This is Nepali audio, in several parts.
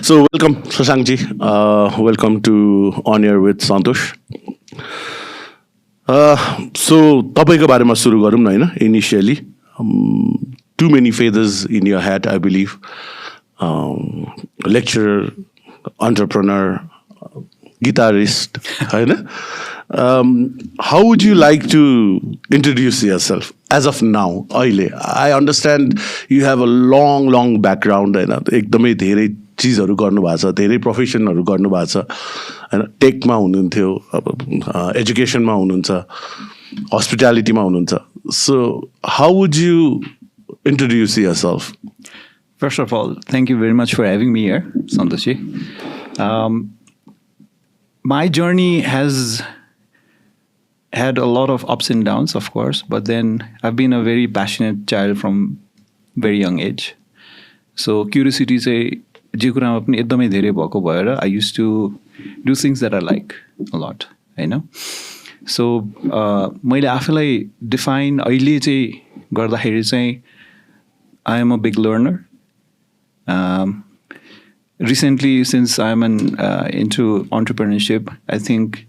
So welcome, Shashank ji. Welcome to On Air with Santosh. So तपाईँको बारेमा सुरु गरौँ न हैन initially too many feathers in your hat, I believe. Lecturer, entrepreneur, guitarist, हैन? How would you like to introduce yourself as of now? I understand you have a long background हैन एकदमै धेरै चिजहरू गर्नुभएको छ धेरै प्रोफेसनहरू गर्नुभएको छ हैन टेकमा हुनुहुन्थ्यो अब एजुकेसनमा हुनुहुन्छ हस्पिटालिटीमा हुनुहुन्छ so how would you introduce yourself? First of all, thank you very much for having me here, Santoshi. My journey has had a lot of ups and downs, of course, but then I've been a very passionate child from very young age. So curiosity चाहिँ जे कुरामा पनि एकदमै धेरै भएको भएर I used to do things that I like a lot, हैन? So मैले आफैलाई डिफाइन अहिले चाहिँ गर्दाखेरि चाहिँ I am a big learner. Recently, since I'm into entrepreneurship, I think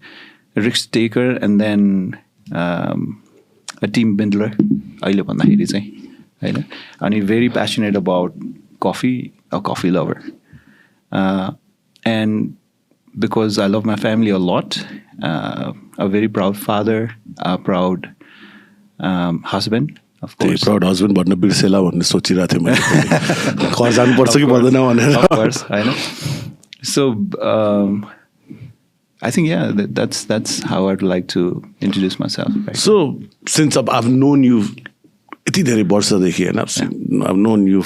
risk taker and then a team builder. अहिले भन्दाखेरि चाहिँ हैन अनि very passionate about coffee, a coffee lover. And because I love my family a lot, a very proud father, a proud husband. Of course. Proud husband भन्ने बिर्सेला भन्ने सोचिरहेको थिएँ मैले घर जानुपर्छ कि पर्दैन भनेर Of course, I know. So I think that's how I'd like to introduce myself. Right? So since I've known you यति धेरै वर्षदेखि हैन I've known you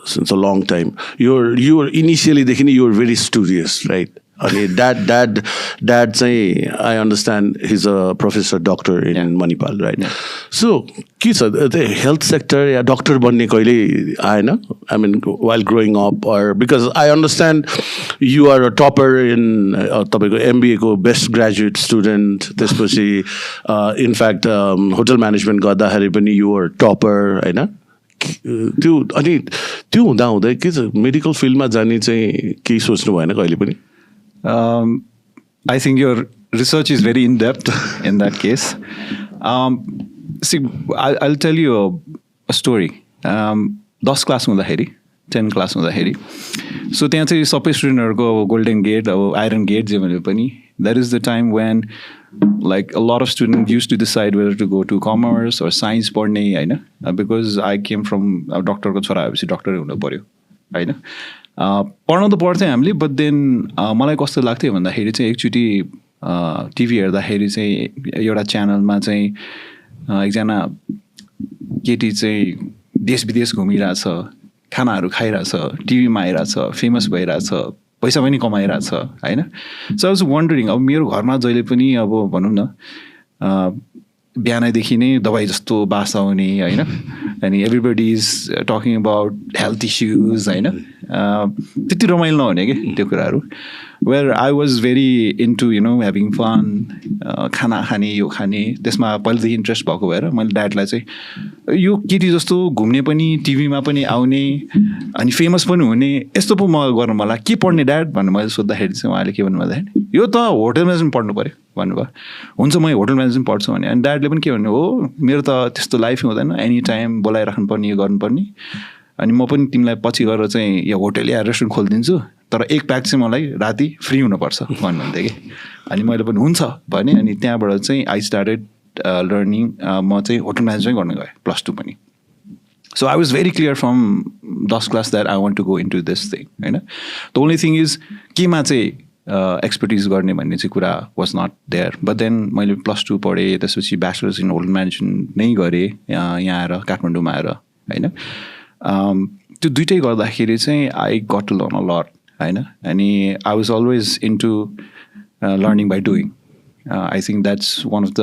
since a long time. You were initially देखि you were very studious, right? अनि dad चाहिँ I understand he's a professor doctor in Manipal, right? Yeah. So के छ त्यो health sector या doctor बन्ने कहिले आएन? I mean while growing up or because I understand you are a topper in तपाईको MBA को best graduate student त्यसपछि in fact hotel management गर्दाखेरि पनि you were topper हैन? त्यो हुँदा के छ मेडिकल फिल्डमा जाने चाहिँ केही सोच्नु भएन कहिले पनि I think your research is very in-depth in that case. See, I'll tell you a story. 10 class हुँदाखेरि 10 class हुँदाखेरि so त्यहाँ चाहिँ सबै स्टुडेन्टहरूको गोल्डन गेट अब आइरन गेट जे भने पनि that is the time when like a lot of students used to decide whether to go to commerce or science पढ्ने हैन because I came from डक्टरको छोरा भएपछि डक्टरै हुनु पर्यो हैन पढ्न त पढ्थेँ हामीले बट देन मलाई कस्तो लाग्थ्यो भन्दाखेरि चाहिँ एकचोटि टिभी हेर्दाखेरि चाहिँ एउटा च्यानलमा चाहिँ एकजना केटी चाहिँ देश विदेश घुमिरहेछ खानाहरू खाइरहेछ टिभीमा आइरहेछ फेमस भइरहेछ पैसा पनि कमाइरहेछ होइन सो आई वाज वन्डरिङ अब मेरो घरमा जहिले पनि अब भनौँ न बिहानैदेखि नै दबाई जस्तो बास आउने होइन अनि everybody is talking about health issues होइन त्यति रमाइलो नहुने कि त्यो कुराहरू where I was very into you know having fun खाना खाने यो खाने त्यसमा पहिलेदेखि इन्ट्रेस्ट भएको भएर मैले ड्याडलाई चाहिँ यो केटी जस्तो घुम्ने पनि टिभीमा पनि आउने अनि फेमस पनि हुने यस्तो पो म गर्नु मलाई के पढ्ने ड्याड भनेर मैले सोद्धाखेरि चाहिँ उहाँले के भन्नु भन्दाखेरि यो त होटल म्यानेजमेन्ट पढ्नु पऱ्यो भन्नुभयो हुन्छ म होटल म्यानेजमेन्ट पढ्छु भने अनि ड्याडले पनि के भन्नु हो मेरो त त्यस्तो लाइफै हुँदैन एनी टाइम बोलाइराख्नुपर्ने यो गर्नुपर्ने अनि म पनि तिमीलाई पछि गएर चाहिँ यो होटल या रेस्टुरेन्ट खोलिदिन्छु तर एक प्याक चाहिँ मलाई राति फ्री हुनुपर्छ भन्नुहुन्थ्यो कि अनि मैले पनि हुन्छ भने अनि त्यहाँबाट चाहिँ आई स्टार्टेड लर्निङ म चाहिँ होटल म्यानेजमेन्ट गर्न गएँ +2 पनि so I was very clear from 10 class that I want to go into this thing होइन द ओन्ली थिङ इज केमा चाहिँ एक्सपर्टिज गर्ने भन्ने चाहिँ कुरा was not there but then मैले +2 पढेँ त्यसपछि ब्याचलर्स इन होटल म्यानेजमेन्ट नै गरेँ यहाँ आएर काठमाडौँमा आएर होइन त्यो दुइटै गर्दाखेरि चाहिँ I got to learn a lot होइन अनि I was always into learning by doing I think that's one of the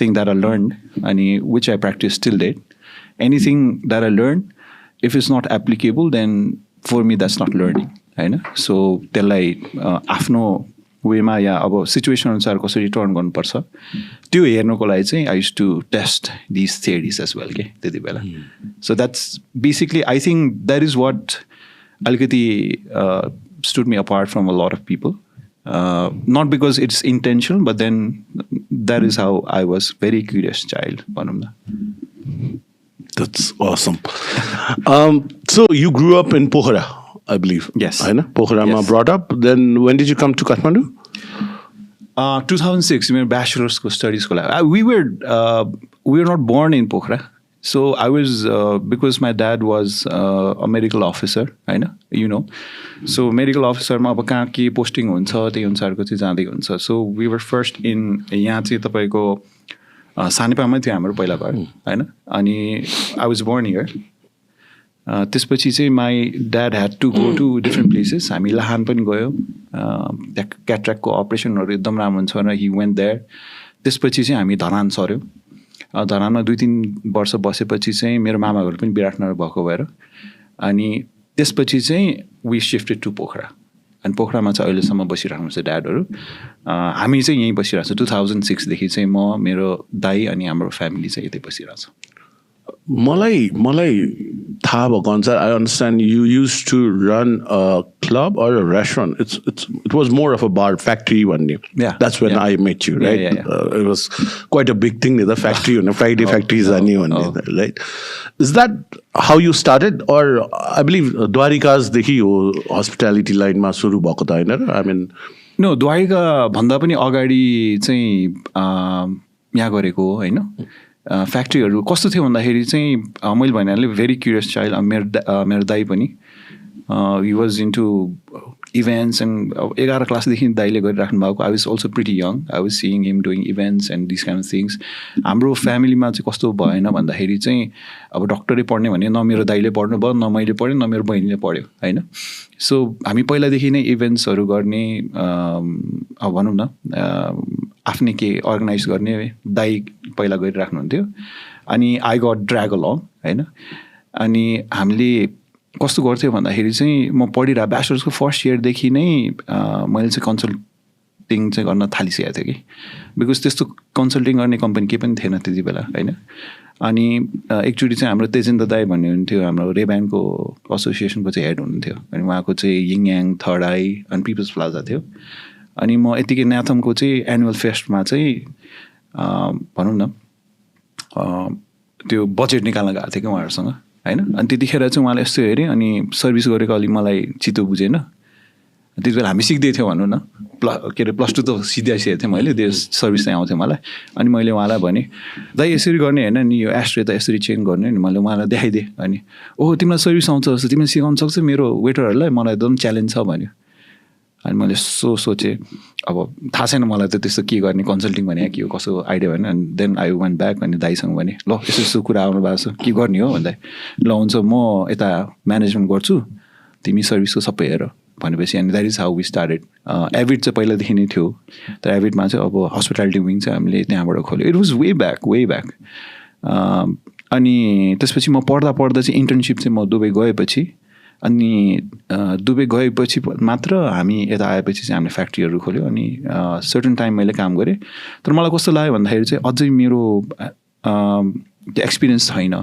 thing that I learn अनि which I practice still date anything that I learn if it's not applicable then for me that's not learning होइन सो त्यसलाई आफ्नो वेमा या अब सिचुएसन अनुसार कसरी टर्न गर्नुपर्छ त्यो हेर्नुको लागि चाहिँ I use to test this theories as well के त्यति बेला so that's basically I think that is what अलिकति stood me apart from a lot of people. Not because it's intentional, but then that is how I was very curious child. भनौँ न. That's awesome. So you grew up in Pokhara, I believe. Yes. I know. Pokhara Yes. brought up. Then when did you come to Kathmandu? 2006, मेरो bachelor's को studies को लागि. We were not born in Pokhara. So I was because my dad was a medical officer, होइन, you know. So medical officer मा अब कहाँ के posting हुन्छ त्यही अनुसारको चाहिँ जाँदै हुन्छ. So we were first in यहाँ चाहिँ तपाईँको सानेपामै थियो हाम्रो पहिला घर, होइन. अनि I was born here. त्यसपछि चाहिँ my dad had to go to different places. हामी लाहान पनि गयो. त्यहाँ क्याट्र्याक्टको अपरेसनहरू एकदम राम्रो हुन्छ र he went there. त्यसपछि चाहिँ हामी धरान सर्यो. धरानमा 2-3 वर्ष बसेपछि चाहिँ मेरो मामाहरू पनि विराटनगर भएको भएर अनि त्यसपछि चाहिँ we shifted to पोखरा. अनि पोखरामा चाहिँ अहिलेसम्म बसिरहेको छ ड्याडहरू. हामी चाहिँ यहीँ बसिरहेको छ 2006 देखि चाहिँ म, मेरो दाइ अनि हाम्रो फ्यामिली चाहिँ यतै बसिरहेको छ. मलाई थाहा भएको अनुसार I understand you used to run a club or a restaurant. It was more of a bar factory भन्ने. Yeah. That's when I met you, right? Yeah. It was quite a big thing, the factory, Friday factory जाने भन्ने, right? Is that how you started, or I believe द्वारिकाज देखि हो hospitality line मा सुरु भएको त हैन र? I mean, no, द्वारिका भन्दा पनि अगाडि चाहिँ यहाँ गरेको हो, होइन. फ्याक्ट्रीहरू कस्तो थियो भन्दाखेरि चाहिँ मैले भनिहालेँ भेरी क्युरियस चाइल्ड. मेरो दाइ पनि he was into events and 11 क्लासदेखि दाइले गरिराख्नु भएको. I was also pretty young. I was seeing him doing events and this kind of things. हाम्रो फ्यामिलीमा चाहिँ कस्तो भएन भन्दाखेरि चाहिँ अब डक्टरै पढ्ने भने न मेरो दाइले पढ्नु भयो, न मैले पढेँ, न मेरो बहिनीले पढ्यो, होइन. सो हामी पहिलादेखि नै इभेन्ट्सहरू गर्ने, अब भनौँ न आफ्नै के अर्गनाइज गर्ने दाइ पहिला गरिराख्नुहुन्थ्यो. अनि आई गट ड्र्याग अलङ, होइन. अनि हामीले कस्तो गर्थ्यो भन्दाखेरि चाहिँ म पढिरहेको ब्याचलर्सको फर्स्ट इयरदेखि नै मैले चाहिँ कन्सल्टिङ चाहिँ गर्न थालिसकेको थिएँ कि. बिकज त्यस्तो कन्सल्टिङ गर्ने कम्पनी केही पनि थिएन त्यति बेला, होइन. अनि एकचोटि चाहिँ हाम्रो तेजेन्द्र दाई भन्ने हुन्थ्यो, हाम्रो रेब्यानको एसोसिएसनको चाहिँ हेड हुनुहुन्थ्यो. अनि उहाँको चाहिँ यिङ याङ, थर्ड आई अनि पिपल्स प्लाजा थियो. अनि म यतिकै न्याथमको चाहिँ एनुअल फेस्टमा चाहिँ भनौँ न त्यो बजेट निकाल्न गएको थिएँ कि उहाँहरूसँग, होइन. अनि त्यतिखेर चाहिँ उहाँले यस्तो हेरेँ अनि सर्भिस गरेको अलिक मलाई चित्तो बुझेन. त्यति बेला हामी सिक्दै थियौँ भनौँ न. +2 त सिधाइसकेको थिएँ मैले, त्यो सर्भिस चाहिँ आउँथ्यो मलाई. अनि मैले उहाँलाई भनेँ दाइ यसरी गर्ने होइन नि, यो एस्ट्रे त यसरी चेन्ज गर्ने नि. मैले उहाँलाई देखाइदिएँ. अनि ओहो तिमीलाई सर्भिस आउँछ जस्तो, तिमीले सिकाउनु सक्छ मेरो वेटरहरूलाई, मलाई एकदम च्यालेन्ज छ भन्यो. अनि मैले सोचेँ अब थाहा छैन मलाई त त्यस्तो के गर्ने, कन्सल्टिङ भने के हो कसो आइडिया भएन. अनि देन आई वेन्ट ब्याक अनि दाइसँग भने ल यस्तो यस्तो कुरा आउनु भएको छ के गर्ने हो भन्दा ल हुन्छ म यता म्यानेजमेन्ट गर्छु तिमी सर्भिसको सबै हेर भनेपछि. अनि that is how we started. एभिड चाहिँ पहिलादेखि नै थियो, तर एभिडमा चाहिँ अब हस्पिटालिटी विङ चाहिँ हामीले त्यहाँबाट खोल्यो. It was way back. अनि त्यसपछि म पढ्दा चाहिँ इन्टर्नसिप चाहिँ म दुबई गएपछि, अनि दुबई गएपछि मात्र हामी यता आएपछि चाहिँ हामीले फ्याक्ट्रीहरू खोल्यो. अनि सर्टन टाइम मैले काम गरेँ. तर मलाई कस्तो लाग्यो भन्दाखेरि चाहिँ अझै मेरो त्यो एक्सपिरियन्स छैन.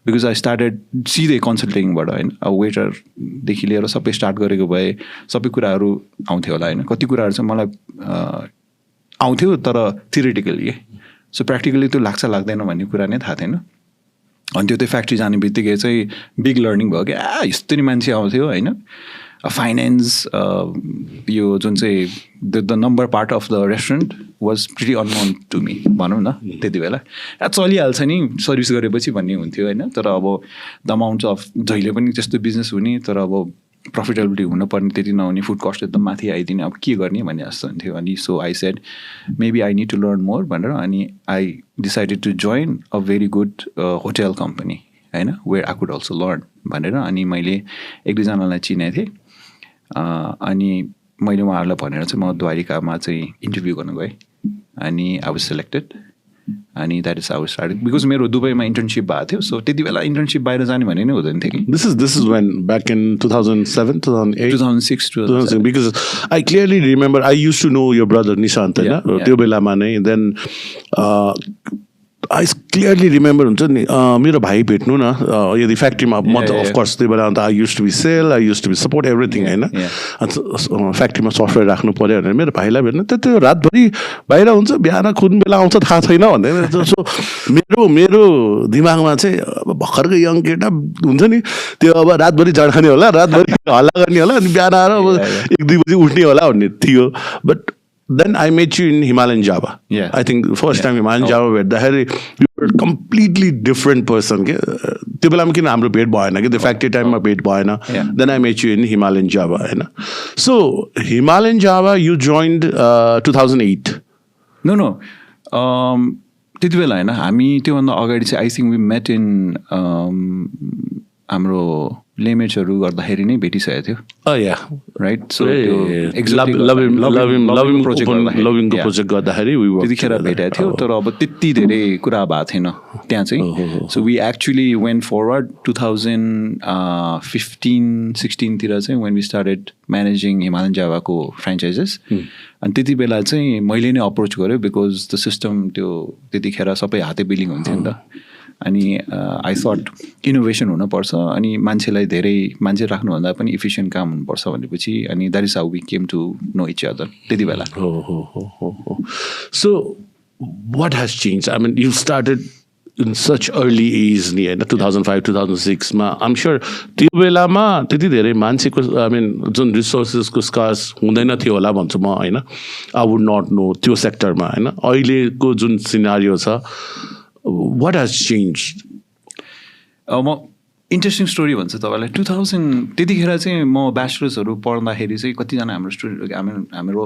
बिकज आई स्टार्टेड सिधै कन्सल्टिङबाट, होइन. अब वेटरदेखि लिएर सबै स्टार्ट गरेको भए सबै कुराहरू आउँथ्यो होला, होइन. कति कुराहरू चाहिँ मलाई आउँथ्यो तर थियोरिटिकली के. सो प्र्याक्टिकली त्यो लाग्छ लाग्दैन भन्ने कुरा नै थाहा थिएन. अनि त्यो फ्याक्ट्री जाने बित्तिकै चाहिँ बिग लर्निङ भयो कि यस्तो नि मान्छे आउँथ्यो, होइन. फाइनेन्स यो जुन चाहिँ the number part of the restaurant was pretty unknown to me भनौँ न त्यति बेला. चलिहाल्छ नि सर्भिस गरेपछि भन्ने हुन्थ्यो, होइन. तर अब द अमाउन्ट अफ जहिले पनि त्यस्तो बिजनेस हुने तर अब प्रफिटेबिलिटी हुनुपर्ने त्यति नहुने, फुड कस्ट एकदम माथि आइदिने, अब के गर्ने भन्ने जस्तो हुन्थ्यो. अनि so I said maybe I need to learn more भनेर अनि I decided to join a very good hotel company, होइन, where I could also learn भनेर. अनि मैले 1-2जनालाई चिनेको थिएँ. अनि मैले उहाँहरूलाई भनेर चाहिँ म द्वारिकामा चाहिँ इन्टरभ्यू गर्न गएँ. अनि आई वाज सेलेक्टेड. अनि that is how started. Because मेरो दुबईमा इन्टर्नसिप भएको थियो. सो त्यति बेला इन्टर्नसिप बाहिर जाने भने नै हुँदैन थियो कि. This is when back in 2007, 2008, 2006. Because I clearly remember I used to know your brother Nishant, Yeah. त्यो बेलामा नै. Then आई क्लियरली रिमेम्बर हुन्छ नि मेरो भाइ भेट्नु न यदि फ्याक्ट्रीमा म त अफकोर्स त्यही बेला अन्त I use to be sell I use to be support everything होइन अन्त फ्याक्ट्रीमा सफ्टवेयर राख्नु पऱ्यो भनेर मेरो भाइलाई भेट्नु त्यो रातभरि बाहिर हुन्छ बिहान कुन बेला आउँछ थाहा छैन भन्दै सो मेरो दिमागमा चाहिँ अब भर्खरको यङ केटा हुन्छ नि त्यो अब रातभरि जडाउने होला रातभरि हल्ला गर्ने होला अनि बिहान आएर अब 1-2 बजी उठ्ने होला भन्ने थियो but then I met you in Himalayan Java. Yeah. I think first time Himalayan Java भेट्दाखेरि you were a completely different person. त्यो बेलामा किन हाम्रो भेट भएन कि the factory time मा भेट भएन. Then I met you in Himalayan Java होइन. So Himalayan Java you joined 2008. No. त्यति बेला होइन हामी त्योभन्दा अगाडि चाहिँ I think we met in हाम्रो लेमेट्सहरू गर्दाखेरि नै भेटिसकेको थियो राइट सो प्रोजेक्ट गर्दाखेरि त्यतिखेर भेटेको थियो तर अब त्यति धेरै कुरा भएको थिएन त्यहाँ चाहिँ so we actually went forward 2015-16तिर चाहिँ when we started managing Himalayan जावाको फ्रेन्चाइजेस अनि त्यति बेला चाहिँ मैले नै अप्रोच गरेँ बिकज द सिस्टम त्यो त्यतिखेर सबै हाते बिलिङ हुन्थ्यो नि त अनि आई थट इनोभेसन हुनुपर्छ अनि मान्छेलाई धेरै मान्छे राख्नुभन्दा पनि इफिसियन्ट काम हुनुपर्छ भनेपछि अनि that is how we came to know each other त्यति बेला so what has change I mean you started in such early age नि होइन 2005-2006मा आइम स्योर त्यो बेलामा त्यति धेरै मान्छेको आई मिन जुन रिसोर्सेसको स्कार्स हुँदैन थियो होला भन्छु म होइन आई वुड नट नो त्यो सेक्टरमा होइन अहिलेको जुन सिनारियो छ what has changed? म इन्ट्रेस्टिङ स्टोरी भन्छु तपाईँलाई 2000 त्यतिखेर चाहिँ म ब्याचलर्सहरू पढ्दाखेरि चाहिँ कतिजना हाम्रो स्टुडेन्ट हाम्रो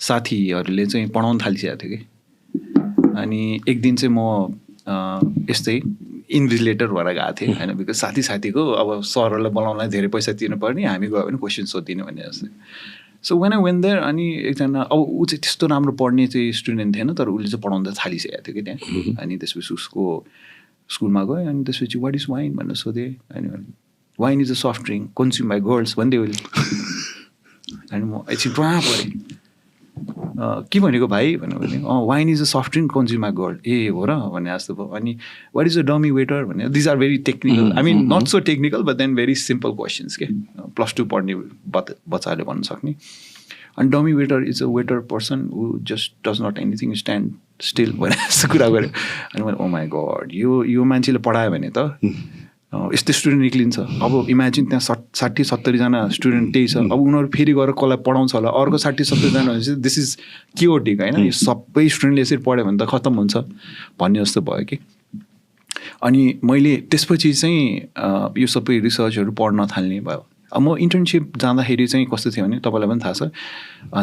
साथीहरूले चाहिँ पढाउन थालिसकेको थियो कि अनि एक दिन चाहिँ म यस्तै इन्भिजिलेटर भएर गएको थिएँ होइन बिकज साथीको अब सरहरूलाई बोलाउनलाई धेरै पैसा तिर्नुपर्ने हामी गयो भने क्वेसन सोधिदिने भन्ने जस्तै so when I went there अनि एकजना अब ऊ चाहिँ त्यस्तो राम्रो पढ्ने चाहिँ स्टुडेन्ट थिएन तर उसले चाहिँ पढाउन त थालिसकेको थियो कि त्यहाँ अनि त्यसपछि उसको स्कुलमा गयो अनि त्यसपछि वाट इज वाइन भनेर सोधेँ अनि wine is a soft drink consume by girls भन्दै उसले अनि म एकछिन पुरा परेँ के भनेको भाइ भनेर भने wine is a soft drink consume by girl ए हो र भने जस्तो भयो अनि what is a dummy waiter भने these are very technical I mean not so technical but then very simple questions के +2 पढ्ने बच्चाले भन्न सक्ने अनि dummy waiter is a waiter person who just does not anything stand still भने जस्तो कुरा गऱ्यो अनि मैले ओ माई गड यो मान्छेले पढायो भने त यस्तै स्टुडेन्ट निक्लिन्छ अब इमेजिन त्यहाँ 60-70जना स्टुडेन्ट त्यही छ अब उनीहरू फेरि गएर कसलाई पढाउँछ होला अर्को 60-70जना भनेपछि दिस इज क्योटिक होइन यो सबै स्टुडेन्टले यसरी पढ्यो भने त खत्तम हुन्छ भन्ने जस्तो भयो कि अनि मैले त्यसपछि चाहिँ यो सबै रिसर्चहरू पढ्न थाल्ने भयो अब म इन्टर्नसिप जाँदाखेरि चाहिँ कस्तो थियो भने तपाईँलाई पनि थाहा छ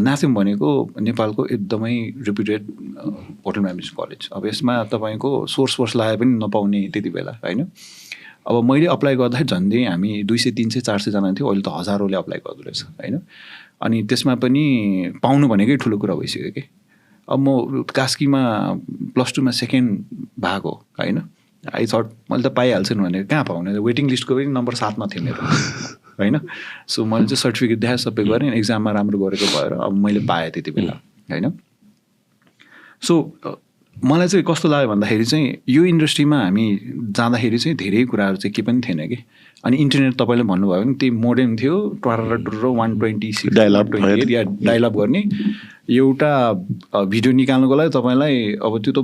नाथुम भनेको नेपालको एकदमै रिप्युटेड होटल म्यानेजमेन्ट कलेज अब यसमा तपाईँको सोर्स लगाए पनि नपाउने त्यति बेला होइन अब मैले अप्लाई गर्दाखेरि झन्डै हामी 200-300-400जना थियो अहिले त हजारौँले अप्लाई गर्दो रहेछ होइन अनि त्यसमा पनि पाउनु भनेकै ठुलो कुरा भइसक्यो कि अब म कास्कीमा +2मा सेकेन्ड भएको होइन आई थट मैले त पाइहाल्छु नि भनेर कहाँ पाउने वेटिङ लिस्टको पनि नम्बर 7मा थियो मेरो होइन सो मैले चाहिँ सर्टिफिकेट देखाएँ सबै गरेँ एक्जाममा राम्रो गरेको भएर अब मैले पाएँ त्यति बेला होइन सो मलाई चाहिँ कस्तो लाग्यो भन्दाखेरि चाहिँ यो इन्डस्ट्रीमा हामी जाँदाखेरि चाहिँ धेरै कुराहरू चाहिँ के पनि थिएन कि अनि इन्टरनेट तपाईँले भन्नुभयो भने त्यही मोडेम थियो 126 डायलअप गर्ने एउटा भिडियो निकाल्नुको लागि तपाईँलाई अब त्यो त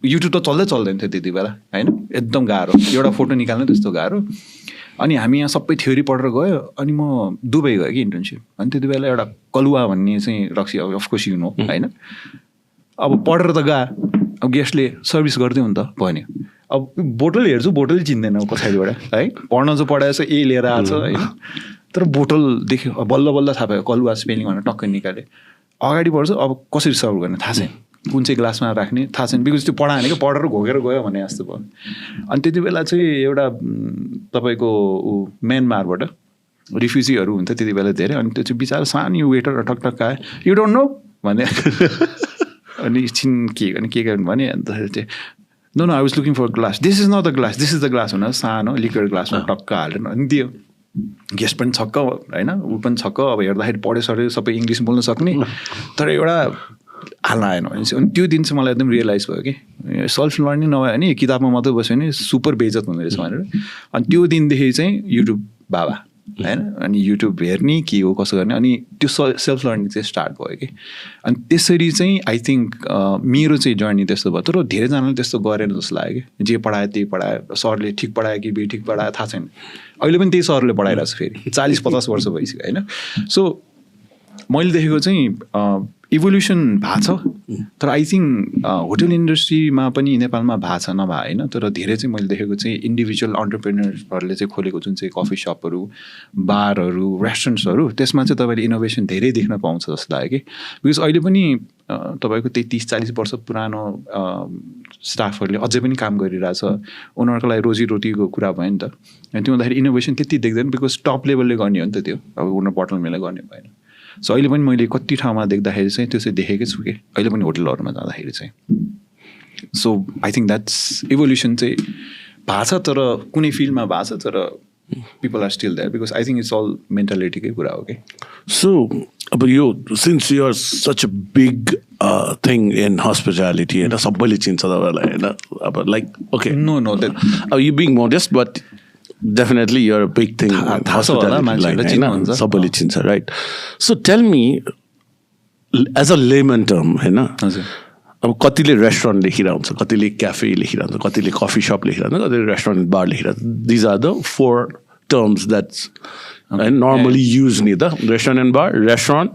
युट्युब त चल्दैन थियो त्यति बेला होइन एकदम गाह्रो एउटा फोटो निकाल्नु त्यस्तो गाह्रो अनि हामी यहाँ सबै थ्योरी पढेर गयो अनि म दुबई गएँ कि इन्टर्नसिप अनि त्यति बेला एउटा कलुवा भन्ने चाहिँ रक्सी अब अफकोर्स यु नो होइन अब पढेर त गयो अब गेस्टले सर्भिस गरिदियो नि त भन्यो अब बोतल हेर्छु बोतलै चिन्दैन पछाडिबाट है पढ्न चाहिँ पढाएछ ए लिएर आएको छ होइन तर बोतल देख्यो बल्ल थाहा पायो कलुवा स्पेलिङ भनेर टक्कै निकाल्यो अगाडि बढ्छ अब कसरी सर्भ गर्ने थाहा छैन कुन चाहिँ ग्लासमा राख्ने थाहा छैन बिकज त्यो पढाएन कि पढेर घोकेर गयो भने जस्तो भयो अनि त्यति बेला चाहिँ एउटा तपाईँको म्यानमारबाट रिफ्युजीहरू हुन्छ त्यति बेला धेरै अनि त्यो चाहिँ बिचरा सानो वेटर टकटक आयो यु डोन्ट नो भने अनि एकछिन के गर्ने भने अन्त no I was looking for glass this is not the glass this is the glass भनेर सानो लिक्विड ग्लासमा टक्क हालेर अनि दियो गेस्ट पनि छक्क होइन ऊ पनि छक्क अब हेर्दाखेरि पढ्यो सऱ्यो सबै इङ्ग्लिस बोल्न सक्ने तर एउटा हाल्न आएन भने चाहिँ अनि त्यो दिन चाहिँ मलाई एकदम रियलाइज भयो कि सेल्फ लर्निङ नभए भने किताबमा मात्रै बस्यो भने सुपर बेइज्जत हुँदो रहेछ भनेर अनि त्यो दिनदेखि चाहिँ युट्युब बाबा होइन अनि युट्युब हेर्ने के हो कसो गर्ने अनि त्यो सेल्फ लर्निङ चाहिँ स्टार्ट भयो कि अनि त्यसरी चाहिँ आई थिङ्क मेरो चाहिँ जर्नी त्यस्तो भयो तर धेरैजनाले त्यस्तो गरेन जस्तो लाग्यो कि जे पढायो त्यही पढायो सरले ठिक पढायो कि बेठिक पढायो थाहा छैन अहिले पनि त्यही सरले पढाइरहेको छ फेरि 40-50 वर्ष भइसक्यो होइन सो मैले देखेको चाहिँ इभोल्युसन भएको छ तर आई थिङ्क होटल इन्डस्ट्रीमा पनि नेपालमा भएको छ नभए होइन तर धेरै चाहिँ मैले देखेको चाहिँ इन्डिभिजुअल अन्टरप्रेनर्सहरूले चाहिँ खोलेको जुन चाहिँ कफी सपहरू बारहरू रेस्टुरेन्ट्सहरू त्यसमा चाहिँ तपाईँले इनोभेसन धेरै देख्न पाउँछ जस्तो लाग्यो कि बिकज अहिले पनि तपाईँको त्यही 30-40 वर्ष पुरानो स्टाफहरूले अझै पनि काम गरिरहेछ उनीहरूको लागि रोजीरोटीको कुरा भयो नि त अनि त्यो हुँदाखेरि इनोभेसन त्यति देख्दैन बिकज टप लेभलले गर्ने हो नि त त्यो अब उनीहरू बटल मेलै गर्ने भएन सो अहिले पनि मैले कति ठाउँमा देख्दाखेरि चाहिँ त्यो चाहिँ देखेकै छु कि अहिले पनि होटलहरूमा जाँदाखेरि चाहिँ so I think that's evolution चाहिँ भएको छ तर कुनै फिल्डमा भएको छ तर people are still there because I think it's all मेन्टालिटीकै कुरा हो कि सो अब यो since you are such a big thing in hospitality होइन सबैले चिन्छ तपाईँलाई होइन अब लाइक ओके नो अब you being modest but definitely you're a big thing सबैले चिन्छ right so tell me as a layman term होइन अब कतिले रेस्टुरेन्ट लेखिरहेको हुन्छ कतिले क्याफे लेखिरहेको हुन्छ कतिले कफी सप लेखिरहेको हुन्छ कतिले रेस्टुरेन्ट बार लेखिरहेको these are the 4 terms that's normally used नि त रेस्टुरेन्ट एन्ड बार रेस्टुरेन्ट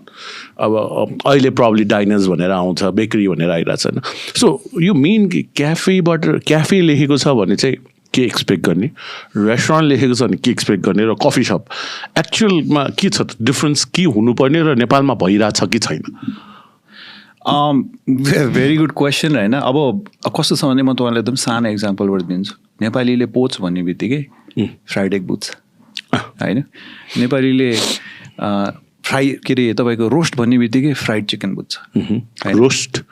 अब अहिले प्रब्ली डाइनर्स भनेर आउँछ बेकरी भनेर आइरहेको छ होइन सो यो मेन कि क्याफेबाट क्याफे लेखेको छ भने चाहिँ के एक्सपेक्ट गर्ने रेस्टुरेन्ट लेखेको छ भने के एक्सपेक्ट गर्ने र कफी सप एक्चुअलमा के छ डिफ्रेन्स के हुनुपर्ने र नेपालमा भइरहेछ कि छैन भेरी गुड क्वेसन होइन अब कस्तो छ भने म तपाईँलाई एकदम सानो इक्जाम्पलबाट दिन्छु नेपालीले पोच भन्ने बित्तिकै फ्राइड एग बुझ्छ होइन नेपालीले फ्राई के अरे तपाईँको रोस्ट भन्ने बित्तिकै फ्राइड चिकन बुझ्छ रोस्ट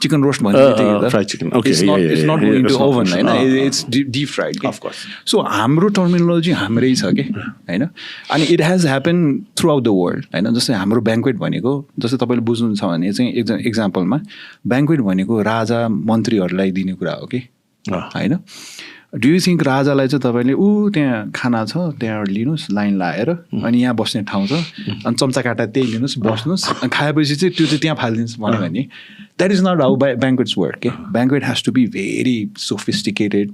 चिकन रोस्ट भन्ने बित्तिकै fried chicken okay it's not going to oven होइन it's deep fried of course so हाम्रो टर्मिनोलोजी हाम्रै छ कि होइन अनि it has happen throughout the world होइन जस्तै हाम्रो ब्याङ्क्वेट भनेको जस्तै तपाईँले बुझ्नुहुन्छ भने चाहिँ एक्जाम्पलमा ब्याङ्क्वेट भनेको राजा मन्त्रीहरूलाई दिने कुरा हो कि होइन डु यु थिङ्क राजालाई चाहिँ तपाईँले त्यहाँ खाना छ त्यहाँ लिनुहोस् लाइन लाएर अनि यहाँ बस्ने ठाउँ छ अनि चम्चा काँटा त्यही लिनुहोस् बस्नुहोस् अनि खाएपछि चाहिँ त्यो चाहिँ त्यहाँ फालिदिनुहोस् भन्यो भने that is not how banquets work के banquet has to be very sophisticated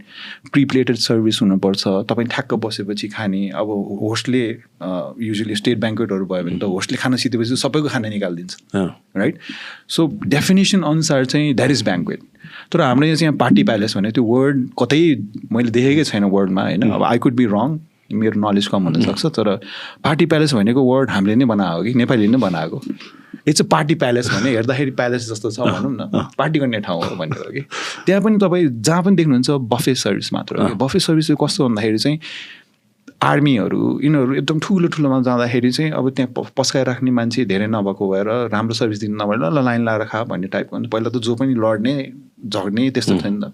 preplated service हुनुपर्छ तपाईँ ठ्याक्क बसेपछि खाने अब होस्टले युजली स्टेट ब्याङ्क्वेटहरू भयो भने त होस्टले खाना सिधेपछि सबैको खाना निकालिदिन्छ राइट सो डेफिनेसन अनुसार चाहिँ द्याट इज ब्याङ्क्वेट तर हाम्रो यहाँ चाहिँ पार्टी प्यालेस भने त्यो वर्ड कतै मैले देखेकै छैन वर्डमा होइन अब आई कुड बी रङ मेरो नलेज कम हुनसक्छ तर पार्टी प्यालेस भनेको वर्ड हामीले नै बनाएको कि नेपालीले नै बनाएको इट्स अ पार्टी प्यालेस भने हेर्दाखेरि प्यालेस जस्तो छ भनौँ न पार्टी गर्ने ठाउँ हो भनेर हो कि त्यहाँ पनि तपाईँ जहाँ पनि देख्नुहुन्छ बफे सर्भिस मात्र हो बफे सर्भिस चाहिँ कस्तो भन्दाखेरि चाहिँ आर्मीहरू यिनीहरू एकदम ठुलो ठुलोमा जाँदाखेरि चाहिँ अब त्यहाँ पस्काइराख्ने मान्छे धेरै नभएको भएर राम्रो सर्भिस दिनु नभएर ल लाइन लाएर खा भन्ने टाइपको पहिला त जो पनि लड्ने झग्ने त्यस्तो थियो नि त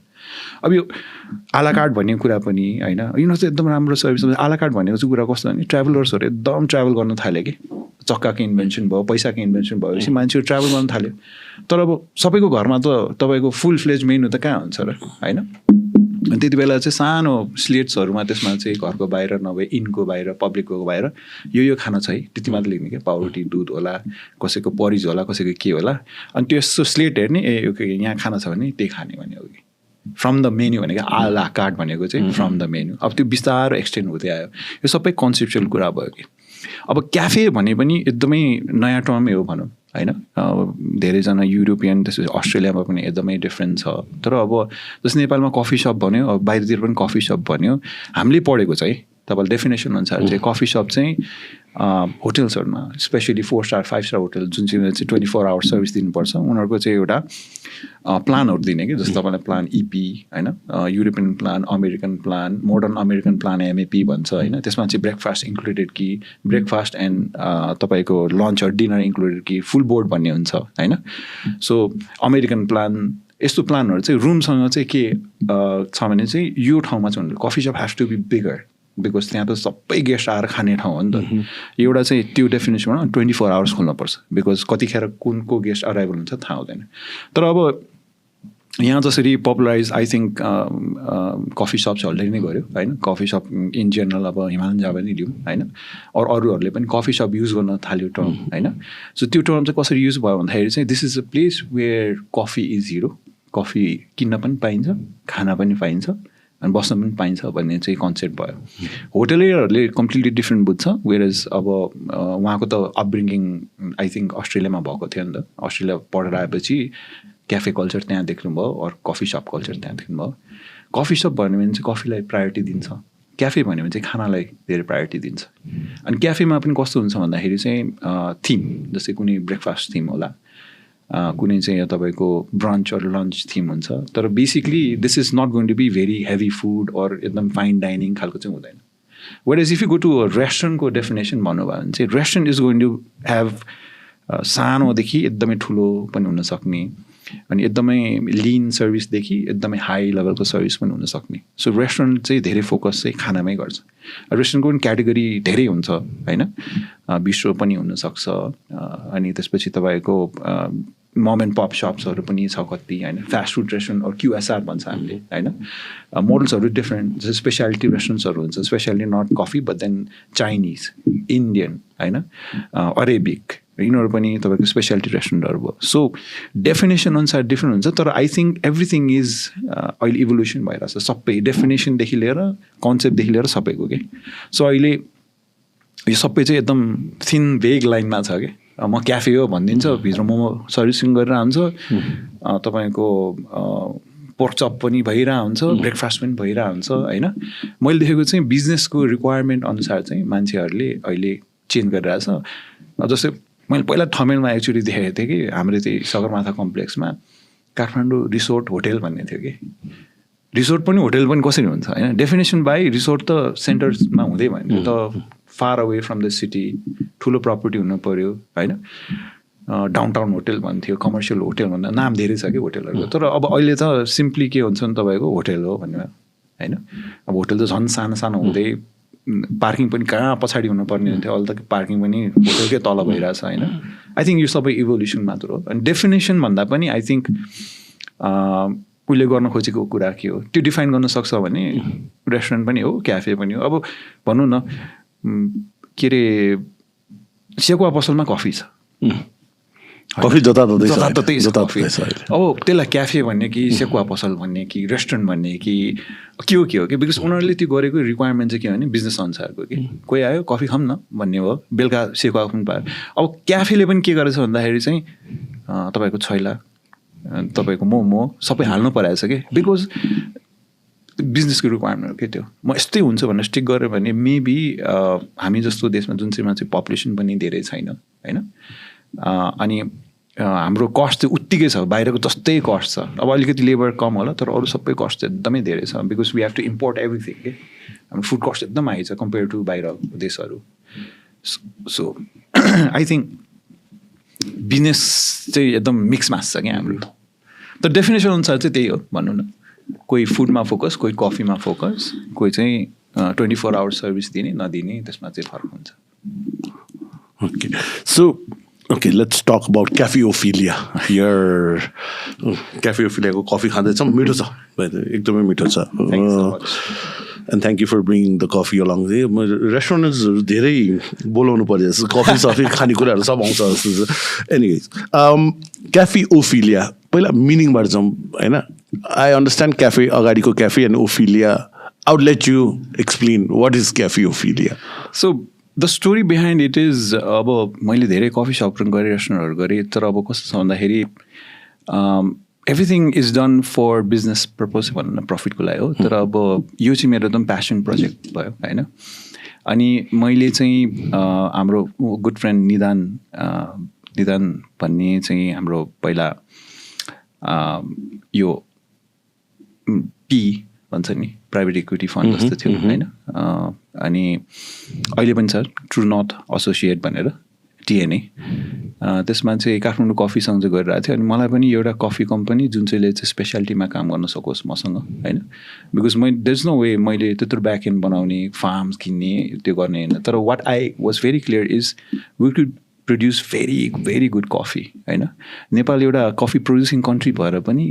अब यो आलाकार्ड भन्ने कुरा पनि होइन यिनीहरू चाहिँ एकदम राम्रो सर्भिस आलाकार्ड भनेको चाहिँ कुरा कस्तो भने ट्राभलर्सहरू एकदम ट्राभल गर्न थाल्यो कि चक्काको इन्भेन्सन भयो पैसाको इन्भेन्सन भएपछि मान्छेहरू ट्राभल गर्न थाल्यो तर अब सबैको घरमा त तपाईँको फुल फ्लेज मेन्यू त कहाँ हुन्छ र होइन अनि त्यति बेला चाहिँ सानो स्लेट्सहरूमा त्यसमा चाहिँ घरको बाहिर नभए इनको बाहिर पब्लिकको बाहिर यो खाना छ है त्यति मात्र लेख्ने क्या पाउरोटी दुध होला कसैको परिज होला कसैको के होला अनि त्यो यस्तो स्लेट हेर्ने यहाँ खाना छ भने त्यही खाने भन्ने हो कि फ्रम द मेन्यू भनेको आला कार्ड भनेको चाहिँ फ्रम द मेन्यू अब त्यो बिस्तारो एक्सटेन्ड हुँदै आयो यो सबै कन्सेप्चुअल कुरा भयो कि अब क्याफे भने पनि एकदमै नयाँ टर्मै हो भनौँ होइन धेरैजना युरोपियन त्यसपछि अस्ट्रेलियामा पनि एकदमै डिफ्रेन्ट छ तर अब जस्तै नेपालमा कफी सप भन्यो अब बाहिरतिर पनि कफी सप भन्यो हामीले पढेको चाहिँ तपाईँले डेफिनेसन अनुसार चाहिँ कफी सप चाहिँ होटल्सहरूमा स्पेसली 4 स्टार 5 स्टार होटल जुन चाहिँ 24 आवर्स सर्भिस दिनुपर्छ उनीहरूको चाहिँ एउटा प्लानहरू दिने कि जस्तो तपाईँलाई प्लान इपी होइन European plan American plan modern American plan MAP भन्छ होइन त्यसमा चाहिँ ब्रेकफास्ट इन्क्लुडेड कि ब्रेकफास्ट एन्ड तपाईँको लन्च अर डिनर इन्क्लुडेड कि फुल बोर्ड भन्ने हुन्छ होइन सो अमेरिकन प्लान यस्तो प्लानहरू चाहिँ रुमसँग चाहिँ के छ भने चाहिँ यो ठाउँमा चाहिँ coffee shop has to be bigger because त्यहाँ त सबै गेस्ट आएर खाने ठाउँ हो नि त एउटा चाहिँ त्यो डेफिनेसनमा 24 आवर्स खोल्नुपर्छ बिकज कतिखेर कुनको गेस्ट अराइभल हुन्छ थाहा हुँदैन तर अब यहाँ जसरी popularise I think coffee shops already नै गऱ्यो होइन कफी सप इन जेनरल अब हिमालयन जाभा नै लिउँ होइन अरूहरूले पनि कफी सप युज गर्न थाल्यो टर्म होइन सो त्यो टर्म चाहिँ कसरी युज भयो भन्दाखेरि चाहिँ this is a place where coffee is hero coffee किन्न पनि पाइन्छ खाना पनि पाइन्छ अनि बस्न पनि पाइन्छ भन्ने चाहिँ कन्सेप्ट भयो होटेलियरहरूले कम्प्लिटली डिफ्रेन्ट बुझ्छ वेयर इज अब उहाँको त अपब्रिङ्गिङ आई थिङ्क अस्ट्रेलियामा भएको थियो नि त अस्ट्रेलिया पढेर आएपछि क्याफे कल्चर त्यहाँ देख्नुभयो अरू कफी सप कल्चर त्यहाँ देख्नुभयो कफी सप भन्यो भने चाहिँ कफीलाई प्रायोरिटी दिन्छ क्याफे भन्यो भने चाहिँ खानालाई धेरै प्रायोरिटी दिन्छ अनि क्याफेमा पनि कस्तो हुन्छ भन्दाखेरि चाहिँ थिम जस्तै कुनै ब्रेकफास्ट थिम होला कुनै चाहिँ तपाईँको ब्रन्च अर लन्च थिम हुन्छ तर basically this is not going to be very heavy food or एकदम फाइन डाइनिङ खालको चाहिँ हुँदैन where is if you go to रेस्टुरेन्टको डेफिनेसन भन्नुभयो भने चाहिँ restaurant is going to have सानोदेखि एकदमै ठुलो पनि हुनसक्ने अनि एकदमै लिन सर्भिसदेखि एकदमै हाई लेभलको सर्भिस पनि हुनसक्ने सो रेस्टुरेन्ट चाहिँ धेरै फोकस चाहिँ खानामै गर्छ रेस्टुरेन्टको पनि क्याटेगोरी धेरै हुन्छ होइन बिस्ट्रो पनि हुनसक्छ अनि त्यसपछि तपाईँको मम एन्ड पप सप्सहरू पनि छ कति होइन fast food restaurant or QSR भन्छ हामीले होइन मोडल्सहरू डिफ्रेन्ट जस्तै स्पेसियालिटी रेस्टुरेन्ट्सहरू हुन्छ speciality not coffee but then Chinese Indian होइन अरेबिक यिनीहरू पनि तपाईँको स्पेसियालिटी रेस्टुरेन्टहरू भयो सो डेफिनेसन अनुसार डिफ्रेन्ट हुन्छ तर आई थिङ्क एभ्रिथिङ इज अहिले इभोल्युसन भइरहेछ सबै डेफिनेसनदेखि लिएर कन्सेप्टदेखि लिएर सबैको के सो अहिले यो सबै चाहिँ एकदम थिन भेग लाइनमा छ कि म क्याफे हो भनिदिन्छ भित्र मोमो सर्भिसिङ गरेर हुन्छ तपाईँको पोर्क चप पनि भइरहेको हुन्छ ब्रेकफास्ट पनि भइरहेको हुन्छ होइन मैले देखेको चाहिँ बिजनेसको रिक्वायरमेन्ट अनुसार चाहिँ मान्छेहरूले अहिले चेन्ज गरिरहेछ जस्तै मैले पहिला ठमेलमा एक्चुली देखेको थिएँ कि हाम्रो त्यही सगरमाथा कम्प्लेक्समा काठमाडौँ रिसोर्ट होटेल भन्ने थियो कि रिसोर्ट पनि होटेल पनि कसरी हुन्छ होइन डेफिनेसन बाई रिसोर्ट त सेन्टरमा हुँदै भयो त far away from the city ठुलो प्रपर्टी हुनु पऱ्यो होइन डाउनटाउन होटेल भन्थ्यो कमर्सियल होटेल भन्दा नाम धेरै छ कि होटेलहरूको तर अब अहिले त सिम्पली के हुन्छ नि तपाईँको होटेल हो भन्ने होइन अब होटेल त झन् सानो सानो हुँदै पार्किङ पनि कहाँ पछाडि हुनुपर्ने हुन्थ्यो अहिले त पार्किङ पनि होटेलकै तल भइरहेछ होइन आई थिङ्क यो सबै इभोल्युसन मात्र हो अनि डेफिनेसन भन्दा पनि आई थिङ्क उसले गर्न खोजेको कुरा के हो त्यो डिफाइन गर्न सक्छ भने रेस्टुरेन्ट पनि हो क्याफे पनि हो अब भनौँ न के अरे सेकुवा पसलमा कफी छ कफी जताततै अब त्यसलाई क्याफे भन्ने कि सेकुवा पसल भन्ने कि रेस्टुरेन्ट भन्ने कि के हो कि बिकज उनीहरूले त्यो गरेको रिक्वायरमेन्ट चाहिँ के भने बिजनेस अनुसारको कि कोही आयो कफी खाऊँ न भन्ने हो बेलुका सेकुवा पनि पायो अब क्याफेले पनि के गरेछ भन्दाखेरि चाहिँ तपाईँको छैला तपाईँको मोमो सबै हाल्नु परेछ कि बिकज बिजनेसको रिक्वायरमेन्ट हो कि त्यो म यस्तै हुन्छ भनेर स्टिक गरेँ भने मेबी हामी जस्तो देशमा जुन चाहिँमा चाहिँ पपुलेसन पनि धेरै छैन होइन अनि हाम्रो कस्ट चाहिँ उत्तिकै छ बाहिरको जस्तै कस्ट छ अब अलिकति लेबर कम होला तर अरू सबै कस्ट चाहिँ एकदमै धेरै छ because we have to import everything के हाम्रो फुड कस्ट एकदम हाई छ कम्पेयर टु बाहिर देशहरू सो आई थिङ्क बिजनेस चाहिँ एकदम मिक्स मास छ क्या हाम्रो तर डेफिनेसन अनुसार चाहिँ त्यही हो भनौँ न कोही फुडमा फोकस कोही कफीमा फोकस कोही चाहिँ 24 आवर्स सर्भिस दिने नदिने त्यसमा चाहिँ फरक हुन्छ okay so Okay, let's talk about Caffeophilia. Here, Caffeophilia को कफी खाँदैछौँ मिठो छ एकदमै मिठो छ and thank you for bringing the coffee along. रेस्टुरेन्ट्सहरू धेरै बोलाउनु पर्यो जस्तो कफी सफी खानेकुराहरू सब आउँछ जस्तो एनिवेज Caffeophilia पहिला मिनिङबाट जाउँ होइन आई अन्डरस्ट्यान्ड क्याफे अगाडिको क्याफे एन्ड ओफिलिया I would let you explain what is Caffeophilia. So the story behind it is अब मैले धेरै कफी सपहरू गरेँ रेस्टुरेन्टहरू गरेँ तर अब कस्तो छ भन्दाखेरि everything is done for business purpose भनौँ न प्रफिटको लागि हो तर अब यो चाहिँ मेरो एकदम प्यासन प्रोजेक्ट भयो होइन अनि मैले चाहिँ हाम्रो गुड फ्रेन्ड निदान भन्ने चाहिँ हाम्रो पहिला यो पी भन्छ नि प्राइभेट इक्विटी फन्ड जस्तो थियो होइन अनि अहिले पनि छ ट्रु नर्थ एसोसिएट भनेर टिएनए त्यसमा चाहिँ काठमाडौँ कफीसँग चाहिँ गरिरहेको थियो अनि मलाई पनि एउटा कफी कम्पनी जुन चाहिँले चाहिँ स्पेसियालिटीमा काम गर्न सकोस् मसँग होइन because there is no way मैले त्यत्रो ब्याक एन्ड बनाउने फार्म्स किन्ने त्यो गर्ने होइन तर what I was very clear is we could produce very very good coffee होइन नेपाल एउटा कफी प्रड्युसिङ कन्ट्री भएर पनि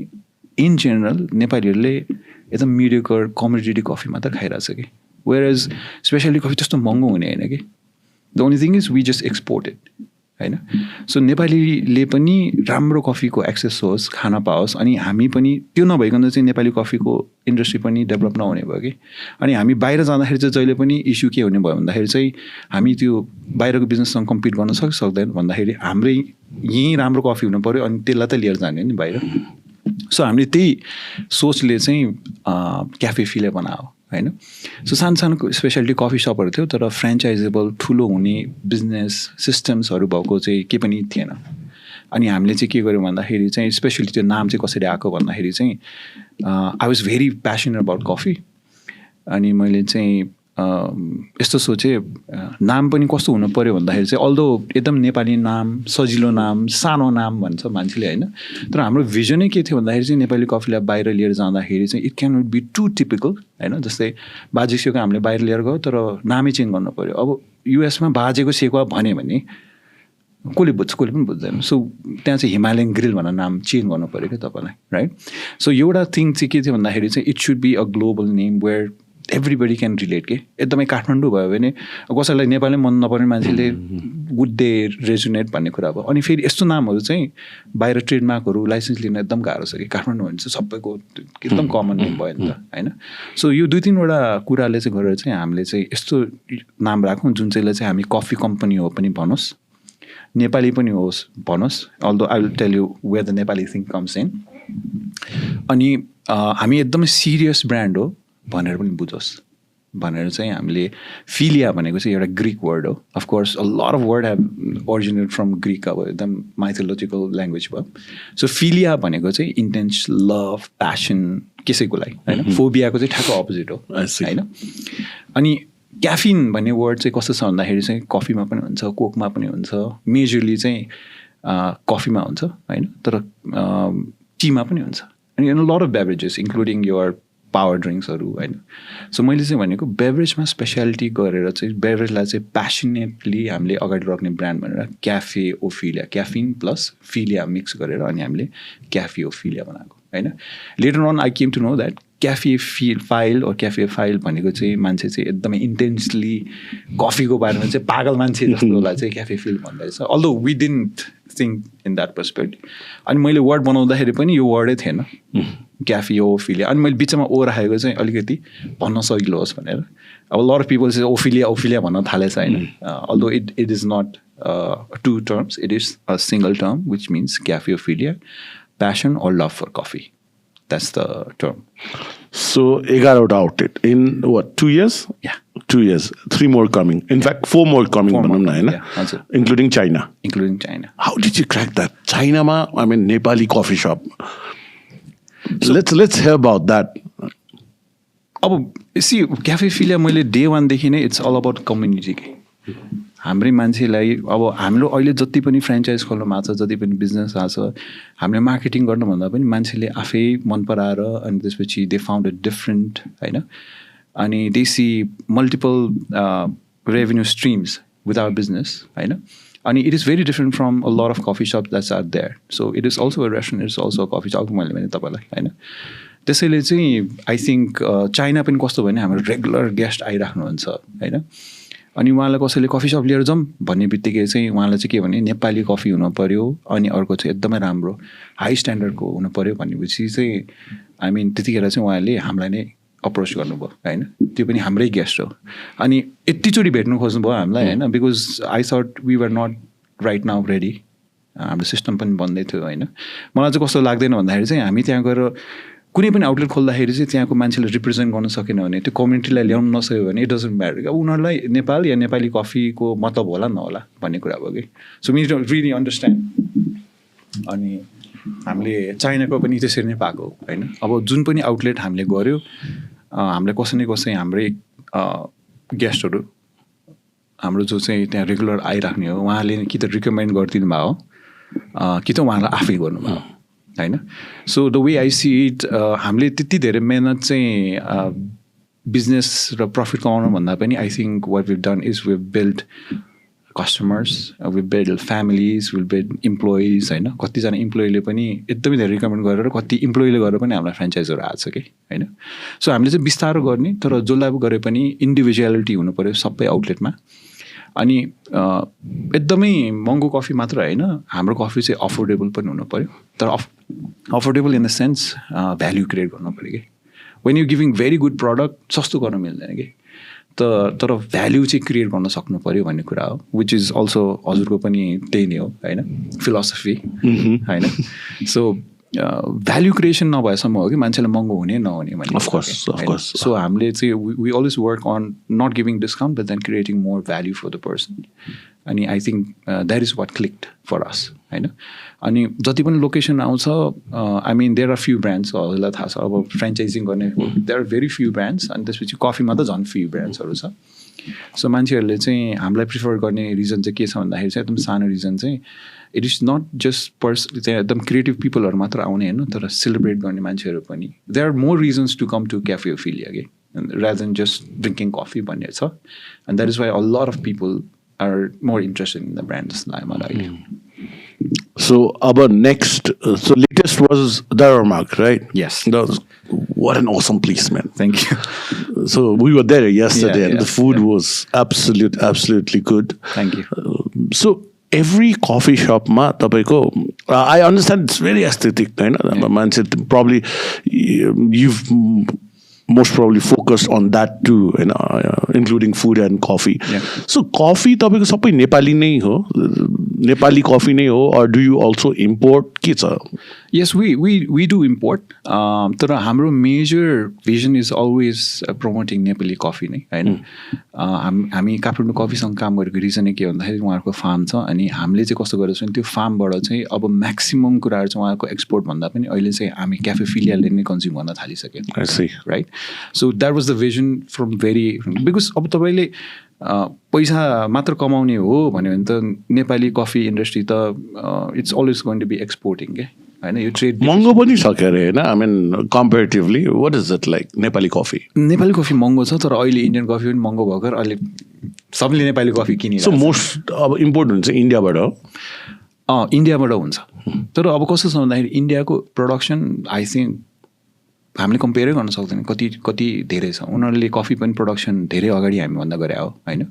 इन जेनरल नेपालीहरूले एकदम मिडियोकर कमोडिटी कफी मात्र खाइरहेछ कि वेयर एज स्पेसली कफी त्यस्तो महँगो हुने होइन कि the only thing is we just exported होइन सो नेपालीले पनि राम्रो कफीको एक्सेस होस् खान पाओस् अनि हामी पनि त्यो नभइकन चाहिँ नेपाली कफीको इन्डस्ट्री पनि डेभलप नहुने भयो कि अनि हामी बाहिर जाँदाखेरि चाहिँ जहिले पनि इस्यु के हुने भयो भन्दाखेरि चाहिँ हामी त्यो बाहिरको बिजनेससँग कम्पिट गर्न सक्दैन भन्दाखेरि हाम्रै यहीँ राम्रो कफी हुनु पऱ्यो अनि त्यसलाई त लिएर जाने नि बाहिर सो हामीले त्यही सोचले चाहिँ क्याफेफिलिया बनायो होइन सो सानो सानो स्पेसलिटी कफी सपहरू थियो तर फ्रेन्चाइजेबल ठुलो हुने बिजनेस सिस्टम्सहरू भएको चाहिँ केही पनि थिएन अनि हामीले चाहिँ के गर्यौँ भन्दाखेरि चाहिँ स्पेसली त्यो नाम चाहिँ कसरी आएको भन्दाखेरि चाहिँ I was very passionate about coffee अनि मैले चाहिँ यस्तो सोचेँ नाम पनि कस्तो हुनु पऱ्यो भन्दाखेरि चाहिँ अल्दो एकदम नेपाली नाम सजिलो नाम सानो नाम भन्छ मान्छेले होइन तर हाम्रो भिजनै के थियो भन्दाखेरि चाहिँ नेपाली कफीलाई बाहिर लिएर जाँदाखेरि चाहिँ it can not be too typical होइन जस्तै बाजे सेवा हामीले बाहिर लिएर गयो तर नामै चेन्ज गर्नु पऱ्यो अब युएसमा बाजेको सेवा भन्यो भने कसले बुझ्छ कसले पनि बुझ्दैन सो त्यहाँ चाहिँ हिमालयन ग्रिल भनेर नाम चेन्ज गर्नु पऱ्यो क्या तपाईँलाई राइट सो एउटा थिङ चाहिँ के थियो भन्दाखेरि चाहिँ it should be a global name where everybody can relate के एकदमै काठमाडौँ भयो भने कसैलाई नेपाली मन नपर्ने मान्छेले वुड दे रेजुनेट भन्ने कुरा भयो अनि फेरि यस्तो नामहरू चाहिँ बाहिर ट्रेडमार्कहरू लाइसेन्स लिन एकदम गाह्रो छ कि काठमाडौँ भने चाहिँ सबैको एकदम कमन नेम भयो नि त होइन सो यो 2-3वटा कुराले चाहिँ गरेर चाहिँ हामीले चाहिँ यस्तो नाम राखौँ जुन चाहिँलाई चाहिँ हामी कफी कम्पनी हो पनि भनोस् नेपाली पनि होस् भनोस् although I will tell you where the Nepali thing comes in अनि हामी एकदमै सिरियस ब्रान्ड हो भनेर पनि बुझोस् भनेर चाहिँ हामीले फिलिया भनेको चाहिँ एउटा ग्रिक वर्ड हो of course a lot of word have originate from Greek अब एकदम माइथोलोजिकल ल्याङ्ग्वेज भयो सो फिलिया भनेको चाहिँ इन्टेन्स लभ प्यासन कसैको लागि होइन फोबियाको चाहिँ ठ्याक्क अपोजिट हो होइन अनि क्याफिन भन्ने वर्ड चाहिँ कस्तो छ भन्दाखेरि चाहिँ कफीमा पनि हुन्छ कोकमा पनि हुन्छ मेजरली चाहिँ कफीमा हुन्छ होइन तर टीमा पनि हुन्छ अनि lot of beverages including your power ड्रिङ्क्सहरू होइन सो मैले चाहिँ भनेको बेभरेजमा स्पेसियालिटी गरेर चाहिँ बेभरेजलाई चाहिँ प्यासनेटली हामीले अगाडि राख्ने ब्रान्ड भनेर Caffeophilia caffeine plus philia mix गरेर अनि हामीले क्याफेओफिलिया बनाएको होइन later on I came to know that cafephile or cafephile भनेको चाहिँ मान्छे चाहिँ एकदमै इन्टेन्सली कफीको बारेमा चाहिँ पागल मान्छे जस्तोलाई चाहिँ क्याफेफिल भन्दो रहेछ although we didn't think in that perspective अनि मैले वर्ड बनाउँदाखेरि पनि यो वर्डै थिएन क्याफेओफिलिया अनि मैले बिचमा ओ राखेको चाहिँ अलिकति भन्न सजिलो होस् भनेर अब लट अफ पिपल चाहिँ ओफिलिया भन्न थालेछ होइन although it is not two terms it is a single term which means Caffeophilia passion or love for coffee. That's the term. So, 11 outlet in what, 2 years? Yeah. 2 years. 3 more coming. In fact, 4 more coming. 4 more coming, yeah. Including China. Including China. How did you crack that? China ma, I mean, Nepali coffee shop. So, let's hear about that. अब सी क्याफेफिलिया मैले डे 1 देखि नै इट्स अल अबाउट कम्युनिटी के हाम्रै मान्छेलाई अब हाम्रो अहिले जति पनि फ्रेन्चाइज खोल्नु भएको छ जति पनि बिजनेस आएको छ हामीले मार्केटिङ गर्नुभन्दा पनि मान्छेले आफै मन पराएर अनि त्यसपछि दे फाउन्ड अ डिफ्रेन्ट होइन अनि they see multiple revenue streams with our business होइन अनि it is very different from a lot of coffee shop that's are there so it is also a restaurant it's also a coffee shop मैले भने तपाईँलाई होइन त्यसैले चाहिँ आई थिङ्क चाइना पनि कस्तो भने हाम्रो रेगुलर गेस्ट आइराख्नुहुन्छ होइन अनि उहाँलाई कसैले कफी सप लिएर जाउँ भन्ने बित्तिकै चाहिँ उहाँलाई चाहिँ के भने नेपाली कफी हुनु पऱ्यो अनि अर्को चाहिँ एकदमै राम्रो हाई स्ट्यान्डर्डको हुनु पऱ्यो भनेपछि चाहिँ आई मिन त्यतिखेर चाहिँ उहाँले हामीलाई नै अप्रोच गर्नुभयो होइन त्यो पनि हाम्रै गेस्ट हो अनि यतिचोटि भेट्नु खोज्नुभयो हामीलाई होइन because I thought we were not right now ready हाम्रो सिस्टम पनि बन्दै थियो होइन मलाई चाहिँ कस्तो लाग्दैन भन्दाखेरि चाहिँ हामी त्यहाँ गएर कुनै पनि आउटलेट खोल्दाखेरि चाहिँ त्यहाँको मान्छेले रिप्रेजेन्ट गर्न सकेन भने त्यो कम्युनिटीलाई ल्याउनु नसक्यो भने इट डजन्ट म्याटर अब उनीहरूलाई नेपाल या नेपाली कफीको मतलब होला नहोला भन्ने कुरा भयो कि so we don't really understand अनि हामीले चाइनाको पनि त्यसरी नै पाएको होइन अब जुन पनि आउटलेट हामीले गऱ्यो हामीले कसै न कसै हाम्रै गेस्टहरू हाम्रो जो चाहिँ त्यहाँ रेगुलर आइराख्ने हो उहाँले कि त रिकमेन्ड गरिदिनु भयो कि त उहाँलाई आफै गर्नुभयो होइन. So the way I see it हामीले त्यति धेरै मेहनत चाहिँ बिजनेस र प्रफिट कमाउनुभन्दा पनि I think what we've done is we've build customers, we've build families, will build employees होइन. कतिजना इम्प्लोइले पनि एकदमै धेरै रिकमेन्ड गरेर कति इम्प्लोइले गरेर पनि हामीलाई फ्रेन्चाइजहरू आएको छ कि होइन. सो हामीले चाहिँ बिस्तारो गर्ने तर जसलाई गरे पनि इन्डिभिजुअलिटी हुनु पऱ्यो सबै आउटलेटमा. अनि एकदमै महँगो कफी मात्र होइन, हाम्रो कफी चाहिँ अफोर्डेबल पनि हुनु पऱ्यो. तर affordable in the sense value create गर्नु पऱ्यो कि. When you giving very good product सस्तो गर्न मिल्दैन कि. तर भ्याल्यू चाहिँ क्रिएट गर्न सक्नु पऱ्यो भन्ने कुरा हो, विच इज अल्सो हजुरको पनि त्यही नै हो होइन, फिलोसफी होइन. सो भ्याल्यू क्रिएसन नभएसम्म हो कि मान्छेलाई महँगो हुने नहुने भन्ने. अफकोर्स. सो हामीले चाहिँ we always work on not giving discount but then creating more value for the person. अनि I think that is what clicked for us होइन. अनि जति पनि लोकेसन आउँछ I mean there are few brands, हजुरलाई थाहा छ अब फ्रेन्चाइजिङ गर्ने there are very few brands. अनि त्यसपछि कफीमा त झन् फ्यु ब्रान्ड्सहरू छ. सो मान्छेहरूले चाहिँ हामीलाई प्रिफर गर्ने रिजन चाहिँ के छ भन्दाखेरि चाहिँ एकदम सानो रिजन चाहिँ इट इज नट जस्ट चाहिँ एकदम क्रिएटिभ पिपलहरू मात्र आउने होइन, तर सेलिब्रेट गर्ने मान्छेहरू पनि. There are more reasons to come to Caffeophilia के rather than just drinking coffee भन्ने छ. And that is why a lot of people are more interested in the brand जस्तो लाग्यो मलाई. So our next, so latest was Dharmark, right? Yes. That was, what an awesome place, man. Thank you. So we were there yesterday, and yeah, the food was absolutely good. Thank you. So every coffee shop ma tapaiko, I understand it's very aesthetic, right? Probably you've most probably focused on that too, including food and coffee. Yeah. So coffee tapaiko sabai Nepali नै हो, Nepali coffee नै हो, or do you also import? के छ? Yes, we do import. तर हाम्रो major vision is always promoting Nepali coffee नै हैन. हामी काठमाडौँ कफीसँग काम गरेको रिजन के भन्दाखेरि उहाँहरूको फार्म छ अनि हामीले चाहिँ कस्तो गरेको छ भने त्यो फार्मबाट चाहिँ अब म्याक्सिमम कुराहरू चाहिँ उहाँको एक्सपोर्ट भन्दा पनि अहिले चाहिँ हामी क्याफेफिलियाले नै कन्ज्युम गर्न थालिसक्यौँ. I see. Right? So that was the vision from because अब तपाईँले पैसा मात्र कमाउने हो भन्यो भने त नेपाली कफी इन्डस्ट्री त it's always going to be exporting के होइन. यो ट्रेड महँगो पनि छ के अरे होइन. I mean comparatively what is it like Nepali coffee? Nepali coffee महँगो छ तर अहिले इन्डियन कफी पनि महँगो भएको अहिले सबले नेपाली कफी किनिरहेको छ. सो मोस्ट अब इम्पोर्ट हुन्छ इन्डियाबाट हो? इन्डियाबाट हुन्छ. तर अब कस्तो छ भन्दाखेरि इन्डियाको प्रोडक्सन आई थिङ्क हामीले कम्पेयरै गर्न सक्दैन कति धेरै छ. उनीहरूले कफी पनि प्रोडक्सन धेरै अगाडि हामीभन्दा गरे हो होइन.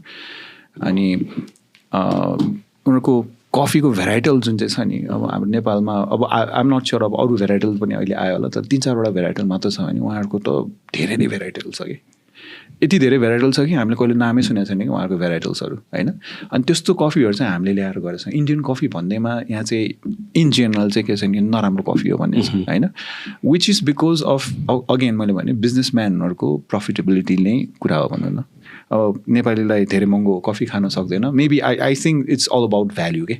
अनि उनीहरूको कफीको भेराइटल जुन चाहिँ छ नि अब हाम्रो नेपालमा अब आइएम नट स्योर अब अरू भेराइटल पनि अहिले आयो होला, तर 3-4वटा भेराइटल मात्र छ भने उहाँहरूको त धेरै नै भेराइटल छ कि. यति धेरै भेराइटल छ कि हामीले कहिले नामै सुनेको छैन कि उहाँहरूको भेराइटल्सहरू होइन. अनि त्यस्तो कफीहरू चाहिँ हामीले ल्याएर गरेको छ. इन्डियन कफी भन्दैमा यहाँ चाहिँ इन जेनरल चाहिँ के छ नि नराम्रो कफी हो भन्ने छ होइन. Which is because of again मैले भने बिजनेसम्यानहरूको प्रफिटेबिलिटी नै कुरा हो भनौँ न. अब नेपालीलाई धेरै महँगो कफी खान सक्दैन. Maybe I think it's all about value के.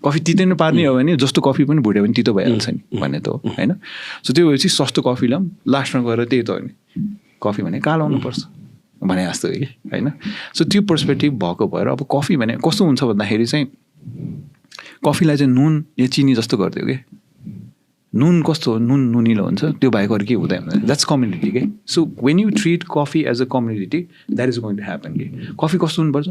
कफी तितै पार्ने हो भने जस्तो कफी पनि भुट्यो भने तितो भइहाल्छ नि भन्ने त हो होइन. सो त्यो भएपछि सस्तो कफी ल्याउँ लास्टमा गएर त्यही त हो नि कफी भने कालो आउनुपर्छ भने जस्तो कि होइन. सो त्यो पर्सपेक्टिभ भएको भएर अब कफी भने कस्तो हुन्छ भन्दाखेरि चाहिँ कफीलाई चाहिँ नुन या चिनी जस्तो गरिदियो कि. नुन कस्तो नुनिलो हुन्छ त्यो बाहेक अरू के हुँदैन. द्याट्स कम्युनिटी के. So when you treat coffee as a community that is going to happen कि. कफी कस्तो हुनुपर्छ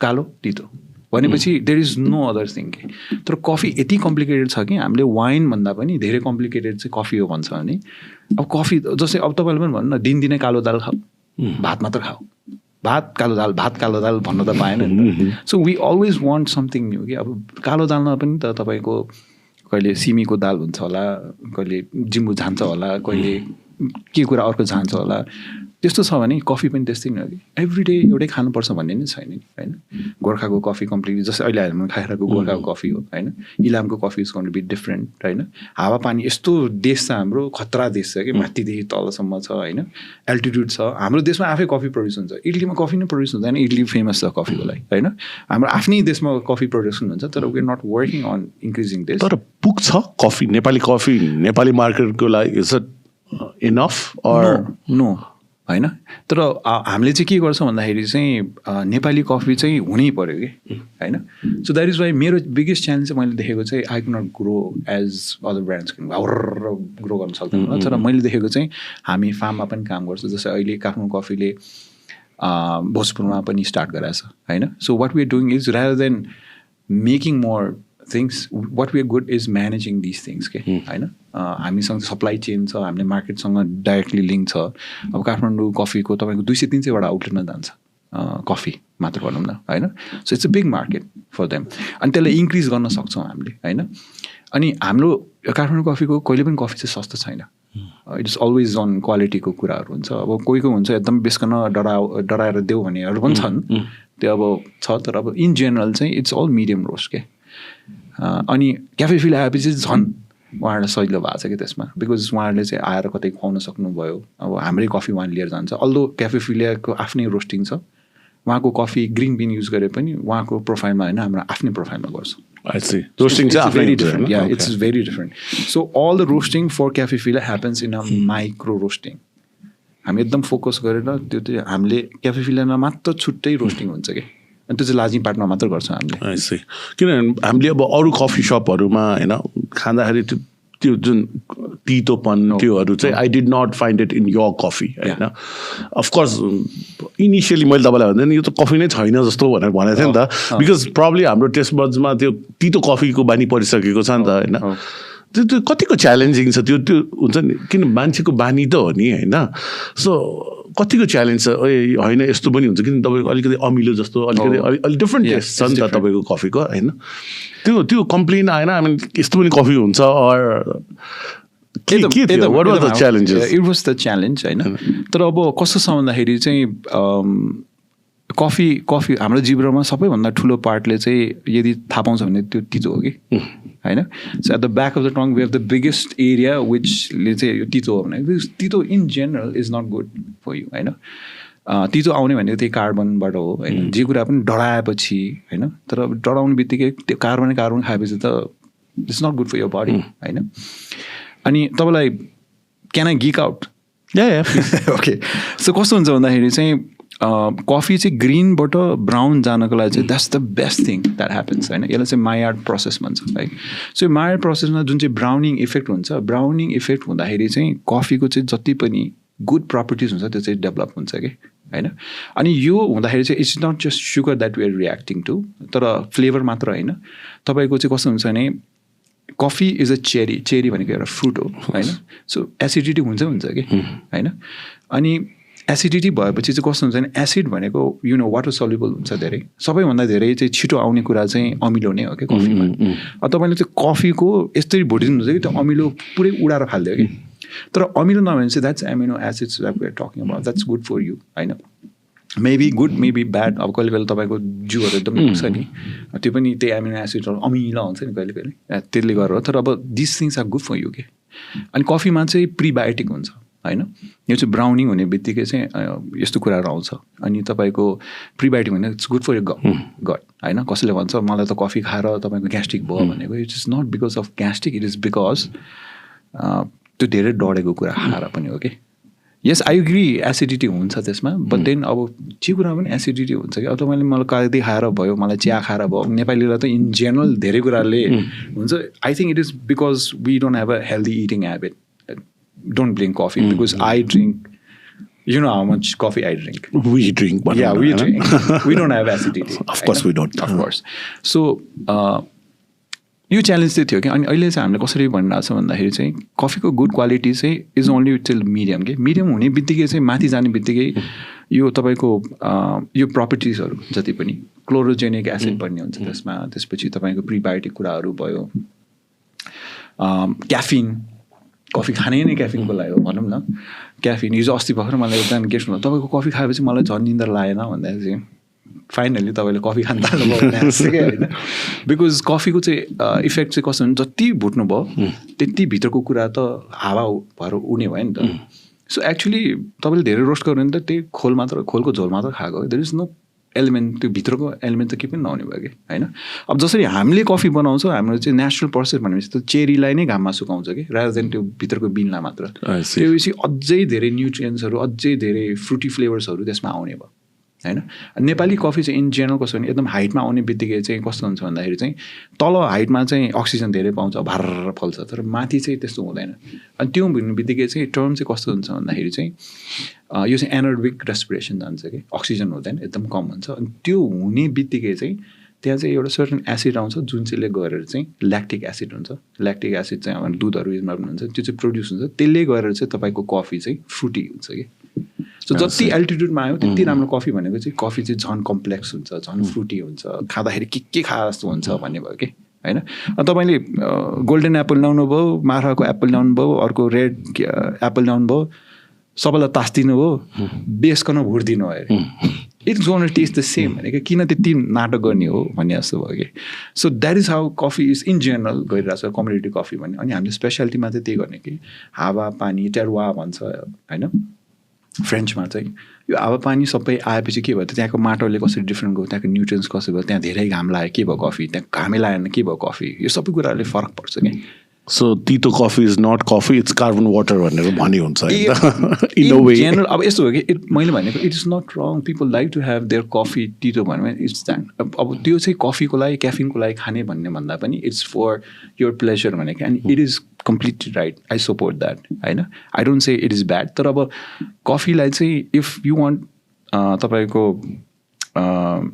कालो तितो भनेपछि there is no other thing के. तर कफी यति कम्प्लिकेटेड छ कि हामीले वाइन भन्दा पनि धेरै कम्प्लिकेटेड चाहिँ कफी हो भन्छ भने अब कफी जस्तै अब तपाईँले पनि भन्नु न दिनै कालो दाल खाऊ भात मात्र खाऊ भात कालो दाल भन्न त पाएन नि. So we always want something new कि. अब कालो दालमा पनि त तपाईँको कहिले सिमीको दाल हुन्छ होला, कहिले जिम्बु झान्छ होला, कहिले के कुरा अर्को झान्छ होला. त्यस्तो छ भने कफी पनि त्यस्तै नै हो कि. एभ्री डे एउटै खानुपर्छ भन्ने नै छैन नि होइन. गोर्खाको कफी कम्प्लिटली जस्तै अहिले हामी खाइरहेको गोर्खाको कफी हो होइन. इलामको coffee is going to be different होइन. हावापानी यस्तो देश छ हाम्रो खतरा देश छ कि माथिदेखि तलसम्म छ होइन. एल्टिट्युड छ. हाम्रो देशमा आफै कफी प्रड्युस हुन्छ. इटलीमा कफी नै प्रड्युस हुँदैन. इटली फेमस छ कफीको लागि होइन. हाम्रो आफ्नै देशमा कफी प्रड्युसन हुन्छ तर we are not working on increasing this. तर पुग्छ नेपाली कफी नेपाली मार्केटको लागि is it enough or no होइन तर हामीले चाहिँ के गर्छौँ भन्दाखेरि चाहिँ नेपाली कफी चाहिँ हुनै पऱ्यो कि होइन सो द्याट इज वाइ मेरो बिगेस्ट च्यालेन्ज चाहिँ मैले देखेको चाहिँ I can not grow as other brands grow गर्न सक्दैन तर मैले देखेको चाहिँ हामी फार्ममा पनि काम गर्छौँ जस्तै अहिले काठमाडौँ कफीले भोजपुरमा पनि स्टार्ट गराएको छ होइन so what we are doing is rather than making more things what we are good is managing this things के होइन हामीसँग सप्लाई चेन छ हामीले मार्केटसँग डाइरेक्टली लिङ्क छ अब काठमाडौँ कफीको तपाईँको 200-300वटा आउटलेटमा जान्छ कफी मात्र भनौँ न होइन so it's a big market for them अनि त्यसलाई इन्क्रिज गर्न सक्छौँ हामीले होइन अनि हाम्रो काठमाडौँ कफीको कहिले पनि कफी चाहिँ सस्तो छैन इट इज अलवेज अन क्वालिटीको कुराहरू हुन्छ अब कोही कोही हुन्छ एकदम बेसकन डराएर देऊ भनेहरू पनि छन् त्यो अब छ तर अब इन जेनरल चाहिँ इट्स अल मिडियम रोस्ट के अनि क्याफेफिलिया आएपछि झन् उहाँहरूलाई सजिलो भएको छ कि त्यसमा बिकज उहाँहरूले चाहिँ आएर कतै खुवाउन सक्नुभयो अब हाम्रै कफी उहाँले लिएर जान्छ अल्दो क्याफेफिलियाको आफ्नै रोस्टिङ छ उहाँको कफी ग्रिन बिन युज गरे पनि उहाँको प्रोफाइलमा होइन हाम्रो आफ्नै प्रोफाइलमा गर्छौँ it's very different so all the roasting for Cafephilia happens in a micro roasting हामी एकदम फोकस गरेर त्यो हामीले क्याफेफिलियामा मात्र छुट्टै रोस्टिङ हुन्छ कि अनि त्यो चाहिँ लाजिङ पार्टमा मात्र गर्छौँ हामीले किनभने हामीले अब अरू कफी सपहरूमा होइन खाँदाखेरि त्यो जुन तितोपन त्योहरू चाहिँ I did not find it in your coffee होइन अफकोर्स इनिसियली मैले तपाईँलाई भन्दा नि यो त कफी नै छैन जस्तो भनेर भनेको थिएँ नि त बिकज प्रब्लली हाम्रो टेस्ट बड्समा त्यो तितो कफीको बानी परिसकेको छ नि त होइन त्यो कतिको च्यालेन्जिङ छ त्यो हुन्छ नि किन मान्छेको बानी त हो नि होइन सो कतिको च्यालेन्ज छ होइन यस्तो पनि हुन्छ किन तपाईँको अलिकति अमिलो जस्तो अलिकति डिफ्रेन्ट टेस्ट छ नि त तपाईँको कफीको होइन त्यो कम्प्लेन आएन हामी यस्तो पनि कफी हुन्छ इट वाज द च्यालेन्ज होइन तर अब कस्तो छ भन्दाखेरि चाहिँ कफी हाम्रो जिब्रोमा सबैभन्दा ठुलो पार्टले चाहिँ यदि थाहा पाउँछ भने त्यो तितो हो कि होइन so at the back of the tongue we have the biggest area विचले चाहिँ यो तितो हो भने तितो in general is not good for you होइन तितो आउने भनेको त्यही कार्बनबाट हो होइन जे कुरा पनि डढाएपछि होइन तर डढाउने बित्तिकै त्यो कार्बन खाएपछि त it's not good for your body होइन अनि तपाईँलाई can I geek out okay so कस्तो हुन्छ भन्दाखेरि चाहिँ कफी चाहिँ ग्रिनबाट ब्राउन जानको लागि चाहिँ that's the best thing that happens होइन यसलाई चाहिँ मायार्ड प्रोसेस भन्छ है सो यो मायार्ड प्रोसेसमा जुन चाहिँ ब्राउनिङ इफेक्ट हुन्छ ब्राउनिङ इफेक्ट हुँदाखेरि चाहिँ कफीको चाहिँ जति पनि गुड प्रपर्टिज हुन्छ त्यो चाहिँ डेभलप हुन्छ कि होइन अनि यो हुँदाखेरि चाहिँ it's not just sugar that we are reacting to तर फ्लेभर मात्र होइन तपाईँको चाहिँ कस्तो हुन्छ भने कफी इज अ चेरी भनेको एउटा फ्रुट हो होइन सो एसिडिटी हुन्छ कि होइन अनि एसिडिटी भएपछि चाहिँ कस्तो हुन्छ भने एसिड भनेको वाटर सल्युबल हुन्छ धेरै सबैभन्दा धेरै चाहिँ छिटो आउने कुरा चाहिँ अमिलो नै हो क्या कफीमा तपाईँले त्यो कफीको यस्तै भुटिदिनुहुन्छ कि त्यो अमिलो पुरै उडाएर फालिदियो कि तर अमिलो नभए चाहिँ that's amino acids that we are talking about that's good for you होइन मेबी गुड मेबी ब्याड अब कहिले कहिले तपाईँको जिउहरू एकदम दुख्छ नि त्यो पनि त्यही एमिनो एसिडहरू अमिलो हुन्छ नि कहिले कहिले त्यसले गरेर तर अब this things are good for you के अनि कफीमा चाहिँ प्रिबायोटिक हुन्छ होइन यो चाहिँ ब्राउनिङ हुने बित्तिकै चाहिँ यस्तो कुराहरू आउँछ अनि तपाईँको प्रिबायोटिक भने it's good for your gut होइन कसैले भन्छ मलाई त कफी खाएर तपाईँको ग्यास्ट्रिक भयो भनेको it is not because of gastric it is because त्यो धेरै डढेको कुरा खाएर पनि हो कि यस आई एग्री एसिडिटी हुन्छ त्यसमा बट देन अब जे कुरा पनि एसिडिटी हुन्छ कि अब तपाईँले मलाई कागती खाएर भयो मलाई चिया खाएर भयो नेपालीलाई त इन जेनरल धेरै कुराले हुन्छ I think it is because we don't have a healthy eating habit don't drink coffee because I drink, you know how much coffee I drink. We drink. Yeah, we drink. We don't have acidity. Of course we don't. Of course. So, यो च्यालेन्ज चाहिँ थियो कि अनि अहिले चाहिँ हामीले कसरी भनिरहेको छ भन्दाखेरि चाहिँ कफीको गुड क्वालिटी चाहिँ इज ओन्ली टिल मिडियम के मिडियम हुने बित्तिकै चाहिँ माथि जाने बित्तिकै यो तपाईँको यो प्रपर्टिजहरू जति पनि क्लोरोजेनिक एसिड भन्ने हुन्छ त्यसमा त्यसपछि तपाईँको प्रिबायोटिक कुराहरू भयो क्याफिन कफी खाने नै क्याफिनको लागि हो भनौँ न क्याफिन हिजो अस्ति भर्खर मलाई एकजना गेस्ट हुनु तपाईँको कफी खाएपछि मलाई झन् निन्द्रा लागेन भन्दाखेरि चाहिँ फाइनली तपाईँले कफी खान थाल्नुभयो क्या होइन बिकज कफीको चाहिँ इफेक्ट चाहिँ कस्तो भने जति भुट्नु भयो त्यति भित्रको कुरा त हावा भएर उड्ने भयो नि त सो एक्चुली तपाईँले धेरै रोस्ट गर्नु भने त त्यही खोलको झोल मात्र खाएको देयर इज नो एलिमेन्ट त्यो भित्रको एलिमेन्ट त केही पनि नहुने भयो कि होइन. अब जसरी हामीले कफी बनाउँछौँ हाम्रो चाहिँ नेचुरल प्रोसेस भनेपछि त चेरीलाई नै घाममा सुकाउँछ कि रादर देन त्यो भित्रको बिनलाई मात्र. त्योपछि अझै धेरै न्युट्रियन्ट्सहरू अझै धेरै फ्रुटी फ्लेभर्सहरू त्यसमा आउने भयो होइन. नेपाली कफी चाहिँ इन जेनरल कस्तो भने एकदम हाइटमा आउने बित्तिकै चाहिँ कस्तो हुन्छ भन्दाखेरि चाहिँ तल हाइटमा चाहिँ अक्सिजन धेरै पाउँछ भार फल्छ तर माथि चाहिँ त्यस्तो हुँदैन. अनि त्यो हुने बित्तिकै चाहिँ टर्म चाहिँ कस्तो हुन्छ भन्दाखेरि चाहिँ यो चाहिँ एनरोबिक रेस्पिरेसन जान्छ कि अक्सिजन हुँदैन एकदम कम हुन्छ. अनि त्यो हुने बित्तिकै चाहिँ त्यहाँ चाहिँ एउटा सर्टन एसिड आउँछ जुन चाहिँले गरेर चाहिँ ल्याक्टिक एसिड हुन्छ. ल्याक्टिक एसिड चाहिँ अब दुधहरू युजमा हुन्छ त्यो चाहिँ प्रड्युस हुन्छ. त्यसले गरेर चाहिँ तपाईँको कफी चाहिँ फ्रुटी हुन्छ कि. सो जति एल्टिट्युडमा आयो त्यति राम्रो कफी भनेको चाहिँ कफी चाहिँ झन् कम्प्लेक्स हुन्छ झन् फ्रुटी हुन्छ खाँदाखेरि के खा जस्तो हुन्छ भन्ने भयो कि होइन. तपाईँले गोल्डन एप्पल ल्याउनु भयो मार्फाको एप्पल ल्याउनु भयो अर्को रेड एप्पल ल्याउनु भयो सबैलाई तास्दिनु भयो बेसकन भुटिदिनु भयो it's gonna taste the same भनेको किन त्यति नाटक गर्ने हो भन्ने जस्तो भयो कि. So that is how coffee is in general गइरहेको छ कमोडिटी कफी भन्ने. अनि हामीले स्पेसियालिटीमा चाहिँ त्यही गर्ने कि हावा पानी टेरुवा भन्छ होइन फ्रेन्चमा चाहिँ यो हावा पानी सबै आएपछि के भयो त त्यहाँको माटोले कसरी डिफ्रेन्ट गयो त्यहाँको न्युट्रियन्स कसरी भयो त्यहाँ धेरै घाम लाग्यो के भयो कफी त्यहाँ घामै लागेन के भयो कफी यो सबै कुराहरूले फरक पर्छ कि. सो तितो coffee is not coffee it's carbon water भनेर भनि हुन्छ इन अ वे. जेनरल अब यस्तो हो कि मैले भनेको it is not wrong people like to have their coffee तितो भन्यो इट्स द्याट. अब त्यो चाहिँ कफीको लागि क्याफिनको लागि खाने भन्ने भन्दा पनि इट्स फर योर प्लेजर भनेको and it is completely right I support that होइन. I don't say it is bad तर अब कफीलाई चाहिँ इफ यु वान्ट तपाईँको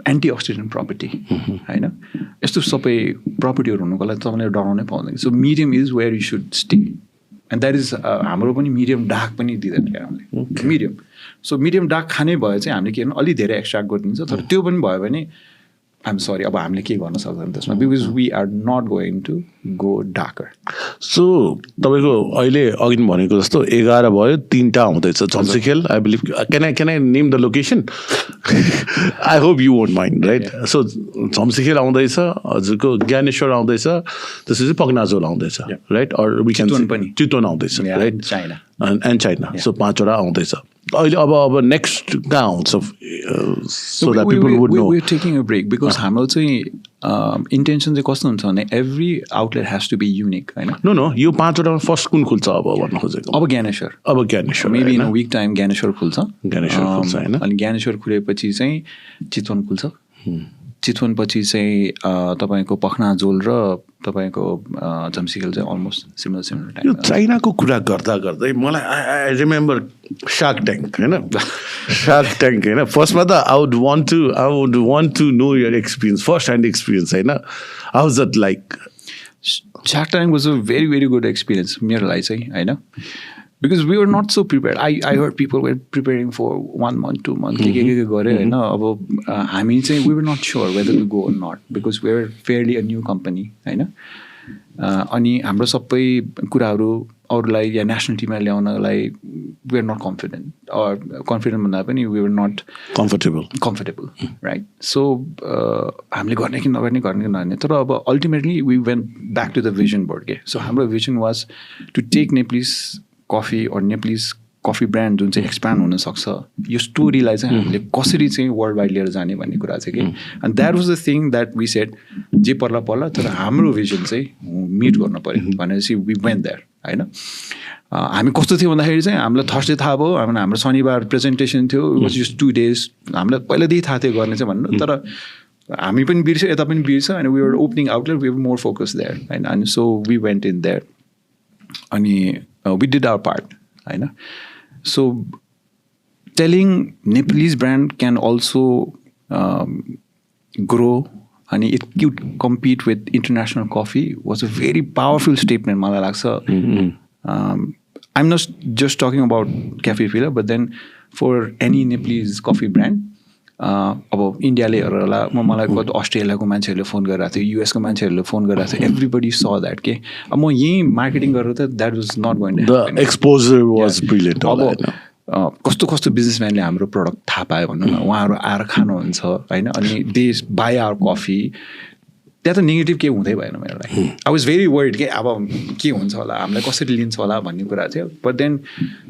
एन्टिअक्सिडेन्ट प्रपर्टी होइन यस्तो सबै प्रपर्टीहरू हुनुको लागि तपाईँले डराउनै पाउँदैन. So medium is where you should stay and that is हाम्रो पनि मिडियम डार्क पनि दिँदैन क्या हामीले मिडियम. सो मिडियम डार्क खाने भयो चाहिँ हामीले के गर्नु अलिक धेरै एक्सट्र्याक्ट गरिदिन्छ तर त्यो पनि भयो भने आइएम सरी अब हामीले के गर्न सक्दैन त्यसमा because we are not going to go darker. So तपाईँको अहिले अघि भनेको जस्तो 11 भयो 3टा आउँदैछ Jhamsikhel I believe can I name the location I hope you won't mind right. So Jhamsikhel आउँदैछ हजुरको ज्ञानेश्वर आउँदैछ त्यसपछि पगनाजोल आउँदैछ राइट अर वी क्यान पनि चितवन आउँदैछ right China and China. So 5वटा आउँदैछ अहिले अब नेक्स्ट कहाँ आउँछ so that people would know. We are taking a break because हाम्रो चाहिँ इन्टेन्सन चाहिँ कस्तो हुन्छ भने every outlet has to be unique होइन. नो यो 5वटा फर्स्ट कुन खुल्छ अब भन्न खोजेको अब Gyaneshwar maybe in a week time Gyaneshwar खुल्छ होइन. अनि ज्ञानेश्वर खुलेपछि चाहिँ चितवन खुल्छ. चितवन पछि चाहिँ तपाईँको पखनाजोल र तपाईँको झम्सिखेल चाहिँ अलमोस्ट सिमिलर टाइम. यो चाइनाको कुरा गर्दा गर्दै मलाई आई रिमेम्बर शार्क ट्याङ्क होइन शार्क ट्याङ्क होइन फर्स्टमा त I would want to know your experience first hand experience होइन how is that like. Shark Tank was a very very good experience मेरो लागि चाहिँ होइन because we were not so prepared. I heard people were preparing for 1 month, 2 months. के गरे होइन अब हामी चाहिँ we were not sure whether to go or not because we were fairly a new company होइन. अनि हाम्रो सबै कुराहरू अरूलाई या नेसनल टिमलाई ल्याउनलाई we were not confident or confident भन्दा पनि we were not comfortable right. So हामीले गर्ने कि नगर्ने तर अब ultimately we went back to the vision board के. So हाम्रो vision was to take Nepalese coffee or Nepalese coffee brand जुन चाहिँ एक्सप्यान्ड हुनसक्छ यो स्टोरीलाई चाहिँ हामीले कसरी चाहिँ वर्ल्ड वाइड लिएर जाने भन्ने कुरा चाहिँ कि. And that was the thing that we said जे पर्ला तर हाम्रो भिजन चाहिँ मिट गर्नु पऱ्यो भनेपछि वी वेन्ट देयर होइन. हामी कस्तो थियो भन्दाखेरि चाहिँ हामीलाई थर्सडे थाहा भयो हाम्रो शनिबार प्रेजेन्टेसन थियो इट वाज जस्ट 2 days हामीलाई पहिल्यैदेखि थाहा थियो गर्ने चाहिँ भन्नु तर हामी पनि बिर्स्यो यता पनि बिर्स्यो अनि we were opening outlet we were more focus there होइन. अनि so we went in there अनि we did our part होइन. So telling Nepalese brand can also grow and it could compete with international coffee was a very powerful statement मलाई लाग्छ. I'm not just talking about Caffeophilia but then for any Nepalese coffee brand अब इन्डियाले हेरेर मलाई कति अस्ट्रेलियाको मान्छेहरूले फोन गरिरहेको थियो युएसको मान्छेहरूले फोन गरिरहेको थियो एभ्रीबडी स द्याट के. अब म यहीँ मार्केटिङ गरेर त that was not going to happen. Exposure was brilliant. अब कस्तो बिजनेसम्यानले हाम्रो प्रडक्ट थाहा पायो भन्नु न उहाँहरू आएर खानुहुन्छ होइन अनि दे बाई आवर कफी त्यहाँ त नेगेटिभ केही हुँदै भएन मेरो लागि. आई वाज भेरी वर्ड के अब के हुन्छ होला हामीलाई कसरी लिन्छ होला भन्ने कुरा थियो. But then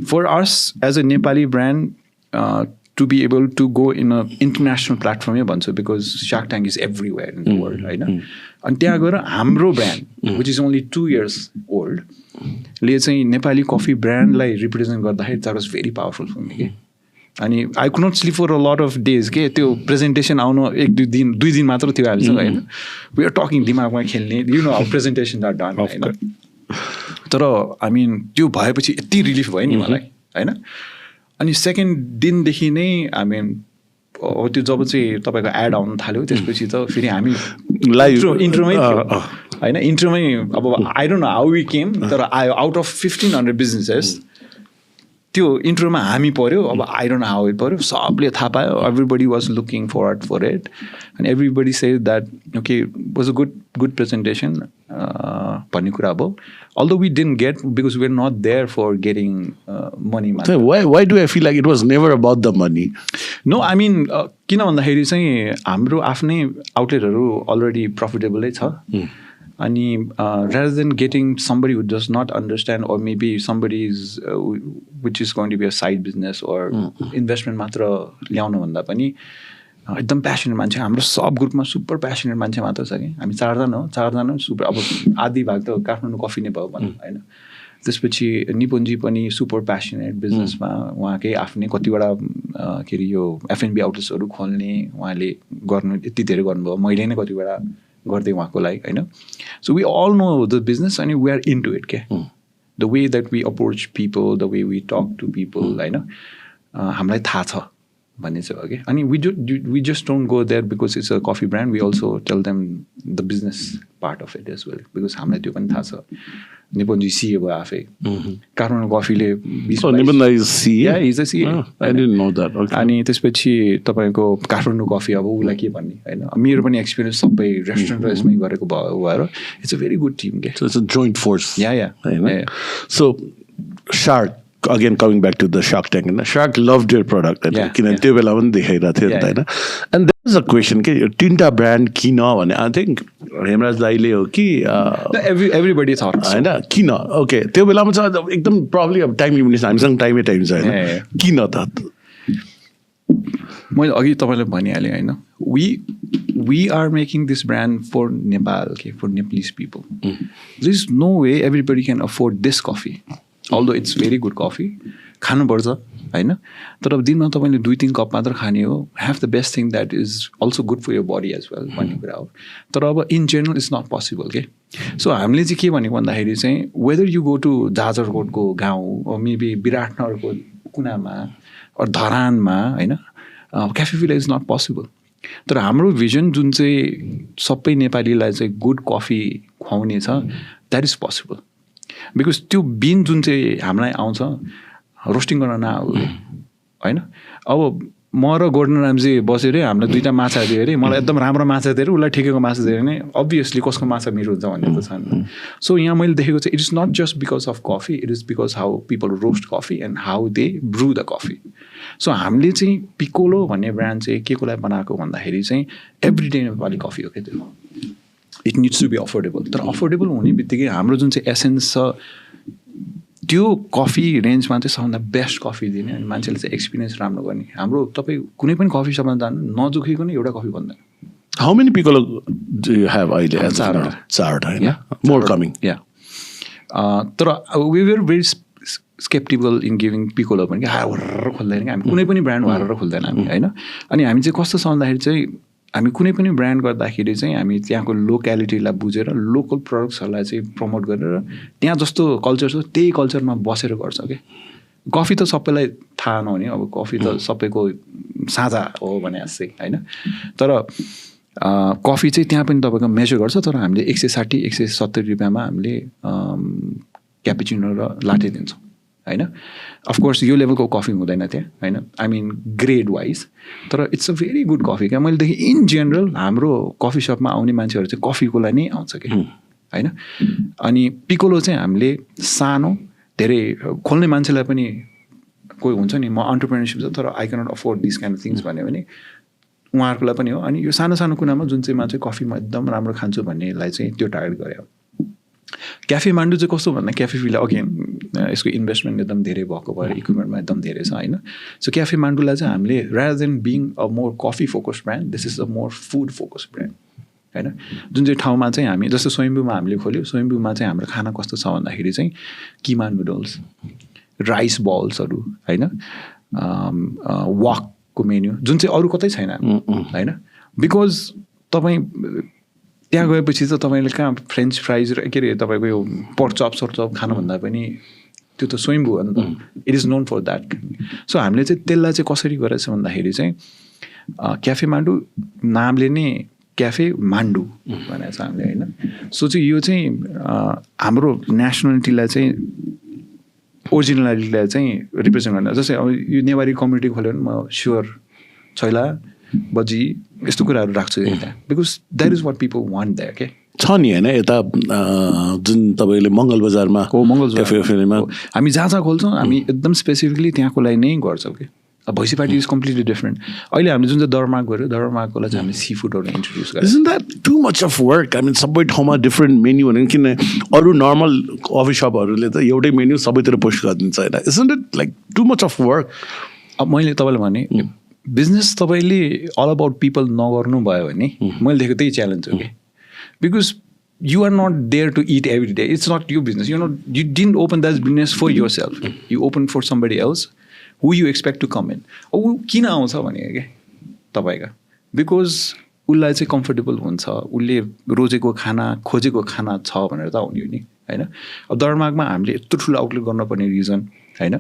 for us as a Nepali brand to be able to go in a international platform भन्छु because Shark Tank is everywhere in the world होइन अनि त्यहाँ गएर हाम्रो brand which is only 2 years old ले चाहिँ नेपाली कफी ब्रान्डलाई रिप्रेजेन्ट गर्दाखेरि that was very powerful for me के अनि I could not sleep for a lot of days के त्यो प्रेजेन्टेसन आउनु 1-2 दिन मात्र थियो हाल्छ होइन we are talking दिमागमा खेल्ने you know how presentations are done होइन तर I mean त्यो भएपछि यति रिलिफ भयो नि मलाई होइन अनि सेकेन्ड दिनदेखि नै I mean त्यो जब चाहिँ तपाईँको एड आउनु थाल्यो त्यसपछि त फेरि हामी इन्ट्रोमै होइन इन्ट्रोमै अब I don't know how we came तर आउट अफ 1500 बिजनेसेस त्यो इन्ट्रोमा हामी पऱ्यो अब I don't know how it पऱ्यो सबले थाहा पायो everybody was looking forward for it and everybody said that okay was a good presentation भन्ने कुरा अब although we didn't get because we're not there for getting money. So why do I feel like it was never about the money? No, I mean किन भन्दाखेरि चाहिँ हाम्रो आफ्नै आउटलेटहरू अलरेडी प्रोफिटेबलै छ अनि rather than getting somebody who does not understand or maybe somebody is which is going to be a side business or investment मात्र ल्याउनु भन्दा पनि एकदम प्यासनेट मान्छे हाम्रो सब ग्रुपमा सुपर प्यासनेट मान्छे मात्र छ कि हामी चारजना सुपर अब आधी भाग त काठमाडौँ कफी नै भयो भनौँ होइन त्यसपछि निपुणजी पनि सुपर प्यासनेट बिजनेसमा उहाँकै आफ्नै कतिवटा के अरे यो एफएनबी आउटलेट्सहरू खोल्ने उहाँले गर्नु यति धेरै गर्नुभयो मैले नै कतिवटा गर्दै उहाँको लागि होइन so we all know the business अनि वी आर इन्टु इट के the way that we approach people the way we talk to people होइन हामीलाई थाहा छ भन्ने चाहिँ हो कि अनि we just don't go there because it's a coffee brand. We also tell them the business part of it as well because हामीलाई त्यो पनि थाहा छ निपुणजी सिए भयो आफै काठमाडौँ कफीले निपुण इज सिए इज अ सिए I didn't know that okay अनि त्यसपछि तपाईँको काठमाडौँ कफी अब उसलाई के भन्ने होइन मेरो पनि एक्सपिरियन्स सबै रेस्टुरेन्ट र यसमै गरेको भएर it's a very good team के so it's a joint force या so shark again coming back to the Shark Tank and Shark loved your product किन त्यो बेला पनि देखाइरहेको थियो नि त होइन and there is a question के तीनटा ब्रान्ड किन भने I think हेमराज दाइले हो कि everybody thought होइन किन ओके त्यो बेलामा चाहिँ एकदम प्रब्लम अब टाइम लिमिटेसन हामीसँग टाइम छ होइन किन त मैले अघि तपाईँले भनिहालेँ होइन we are making this brand for Nepal for Nepalese people there is no way everybody can afford this coffee although it's very good coffee खानुपर्छ होइन तर अब दिनमा तपाईँले 2-3 कप मात्र खाने हो have the best thing that is also good for your body as well भन्ने कुरा हो तर अब in general it's not possible के सो हामीले चाहिँ के भनेको भन्दाखेरि चाहिँ वेदर यु गो टु जाजरकोटको गाउँ मेबी विराटनगरको कुनामा अर धरानमा होइन क्याफेफिलिया इज नट पोसिबल तर हाम्रो भिजन जुन चाहिँ सबै नेपालीलाई चाहिँ गुड कफी खुवाउने छ द्याट इज पोसिबल बिकज त्यो बिन जुन चाहिँ हामीलाई आउँछ रोस्टिङ गर्न नआउ होइन अब म र गोर्डन रामजी बसेर हामीलाई 2टा माछा दियो अरे मलाई एकदम राम्रो माछा दिएर उसलाई ठिकैको माछा दिएर नै अभियसली कसको माछा मिठो हुन्छ भन्ने त छैन सो यहाँ मैले देखेको चाहिँ it is not just because of coffee it is because how people roast coffee and how they brew the coffee so हामीले चाहिँ पिकोलो भन्ने ब्रान्ड चाहिँ के को लागि बनाएको भन्दाखेरि चाहिँ एभ्री डे नेपाली कफी हो क्या त्यो it needs to be affordable तर अफोर्डेबल हुने बित्तिकै हाम्रो जुन चाहिँ एसेन्स छ त्यो कफी रेन्जमा चाहिँ सबभन्दा बेस्ट कफी दिने अनि मान्छेले चाहिँ एक्सपिरियन्स राम्रो गर्ने हाम्रो तपाईँ कुनै पनि कफी सपमा जानु नजुखेको नै एउटा कफी भन्दैन how many piccolo do you have अहिले चारवटा होइन मोर कमिङ या तर we were very sceptical in giving piccolo पनि हारेर खोल्दैन कि हामी कुनै पनि ब्रान्ड हारेर खोल्दैन हामी होइन अनि हामी चाहिँ कस्तो छ भन्दाखेरि चाहिँ हामी कुनै पनि ब्रान्ड गर्दाखेरि चाहिँ हामी त्यहाँको लोक्यालिटीलाई बुझेर लोकल प्रडक्ट्सहरूलाई चाहिँ प्रमोट गरेर त्यहाँ जस्तो कल्चर छ त्यही कल्चरमा बसेर गर्छ क्या कफी त सबैलाई थाहा नहुने अब कफी त सबैको साझा हो भने जस्तै होइन तर कफी चाहिँ त्यहाँ पनि तपाईँको मेजर गर्छ तर हामीले 160-170 रुपियाँमा हामीले क्यापुचिनो र लाटे दिन्छौँ होइन अफकोर्स यो लेभलको कफी हुँदैन त्यहाँ होइन आई मिन ग्रेड वाइज तर it's a very good coffee क्या मैले देखेँ इन जेनरल हाम्रो कफी सपमा आउने मान्छेहरू चाहिँ कफीको लागि नै आउँछ कि होइन अनि पिकोलो चाहिँ हामीले सानो धेरै खोल्ने मान्छेलाई पनि कोही हुन्छ नि म अन्टरप्रेनरसिप छ तर I cannot afford this kind of things भन्यो भने उहाँहरूको लागि पनि हो अनि यो सानो सानो कुरामा जुन चाहिँ मान्छे कफी म एकदम राम्रो खान्छु भन्नेलाई चाहिँ त्यो टार्गेट गरे क्याफेमान्डु चाहिँ कस्तो भन्दा क्याफेफिलिया अगेन यसको इन्भेस्टमेन्ट एकदम धेरै भएको भएर इक्विपमेन्टमा एकदम धेरै छ होइन. सो क्याफेमान्डुलाई चाहिँ हामीले rather than being a more coffee focus brand this is a more food focus brand होइन. जुन चाहिँ ठाउँमा चाहिँ हामी जस्तो स्वयम्भूमा हामीले खोल्यो, स्वयम्भूमा चाहिँ हाम्रो खाना कस्तो छ भन्दाखेरि चाहिँ किमा नुडल्स, राइस बल्सहरू होइन, वाकको मेन्यू जुन चाहिँ अरू कतै छैन होइन. बिकज तपाईँ त्यहाँ गएपछि त तपाईँले कहाँ फ्रेन्च फ्राइज र के अरे तपाईँको यो पर्क चप खानुभन्दा पनि त्यो त स्वयम्भू हो नि त. It is known for that. So हामीले चाहिँ त्यसलाई चाहिँ कसरी गरेछ भन्दाखेरि चाहिँ क्याफेमान्डु नामले नै क्याफे मान्डु भनेको छ हामीले होइन. सो चाहिँ यो चाहिँ हाम्रो नेसनालिटीलाई चाहिँ ओरिजिनालिटीलाई चाहिँ रिप्रेजेन्ट गर्न. जस्तै अब यो नेवारी कम्युनिटी खोल्यो भने म स्योर छैला बजी यस्तो कुराहरू राख्छु यता because that is what people want that के छ नि होइन. यता जुन तपाईँले मङ्गल बजारमा क्याफेओफिलियामा हामी जहाँ खोल्छौँ हामी एकदम स्पेसिफिकली त्यहाँको लागि नै गर्छौँ कि. भैँसी पार्टी इज कम्प्लिटली डिफ्रेन्ट. अहिले हामीले जुन चाहिँ दरमाग गऱ्यो दरमागकोलाई चाहिँ हामीले सी फुडहरू इन्ट्रोड्युस गर्छौँ. Isn't that too much of work? I mean, सबै ठाउँमा डिफ्रेन्ट मेन्यू भनेको किन अरू नर्मल कफी सपहरूले त एउटै मेन्यू सबैतिर पोस्ट गरिदिन्छ होइन. Isn't it like too much of work? अब मैले तपाईँलाई भने बिजनेस तपाईँले अल अबाउट पिपल नगर्नु भयो भने मैले देखेको त्यही च्यालेन्ज हो कि. Because you are not there to eat every day. It's not your business. You didn't open that business for yourself. You opened for somebody else who you expect to come in. ऊ किन आउँछ भने क्या तपाईँका बिकज उसलाई चाहिँ कम्फर्टेबल हुन्छ, उसले रोजेको खाना खोजेको खाना छ भनेर त आउने हो नि होइन. अब दरमागमा हामीले यत्रो ठुलो आउटलेट गर्नुपर्ने रिजन होइन,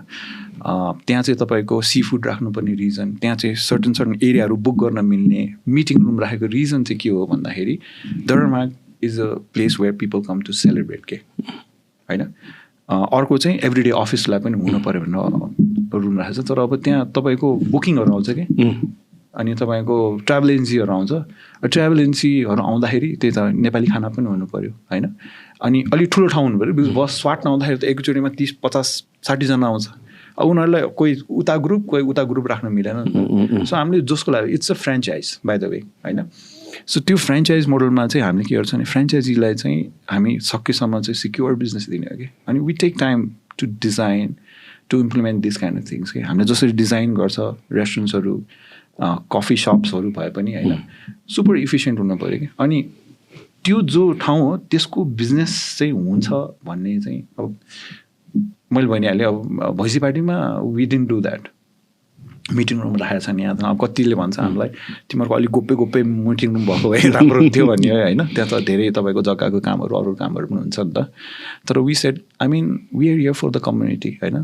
त्यहाँ चाहिँ तपाईँको सी फुड राख्नुपर्ने रिजन, त्यहाँ चाहिँ सर्टन एरियाहरू बुक गर्न मिल्ने मिटिङ रुम राखेको रिजन चाहिँ के हो भन्दाखेरि दरमाग is a place where people come to celebrate के होइन. अर्को चाहिँ एभ्रिडे अफिसलाई पनि हुनु पऱ्यो भनेर रुम राखेको छ. तर अब त्यहाँ तपाईँको बुकिङहरू आउँछ कि अनि तपाईँको ट्राभल एजेन्सीहरू आउँछ. ट्राभल एजेन्सीहरू आउँदाखेरि त्यही त नेपाली खाना पनि हुनु पऱ्यो होइन. अनि अलिक ठुलो ठाउँ हुनु पऱ्यो बिकज बस स्वाट नआउँदाखेरि त एकचोटिमा 30-50-60जना आउँछ. अब उनीहरूलाई कोही उता ग्रुप राख्न मिलेन. सो हामीले जसको लागि it's a franchise by the way होइन. सो त्यो फ्रेन्चाइज मोडलमा चाहिँ हामीले के गर्छ भने फ्रेन्चाइजीलाई चाहिँ हामी सकेसम्म चाहिँ सिक्योर बिजनेस दिने हो कि. अनि we take time to design to implement this kind of things कि. हामीले जसरी डिजाइन गर्छ रेस्टुरेन्ट्सहरू कफी सप्सहरू भए पनि होइन सुपर इफिसियन्ट हुनु पऱ्यो कि. अनि त्यो जो ठाउँ हो त्यसको बिजनेस चाहिँ हुन्छ भन्ने चाहिँ अब मैले भनिहालेँ. अब भैँसी पार्टीमा we didn't do that. Meeting room राखेको छ नि यहाँ त. अब कतिले भन्छ हामीलाई तिमीहरूको अलिक गोप्य मिटिङ रुम भएको भए राम्रो थियो भन्ने होइन. त्यहाँ त धेरै तपाईँको जग्गाको कामहरू अरू कामहरू पनि हुन्छ नि त. तर we said I mean we are here for the community होइन.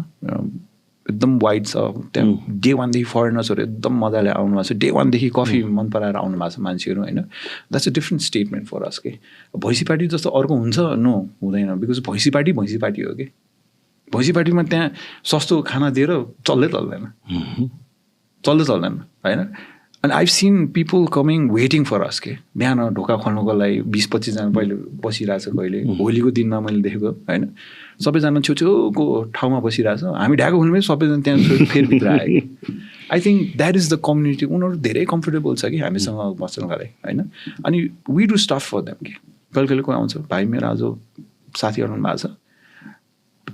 एकदम वाइड छ त्यहाँ. डे वानदेखि फरेनर्सहरू एकदम मजाले आउनु भएको छ. डे वानदेखि कफी मन पराएर आउनु भएको छ मान्छेहरू होइन. That's a different statement for us के. भैँसी पार्टी जस्तो अर्को हुन्छ नो हुँदैन. बिकज भैँसी पार्टी हो कि. भैँसी पार्टीमा त्यहाँ सस्तो खाना दिएर चल्दैन होइन. अनि I've seen people coming waiting for us के. बिहान ढोका खोल्नुको लागि 20-25जना पहिले बसिरहेछ. कहिले होलीको दिनमा मैले देखेको होइन सबैजना छेउछेउको ठाउँमा बसिरहेछ. हामी ढाको हुनुमै सबैजना त्यहाँ फेरि भित्र आयो. I think that is the community. उनीहरू धेरै कम्फर्टेबल छ कि हामीसँग बस्नको लागि होइन. अनि we do stuff for them कि. कहिले कोही आउँछ भाइ मेरो आज साथी आउनु भएको छ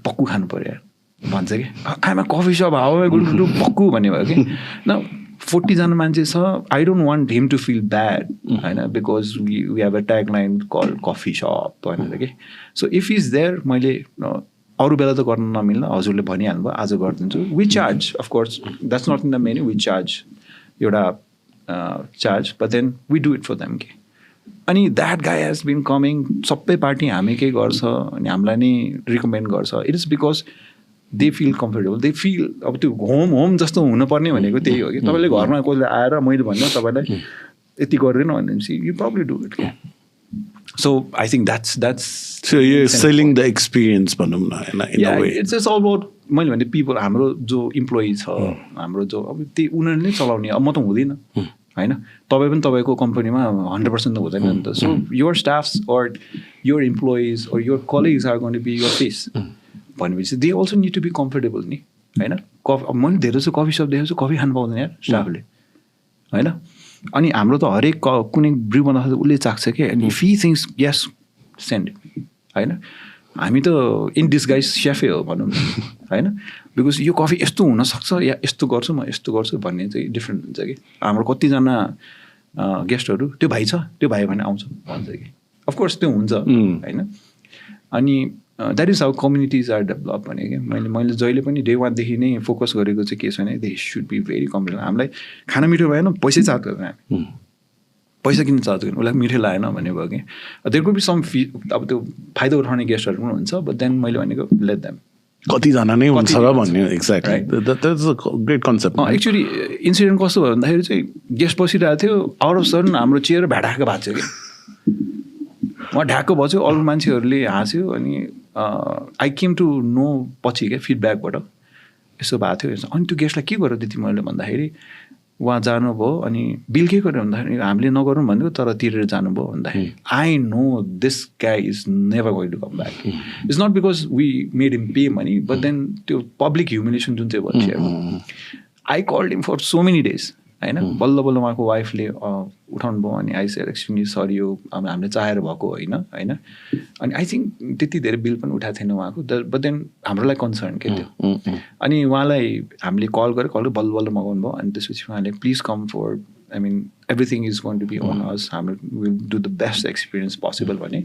पक्कु खानु पऱ्यो यार भन्छ कि. आमा coffee shop how good to पक्कु भन्ने भयो कि. न 40जना मान्छे छ. I don't want him to feel bad होइन because we have a tag line call coffee shop भनेर कि. सो इफ इज देयर मैले अरू बेला त गर्न नमिल्न हजुरले भनिहाल्नु भयो आज गरिदिन्छु. We charge of course that's not in the menu. We charge एउटा charge but then we do it for them कि. अनि that guy has been coming. सबै पार्टी हामी के गर्छ अनि हामीलाई नै रिकमेन्ड गर्छ. It is because they feel comfortable. They feel अब त्यो होम जस्तो हुनुपर्ने भनेको त्यही हो कि. तपाईँले घरमा कसले आएर मैले भन्नु तपाईँलाई यति गर्दैन भनेपछि यु प्रब्लली डु इट क्या. So I think that's so यो सेलिङ द एक्सपिरियन्स भनौँ न होइन. इट्स जस्ट अल अबाउट मैले भने पिपल हाम्रो जो इम्प्लोइ छ हाम्रो जो अब त्यही उनीहरूले नै चलाउने. अब म त हुँदिनँ होइन. तपाईँ पनि तपाईँको कम्पनीमा 100% त हुँदैन नि त. So your staffs or your employees or your colleagues are going to be your face भनेपछि they also need to be comfortable नि होइन. मैले धेरै चाहिँ कफी सप देखेको छु कफी खानु पाउँदैन यार स्टाफले होइन. अनि हाम्रो त हरेक कुनै ब्रु बनाउँदा उसले चाख्छ क्या. अनि फी थिङ्स यस सेन्ड होइन हामी त इन डिस्गाइज सेफै हो भनौँ न होइन बिकज यो कफी यस्तो हुनसक्छ या यस्तो गर्छु म यस्तो गर्छु भन्ने चाहिँ डिफ्रेन्ट हुन्छ कि हाम्रो कतिजना गेस्टहरू त्यो भाइ छ त्यो भाइ भने आउँछ भन्छ कि अफकोर्स त्यो हुन्छ होइन अनि that is how communities are develop भने कि मैले जहिले पनि डे वानदेखि नै फोकस गरेको चाहिँ के छ भने they should be very competent हामीलाई खाना मिठो भएन पैसै चार्ज गर्दैन हामी पैसा किन चार्ज गर्नु उसलाई मिठो लागेन भन्ने भयो कि there could be some fee अब त्यो फाइदा उठाउने गेस्टहरू पनि हुन्छ बट देन मैले भनेको लेट देम कतिजना नै हुन्छ र भन्ने exactly that's a great concept actually incident कस्तो भयो भन्दाखेरि चाहिँ गेस्ट बसिरहेको थियो आउट अफ सडन हाम्रो चेयर भ्याडाएको भएको थियो कि उहाँ ढ्याक्क बस्यो अरू मान्छेहरूले हाँस्यो अनि आई केम टु नो पछि क्या फिडब्याकबाट यसो भएको थियो अनि त्यो गेस्टलाई के गर्यो त्यति मैले भन्दाखेरि उहाँ जानुभयो अनि बिल के गर्यो भन्दाखेरि हामीले नगरौँ भनेको तर तिरेर जानुभयो भन्दाखेरि I know this guy is never going to come back it's not because we made him pay money but then त्यो पब्लिक ह्युमिलेसन जुन चाहिँ भन्छ I called him for so many days होइन बल्ल बल्ल उहाँको वाइफले उठाउनु भयो अनि आई सेड एक्सट्रिमली सरी यो अब हामीले चाहेर भएको होइन अनि आई थिङ्क त्यति धेरै बिल पनि उठाएको थिएन उहाँको बट देन हाम्रो लागि कन्सर्न के थियो अनि उहाँलाई हामीले कल गरेँ बल्ल बल्ल मगाउनु भयो अनि त्यसपछि उहाँले please come for I mean everything is going to be on us हाम्रो will do the best experience possible भने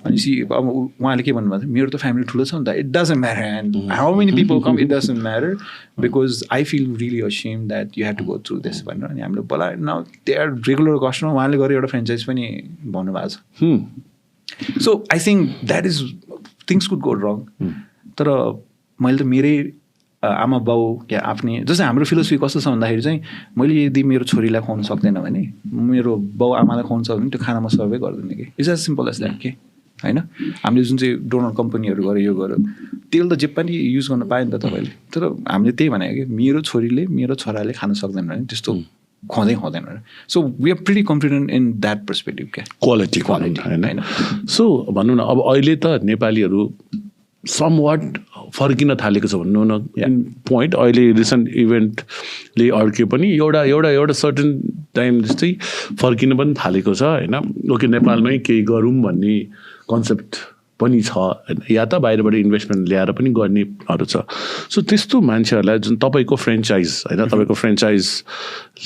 अनि अब उहाँले के भन्नुभएको थियो मेरो त फ्यामिली ठुलो छ नि त it doesn't matter and how many people come it doesn't matter because I feel really awesome that you have to go through this भनेर अनि हामीले बोला now they are regular customer उहाँले गरेर एउटा फ्रेन्चाइज पनि भन्नुभएको छ so I think that is things could go wrong तर मैले त मेरै आमा बाउ या आफ्नै जस्तै हाम्रो फिलोसफी कस्तो छ भन्दाखेरि चाहिँ मैले यदि मेरो छोरीलाई खुवाउनु सक्दैन भने मेरो बाउ आमालाई खुवाउनु छ भने त्यो खाना म सर्भै गर्दैन कि it's as simple as that के होइन हामीले जुन चाहिँ डोनर कम्पनीहरू गऱ्यो यो गऱ्यो तेल त जे पनि युज गर्न पायो नि त तपाईँले तर हामीले त्यही भनेको कि मेरो छोरीले मेरो छोराले खान सक्दैन भने त्यस्तो खुवाउँदैन so we are pretty confident in that perspective क्या क्वालिटी होइन सो भनौँ न अब अहिले त नेपालीहरू समवाट फर्किन थालेको छ भन्नु न पोइन्ट अहिले रिसेन्ट इभेन्टले अड्के पनि एउटा सर्टेन टाइम जस्तै फर्किन पनि थालेको छ होइन ओके नेपालमै केही गरौँ भन्ने कन्सेप्ट पनि छ होइन या त बाहिरबाट इन्भेस्टमेन्ट ल्याएर पनि गर्नेहरू छ सो त्यस्तो मान्छेहरूलाई जुन तपाईँको फ्रेन्चाइज होइन तपाईँको फ्रेन्चाइज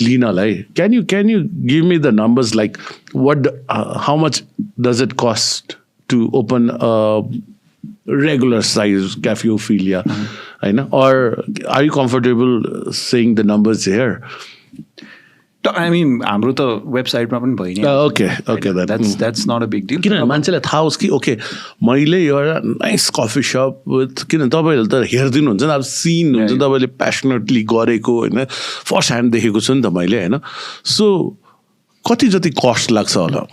लिनलाई can you give me the numbers like what how much does it cost to open regular size Caffeophilia, or are you comfortable saying the numbers here? I mean, हाम्रो त वेबसाइटमा पनि भयो नि okay that's not a big deal किन मान्छेलाई थाहा होस् कि ओके मैले एउटा नाइस कफी सप विथ किन तपाईँहरूले त हेरिदिनु हुन्छ नि अब सिन हुन्छ तपाईँले प्यासनेटली गरेको होइन फर्स्ट ह्यान्ड देखेको छु नि त मैले होइन सो कति जति कस्ट लाग्छ होला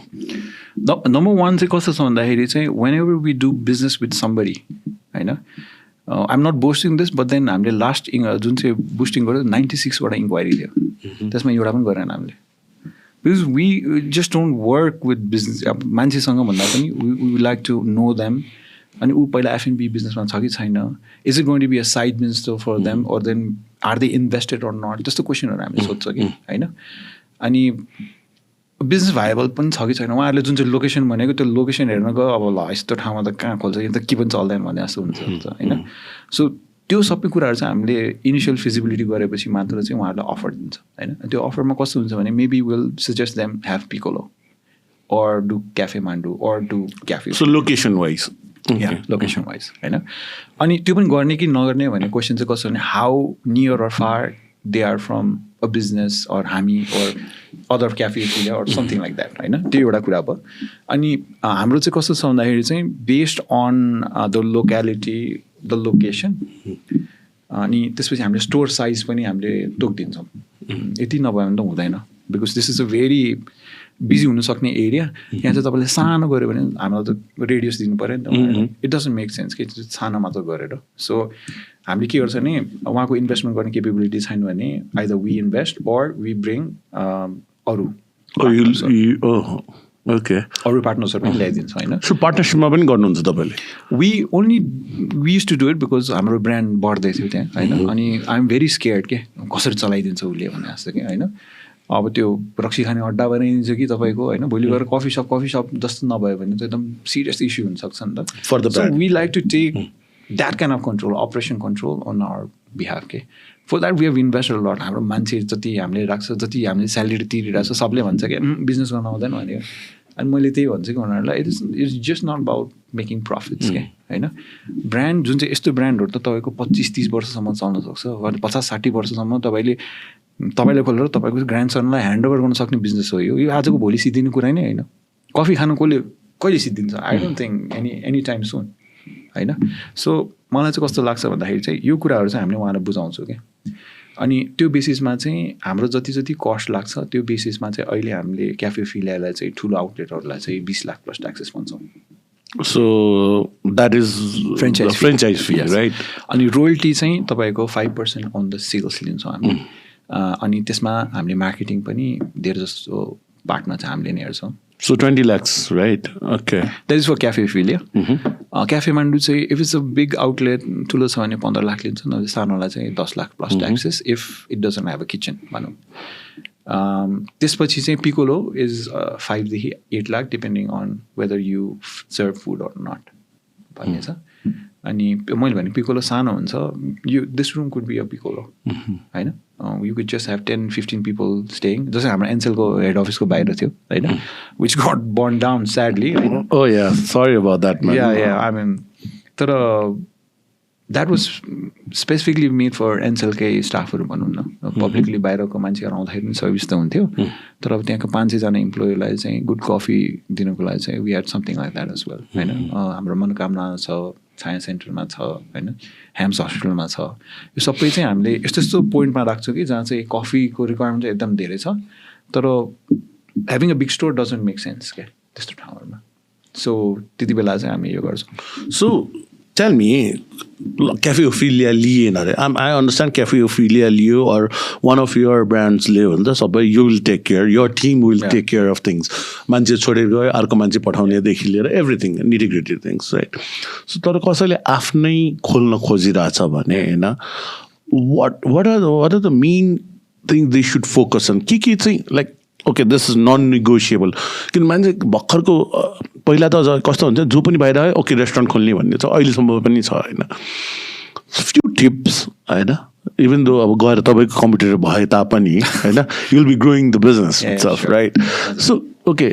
नम्बर वान चाहिँ कस्तो छ भन्दाखेरि चाहिँ whenever we do business with somebody होइन I'm not boasting this but then हामीले लास्ट जुन चाहिँ बुस्टिङ गर्यो 96बाट इन्क्वायरी थियो त्यसमा एउटा पनि गरेन हामीले because we just don't work with business अब मान्छेसँग भन्दा पनि we like to know them अनि ऊ पहिला एफएनबी बिजनेसमा छ कि छैन is it going to be a side business for them or then are they invested or not त्यस्तो क्वेसनहरू हामीले सोध्छ कि होइन अनि बिजनेस भाइबल पनि छ कि छैन उहाँहरूले जुन चाहिँ लोकेसन भनेको त्यो लोकेसन हेर्न गयो अब ल यस्तो ठाउँमा त कहाँ खोल्छ यो त के पनि चल्दैन भने जस्तो हुन्छ होइन सो त्यो सबै कुराहरू चाहिँ हामीले इनिसियल फिजिबिलिटी गरेपछि मात्र चाहिँ उहाँहरूलाई अफर दिन्छ होइन त्यो अफरमा कस्तो हुन्छ भने maybe will suggest them have piccolo or do Cafemandu or do cafe so location wise location wise होइन अनि त्यो पनि गर्ने कि नगर्ने भन्ने क्वेसन चाहिँ कस्तो भने how near or far they are from a business or हामी or other Cafephilia or something like that होइन त्यो एउटा कुरा भयो अनि हाम्रो चाहिँ कस्तो छ भन्दाखेरि चाहिँ based on the locality the location अनि त्यसपछि हामीले स्टोर साइज पनि हामीले तोकिदिन्छौँ यति नभए भने त हुँदैन because this is a very busy हुनसक्ने एरिया यहाँ चाहिँ तपाईँले सानो गऱ्यो भने हामीलाई त रेडियस दिनु पऱ्यो नि त इट डजन्ट मेक सेन्स कि सानो मात्र गरेर सो हामीले के गर्छ भने उहाँको इन्भेस्टमेन्ट गर्ने केपेबिलिटी छैन भने either we invest or we bring अरू अरू पार्टनर्सहरू पनि ल्याइदिन्छ होइन सो पार्टनरसिपमा पनि गर्नुहुन्छ तपाईँले we used to do it because हाम्रो ब्रान्ड बढ्दै थियो त्यहाँ होइन अनि आइ एम भेरी स्केयर्ड के कसरी चलाइदिन्छ उसले भने जस्तो कि होइन अब त्यो रक्सी खाने अड्डा बनाइदिन्छ कि तपाईँको होइन भोलि गएर कफी सप जस्तो नभयो भने त एकदम सिरियस इस्यु हुनसक्छ नि त For the brand. So we like to take that kind of control, operation control on our behalf के For that we have invested a lot. हाम्रो मान्छे जति हामीले राख्छ जति हामीले स्यालेरी तिरिरहेको छ सबले भन्छ कि बिजनेस गर्न आउँदैन भनेर अनि मैले त्यही भन्छु कि उनीहरूलाई it's just not about making profits के होइन ब्रान्ड जुन चाहिँ यस्तो ब्रान्डहरू त तपाईँको 25-30 वर्षसम्म चल्न सक्छ 50-60 वर्षसम्म तपाईँले खोलेर तपाईँको ग्रान्डसनलाई ह्यान्डओभर गर्न सक्ने बिजनेस हो यो आजको भोलि सिद्धिने कुरा नै होइन कफी खानु कहिले सिद्धिन्छ I don't think any time soon होइन सो मलाई चाहिँ कस्तो लाग्छ भन्दाखेरि चाहिँ यो कुराहरू चाहिँ हामीले उहाँलाई बुझाउँछौँ क्या अनि त्यो बेसिसमा चाहिँ हाम्रो जति कस्ट लाग्छ त्यो बेसिसमा चाहिँ अहिले हामीले क्याफेफिलियालाई चाहिँ ठुलो आउटलेटहरूलाई चाहिँ 20 लाख प्लस ट्याक्सेस भन्छौँ So that is franchise fee, yes. right? अनि रोयल्टी चाहिँ तपाईँको 5% अन द सेल्स लिन्छौँ हामीले अनि त्यसमा हामीले मार्केटिङ पनि धेरै जस्तो पार्टमा चाहिँ हामीले नै हेर्छौँ So 20 lakhs, right? Okay. That is for Cafeophilia. Kafemandu चाहिँ if it's a big outlet ठुलो छ भने 15 लाख लिन्छ न सानोलाई चाहिँ 10 lakh plus taxes if it doesn't have a kitchen भनौँ त्यसपछि चाहिँ पिकोलो इज 5 देखि 8 lakh depending on whether you serve food or not भन्ने छ अनि मैले भने पिकोलो सानो हुन्छ यो this room could be a piccolo होइन you could just have 10-15 people staying जस्तै हाम्रो एनसेलको हेड अफिसको बाहिर थियो होइन which got burn down sadly Oh yeah, sorry about that, man. I mean तर that was specifically made for एनसेलकै स्टाफहरू भनौँ न पब्लिकली बाहिरको मान्छेहरू आउँदाखेरि पनि सर्भिस त हुन्थ्यो तर अब त्यहाँको 500जना इम्प्लोइलाई चाहिँ गुड कफी दिनुको लागि चाहिँ we had something like that as well होइन हाम्रो मनोकामना छ साइन्स सेन्टरमा छ होइन ह्याम्स हस्पिटलमा छ यो सबै चाहिँ हामीले यस्तो पोइन्टमा राख्छौँ कि जहाँ चाहिँ कफीको रिक्वायरमेन्ट चाहिँ एकदम धेरै छ तर having a big store doesn't make sense क्या त्यस्तो ठाउँहरूमा सो त्यति बेला चाहिँ हामी यो गर्छौँ So tell me, Cafeophilia लिएन अरे I understand Cafeophilia Leo or one of your brands लियो भने त सबै you will take care, your team will take care of things. मान्छे छोडेर गयो अर्को मान्छे पठाउनेदेखि लिएर everything, nitty gritty things, right? So तर कसैले आफ्नै खोल्न खोजिरहेछ भने होइन what are the main things they should focus on? के चाहिँ like okay this is non-negotiable किन मान्छे भर्खरको पहिला त कस्तो हुन्छ जो पनि बाहिर आयो ओके रेस्टुरेन्ट खोल्ने भन्ने छ अहिलेसम्म पनि छ होइन फ्यु टिप्स होइन इभन दो अब गएर तपाईँको कम्प्युटर भए तापनि होइन you will be growing the business itself right so okay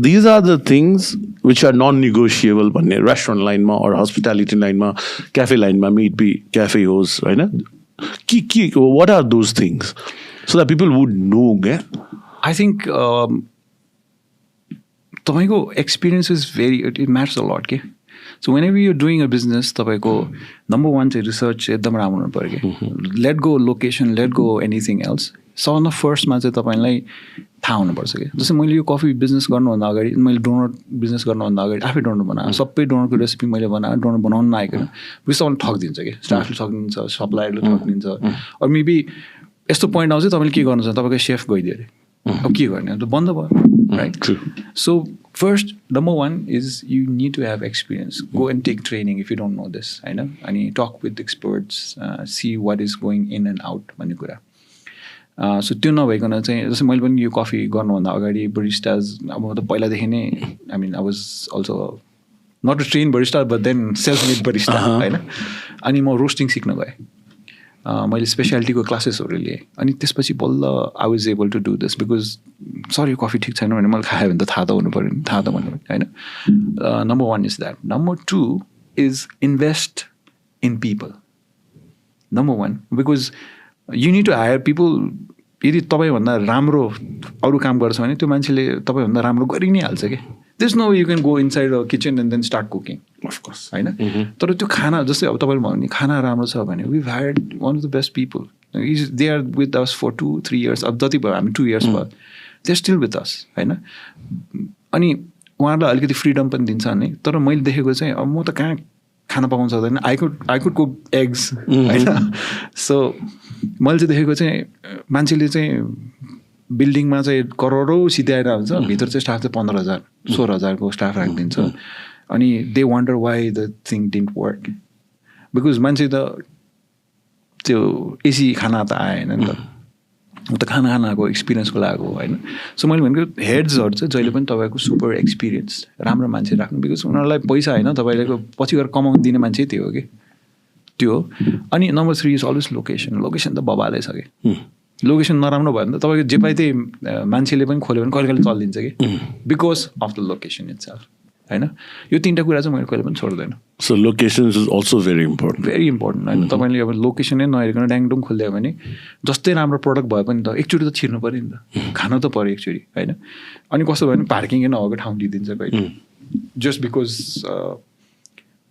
these are the things which are non negotiable भन्ने रेस्टुरेन्ट लाइनमा अर हस्पिटालिटी लाइनमा क्याफे लाइनमा मे इट बी क्याफे होस् होइन के what are those things so that people would know क्या I think तपाईँको experience is very it matters a lot के so whenever you're doing a business तपाईँको नम्बर 1 चाहिँ रिसर्च चाहिँ एकदम राम्रो हुनु पऱ्यो कि let go location let go anything else सबभन्दा फर्स्टमा चाहिँ तपाईँलाई थाहा हुनुपर्छ कि जस्तै मैले यो कफी बिजनेस गर्नुभन्दा अगाडि मैले डोनट बिजनेस गर्नुभन्दा अगाडि आफै डोनट बनाएँ सबै डोनटको रेसिपी मैले बनाएँ डोनट बनाउनु नआइकन बिस तपाईँले ठगिदिन्छ कि स्टाफले ठगिदिन्छ सप्लायरले ठगिदिन्छ अरू मेबी यस्तो पोइन्ट आउँछ तपाईँले के गर्नुहुन्छ तपाईँको सेफ गइदियो अरे अब के गर्ने अब त बन्द भयो right so first number 1 is you need to have experience go and take training if you don't know this होइन अनि talk with experts see what is going in and out भन्ने कुरा सो त्यो नभइकन चाहिँ जस्तै मैले पनि यो कफी गर्नुभन्दा अगाडि बरिस्टाज अब त पहिलादेखि नै I mean I was also not a train barista but then self made barista होइन अनि म रोस्टिङ सिक्न गएँ मैले स्पेसियालिटीको क्लासेसहरू लिएँ अनि त्यसपछि बल्ल I was able to do this because sir यो कफी ठिक छैन भने मैले खाएँ भने त थाहा त हुनु पऱ्यो नि थाहा त भन्नु पऱ्यो होइन number 1 is that number 2 is invest in people number 1 because you need to hire people यदि तपाईँभन्दा राम्रो अरू काम गर्छ भने त्यो मान्छेले तपाईँभन्दा राम्रो गरि नै हाल्छ कि there's no way you can go inside a kitchen and then start cooking of course होइन तर त्यो खाना जस्तै अब तपाईँले भन्यो नि खाना राम्रो छ भने we've hired one of the best people they are with us for 2-3 years अब जति भयो हामी 2 years भयो they're still with us होइन अनि उहाँहरूलाई अलिकति फ्रिडम पनि दिन्छ नि तर मैले देखेको चाहिँ अब म त कहाँ खाना पकाउनु सक्दैन आई कुड कुक एग्स होइन सो मैले चाहिँ देखेको चाहिँ मान्छेले चाहिँ बिल्डिङमा चाहिँ करोडौँ सिध्याएर हुन्छ भित्र चाहिँ स्टाफ चाहिँ 15,000-16,000को स्टाफ राखिदिन्छ अनि they wonder why the thing didn't work because मान्छे त त्यो एसी खाना त आएन नि त त खाना आएको एक्सपिरियन्सको लागि हो होइन. सो मैले भनेको हेड्सहरू चाहिँ जहिले पनि तपाईँको सुपर एक्सपिरियन्स राम्रो मान्छे राख्नु, बिकज उनीहरूलाई पैसा होइन तपाईँको पछि गएर कमाउनु दिने मान्छे त्यो हो कि त्यो हो. अनि number 3 is always location. Location त बबालै छ कि. लोकेसन नराम्रो भयो भने त तपाईँको जे पाइ त्यही मान्छेले पनि खोल्यो भने कहिले कहिले चलिदिन्छ कि, because of the location itself होइन. यो 3टा कुरा चाहिँ मैले कहिले पनि छोड्दैन. So location is also very important. Very important होइन. तपाईँले अब लोकेसनै नहेरिकन ड्याङडुङ खोलिदियो भने जस्तै राम्रो प्रडक्ट भए पनि त एकचोटि त छिर्नु पऱ्यो नि त, खानु त पऱ्यो एकचोटि होइन. अनि कस्तो भयो भने पार्किङै नभएको ठाउँ दिइदिन्छ कहिले, just because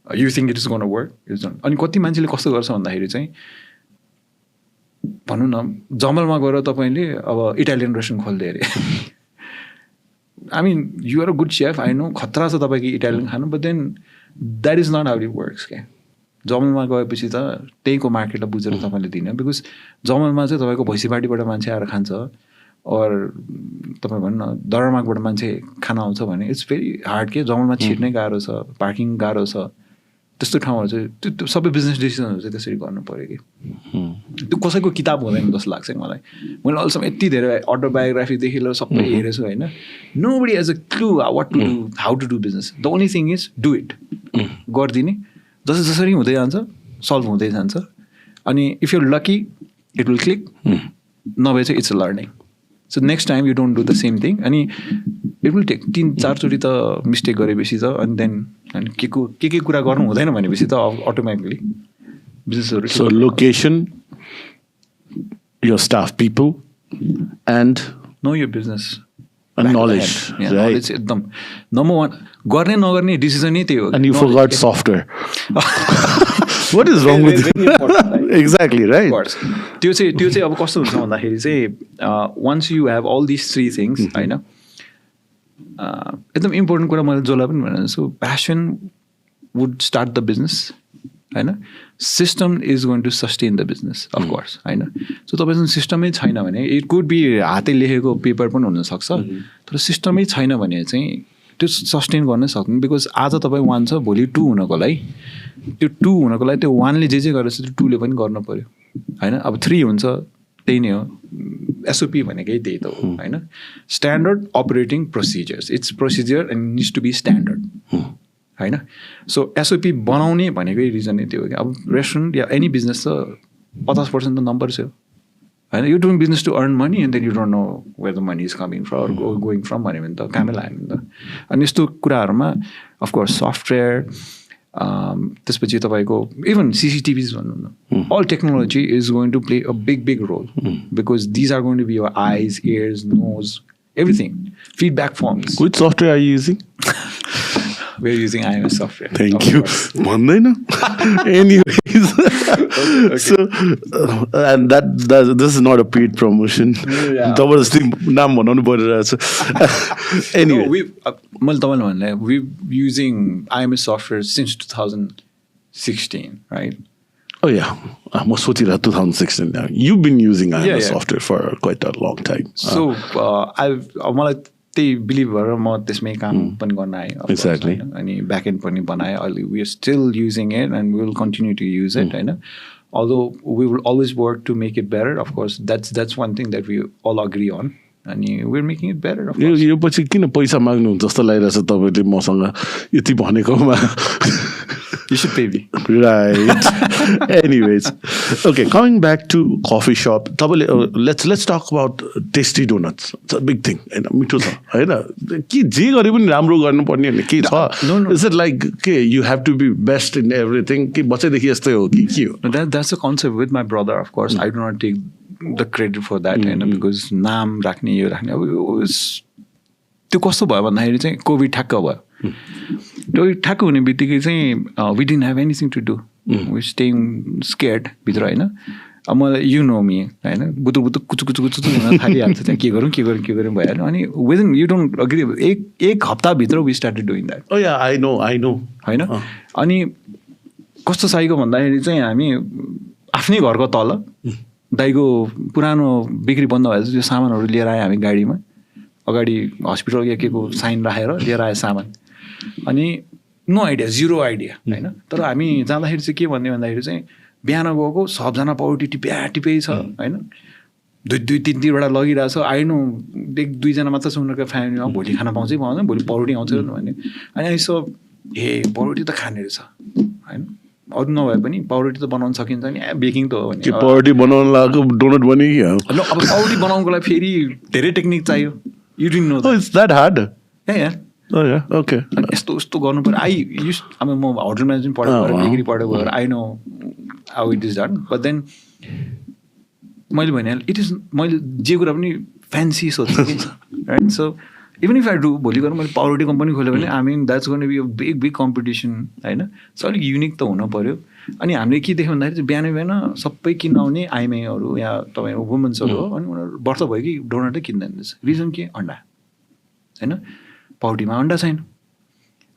you think it is gonna work is done. अनि कति मान्छेले कस्तो गर्छ भन्दाखेरि चाहिँ भनौँ न जमलमा गएर तपाईँले अब इटालियन रेस्टुरेन्ट खोलिदियो अरे. I mean, you are a good chef, I know, खतरा छ तपाईँको इटालियन खानु, but then that is not how it works क्या. जमलमा गएपछि त त्यहीँको मार्केटलाई बुझेर तपाईँले दिने, बिकज जमलमा चाहिँ तपाईँको भैँसीबाटीबाट मान्छे आएर खान्छ, और तपाईँ भन्नु न दरमागबाट मान्छे खाना आउँछ भने इट्स भेरी हार्ड के. जमलमा छिर्नै गाह्रो छ, पार्किङ गाह्रो छ. त्यस्तो ठाउँहरू चाहिँ त्यो सबै बिजनेस डिसिजनहरू चाहिँ त्यसरी गर्नु पऱ्यो कि. त्यो कसैको किताब हुँदैन जस्तो लाग्छ मलाई. मैले अहिलेसम्म यति धेरै अटोबायोग्राफीदेखि लिएर सबै हेरेछु होइन. Nobody has a clue what to do, how to do business. The only thing is do it. गरिदिने जसरी हुँदै जान्छ, सल्भ हुँदै जान्छ. अनि if you lucky it will click, नभए चाहिँ it's a learning. So next time you don't do the same thing. अनि इट विल टेक 3-4 चोटि त मिस्टेक गरेपछि त अनि देन अनि के कुरा गर्नु हुँदैन भनेपछि त अटोमेटिकली बिजनेसहरू. So location, your staff people, and know your business. And knowledge, yeah, right? Knowledge एकदम नम्बर 1. गर्ने नगर्ने डिसिजन नै त्यही हो. And you forgot software. What is wrong with you? Exactly, right? त्यो चाहिँ अब कस्तो हुन्छ भन्दाखेरि चाहिँ once you have all these 3 things होइन, एकदम इम्पोर्टेन्ट कुरा मैले जसलाई पनि भनेको छु, passion would start the business होइन. System is going to sustain the business of course होइन. सो तपाईँसँग सिस्टमै छैन भने इट कुड बी हातै लेखेको पेपर पनि हुनसक्छ, तर सिस्टमै छैन भने चाहिँ त्यो सस्टेन गर्नै सक्दैन. बिकज आज तपाईँ 1 छ, भोलि 2 हुनको लागि त्यो 2 हुनको लागि त्यो 1ले जे गरेछ त्यो 2ले पनि गर्नु पऱ्यो होइन. अब 3 हुन्छ त्यही नै हो. एसओपी भनेकै त्यही त हो होइन. Standard operating procedures, it's procedure and needs to be standard होइन. सो एसओपी बनाउने भनेकै रिजन नै त्यो हो कि. अब रेस्टुरेन्ट या एनी बिजनेस त 50% त नम्बर छ होइन. You doing business to earn money and then you don't know where the money is coming from or going from भन्यो भने त कामै लाग्यो नि त. अनि यस्तो कुराहरूमा अफकोर्स सफ्टवेयर, त्यसपछि तपाईँको इभन सिसिटिभिज भनौँ न, all technology is going to play a big role, because these are going to be your eyes, ears, nose, everything. Feedback forms. Which software are you using? We're using IMS Software. Thank you. Mandai Anyways. Okay. So, and this is not a paid promotion. Anyway. No, we're using IMS Software since 2016, right? Oh yeah, almost 2016 now. You've been using IMS Software for quite a long time. So मलाई त्यही बिलिभ गरेर म त्यसमै काम पनि गर्न आएँ. Exactly. अनि ब्याकएन्ड पनि बनाएँ. अहिले we are still using it and we will continue to use it होइन. Although we will always work to make it better, of course. That's one thing that we all agree on. अनि we're making it better, of course. यो पछि किन पैसा माग्नुहुन्छ जस्तो लागिरहेछ तपाईँले मसँग यति भनेकोमा. You should pay me. Right. Anyways, okay. Coming back to coffee shop, let's talk about Tasty Donuts. It's a big thing. मिठो छ हैन. के जे गरे पनि राम्रो गर्नुपर्ने भने के छ? No. Is it like you have to be best in everything? कि बच्चैदेखि यस्तै हो कि के हो? That's the concept with my brother, of course. I do not take the credit for that हैन, because नाम राख्ने यो राख्ने अब त्यो कस्तो भयो भन्दाखेरि चाहिँ कोभिड ठ्याक्क भयो. त्यो ठ्याक्क हुने बित्तिकै चाहिँ we didn't have anything to do. We staying scared भित्र होइन. अब मलाई यु नो मी होइन, बुतु कुचु हुन थालिहाल्छ त्यहाँ के गरौँ भइहाल्यो. अनि विदिन यु डोन्ट अग्री एक हप्ताभित्र we started doing that. Oh yeah, I know होइन. अनि कस्तो साइको भन्दाखेरि चाहिँ हामी आफ्नै घरको तल दाइको पुरानो बिक्री बन्द भएपछि त्यो सामानहरू लिएर आयो. हामी गाडीमा अगाडि हस्पिटल या के को साइन राखेर लिएर आयो सामान. अनि नो आइडिया, 0 आइडिया होइन. तर हामी जाँदाखेरि चाहिँ के भन्ने भन्दाखेरि चाहिँ बिहान गएको सबजना पौडी टिपै छ होइन. दुई तिनवटा लगिरहेको छ आई नो दुईजना मात्र छ उनीहरूको फ्यामिलीमा भोलि खाना पाउँछै पाउँदैन भोलि पाउरोटी आउँछ भने अनि यसो पाउरोटी त खाने रहेछ होइन अरू नभए पनि पाउरोटी त बनाउन सकिन्छ नि बेकिङ त हो भने पाउरोटी बनाउन लागेको डोनट बन्यो कि अब पाउरोटी बनाउनुको लागि फेरि धेरै टेक्निक चाहियो you didn't no it's that hard okay अनि यस्तो गर्नु पर्यो अब म होटल म्यानेजमेन्ट पढेको डिग्री पढेको भएर I know how it is done but then मैले भनिहालेँ इट इज मैले जे कुरा पनि फ्यान्सी सोच्छु कि right so even if I do भोलि गएर मैले पाउरोटी कम्पनी खोल्यो भने I mean that's gonna be a big competition होइन सो अलिक युनिक त हुन पऱ्यो अनि हामीले के देख्यो भन्दाखेरि चाहिँ बिहान सबै किन्न आउने आइएमआईहरू या तपाईँहरू वुमेन्सहरू हो अनि उनीहरू वर्ष भयो कि डोनटै किन्दैन रहेछ रिजन के अन्डा होइन पाउरोटीमा अन्डा छैन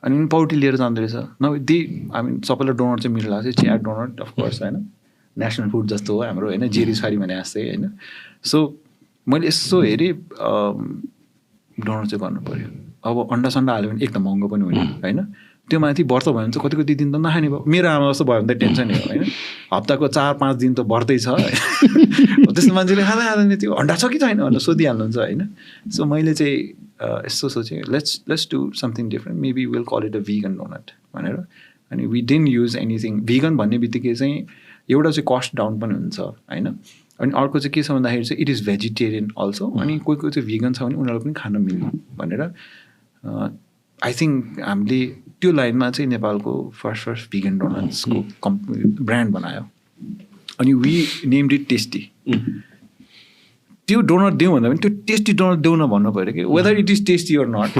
अनि पाउरोटी लिएर जाँदो रहेछ आई मिन सबैलाई डोनट चाहिँ मिठो लाग्छ चिया डोनट अफकोर्स होइन नेसनल फुड जस्तो हो हाम्रो होइन जेरिस फारी भने जस्तै होइन सो मैले यसो हेरेँ डोनट चाहिँ गर्नु पऱ्यो अब अन्डा सन्डा हाल्यो भने एक त महँगो पनि हुने होइन त्यो माथि व्रत भयो भने चाहिँ कति कति दिन त नखाने भयो मेरो आमा जस्तो भयो भने त टेन्सनै हो होइन हप्ताको 4-5 दिन त व्रतै छ त्यस्तो मान्छेले खाँदै खाँदैन त्यो अन्डा छ कि छैन भनेर सोधिहाल्नुहुन्छ होइन सो मैले चाहिँ यस्तो सोचेँ let's do something different maybe will call it a vegan donut भनेर अनि we didn't use anything vegan भन्ने बित्तिकै चाहिँ एउटा चाहिँ कस्ट डाउन पनि हुन्छ होइन अनि अर्को चाहिँ के छ भन्दाखेरि चाहिँ इट इज भेजिटेरियन अल्सो अनि कोही चाहिँ भिगन छ भने उनीहरूलाई पनि खान मिल्ने भनेर आई थिङ्क हामीले त्यो लाइनमा चाहिँ नेपालको फर्स्ट भिगन डोनट्सको ब्रान्ड बनायो अनि वी नेम्ड इट टेस्टी त्यो डोनट देऊ भन्दा पनि त्यो टेस्टी डोनट देऊ न भन्नु पऱ्यो कि whether it is tasty or not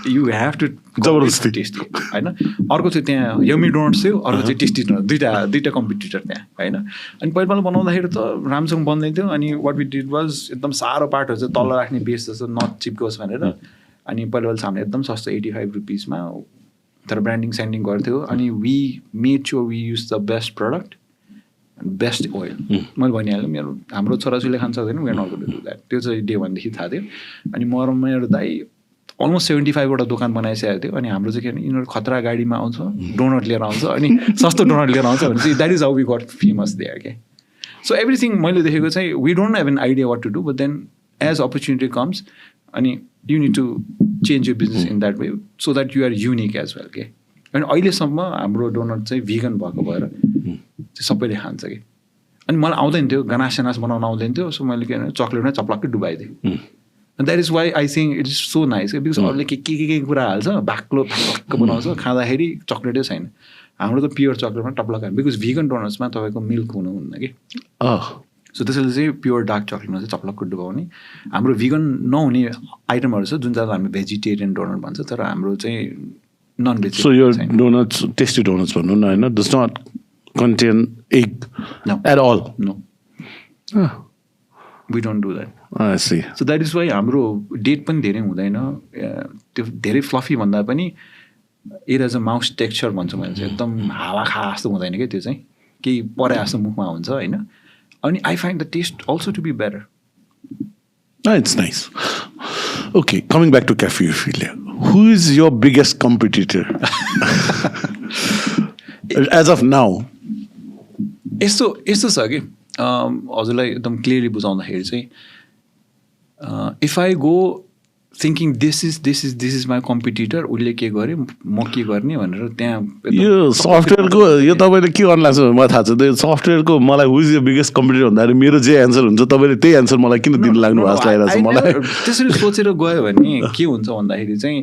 you have to जबरजस्ती टेस्टी होइन अर्को चाहिँ त्यहाँ यमी डोनट्स थियो अर्को चाहिँ टेस्टी डोनट दुइटा कम्पिटिटर त्यहाँ होइन अनि पहिला बनाउँदाखेरि त राम्रोसँग बन्दैन थियो अनि वाट वी डिड वाज एकदम साह्रो पार्टहरू चाहिँ तल राख्ने बेस जस्तो नट चिप्कोस् भनेर अनि पहिला हामीले एकदम सस्तो 85 रुपिसमा तर ब्रान्डिङ स्यान्डिङ गर्थ्यो अनि we made sure we use the best product best oil मैले भनिहालेँ हाम्रो छोराछोरीले खान सक्दैन we're not going to do that त्यो चाहिँ डे वानदेखि थाहा थियो अनि मेरो दाइ अलमोस्ट 75वटा दोकान बनाइसकेको थियो अनि हाम्रो चाहिँ के भने यिनीहरू खतरा गाडीमा आउँछ डोनट लिएर आउँछ अनि सस्तो डोनट लिएर आउँछ भने चाहिँ that is how we got famous there के सो एभ्रिथिङ मैले देखेको चाहिँ we don't have an idea what to do but then as opportunity comes अनि you need to change you business in that way so that you are unique as well के अनि अहिलेसम्म हाम्रो डोनट चाहिँ भिगन भएको भएर चाहिँ सबैले खान्छ कि अनि मलाई आउँदैन थियो गनास बनाउन आउँदैन थियो सो मैले के भने चक्लेटमै चप्लक्कै डुबाइदिएँ अनि that is why I think it is so nice because अरूले के कुरा हाल्छ बाक्लो बनाउँछ खाँदाखेरि चक्लेटै छैन हाम्रो त प्योर चक्लेटमा टप्लक हाल्छ बिकज भिगन डोनट्समा तपाईँको मिल्क हुनुहुन्न कि सो त्यसैले चाहिँ प्योर डार्क चक्लेटमा चाहिँ चप्लक्क डुबाउने हाम्रो भिगन नहुने आइटमहरू छ जुन चाहिँ हामी भेजिटेरियन डोनट भन्छ तर हाम्रो चाहिँ नन भेज सो यो डोनट्स टेस्टी डोनट्स भन्नु न होइन does not contain egg at all. No. We don't do that. I see. So that is why हाम्रो डेट पनि धेरै हुँदैन त्यो धेरै फ्लफी भन्दा पनि it has a mousse texture भन्छु मैले चाहिँ एकदम हावा खा जस्तो हुँदैन क्या त्यो चाहिँ केही परे जस्तो मुखमा हुन्छ होइन अनि I find the taste also to be better It's nice. Okay, coming back to Caffeophilia. Who is your biggest competitor? As of now. यस्तो छ कि हजुरलाई एकदम क्लियरली बुझाउँदाखेरि चाहिँ if I go thinking this is my competitor उसले के गर्यो म के गर्ने भनेर त्यहाँ यो सफ्टवेयरको यो तपाईँले के गर्नु लाग्छ मलाई थाहा छ त्यो सफ्टवेयरको मलाई हु इज य बिगेस्ट कम्पिटिटर भन्दाखेरि मेरो जे एन्सर हुन्छ तपाईँले त्यही एन्सर मलाई किन दिनु लाग्नु भएको जस्तो लागिरहेको छ मलाई त्यसरी सोचेर गयो भने के हुन्छ भन्दाखेरि चाहिँ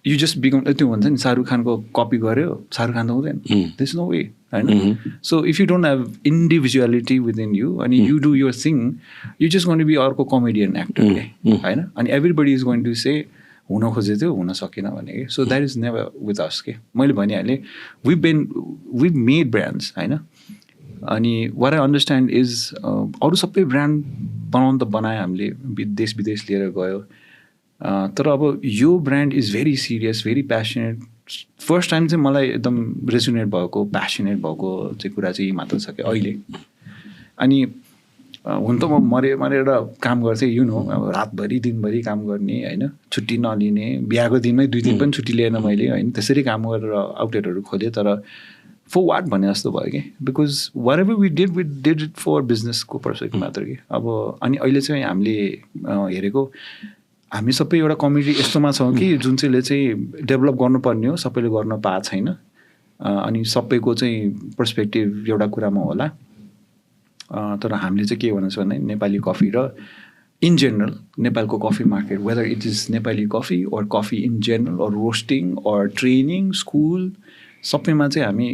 यु जस्ट बिकम त्यो भन्छ नि शाहरुख खानको कपी गर्यो शाहरुख खान त हुँदैन दिस नो वे होइन so if you don't have individuality within you अनि you do your thing you just going to be अर्को कमेडियन एक्टर के होइन अनि everybody is going to say हुन खोजे थियो हुन सकेन भने कि so that is never with us के मैले भनिहालेँ वी मेड ब्रान्ड्स होइन अनि वाट आई अन्डरस्ट्यान्ड इज अरू सबै ब्रान्ड बनाउनु त बनायो हामीले देश विदेश लिएर गयो तर अब यो brand is very serious very passionate first time चाहिँ मलाई एकदम रेजुनेट भएको प्यासनेट भएको चाहिँ कुरा चाहिँ मात्र छ कि अहिले अनि हुन त म मरेर काम गर्थेँ यु नो अब रातभरि दिनभरि काम गर्ने होइन छुट्टी नलिने बिहाको दिनमै 2 दिन पनि छुट्टी लिएन मैले होइन त्यसरी काम गरेर आउटलेटहरू खोलेँ तर फर वाट भने जस्तो भयो कि because whatever we did it for बिजनेसको पर्सपेक्टिभ मात्र कि अब अनि अहिले चाहिँ हामीले हेरेको हामी सबै एउटा कम्युनिटी यस्तोमा छौँ कि जुन चाहिँले चाहिँ डेभलप गर्नुपर्ने हो सबैले गर्न पाएको छैन अनि सबैको चाहिँ पर्सपेक्टिभ एउटा कुरामा होला तर हामीले चाहिँ के भन्छ भने नेपाली कफी र इन जेनरल नेपालको coffee market whether it is Nepali coffee or coffee in general or roasting or training school सबैमा चाहिँ हामी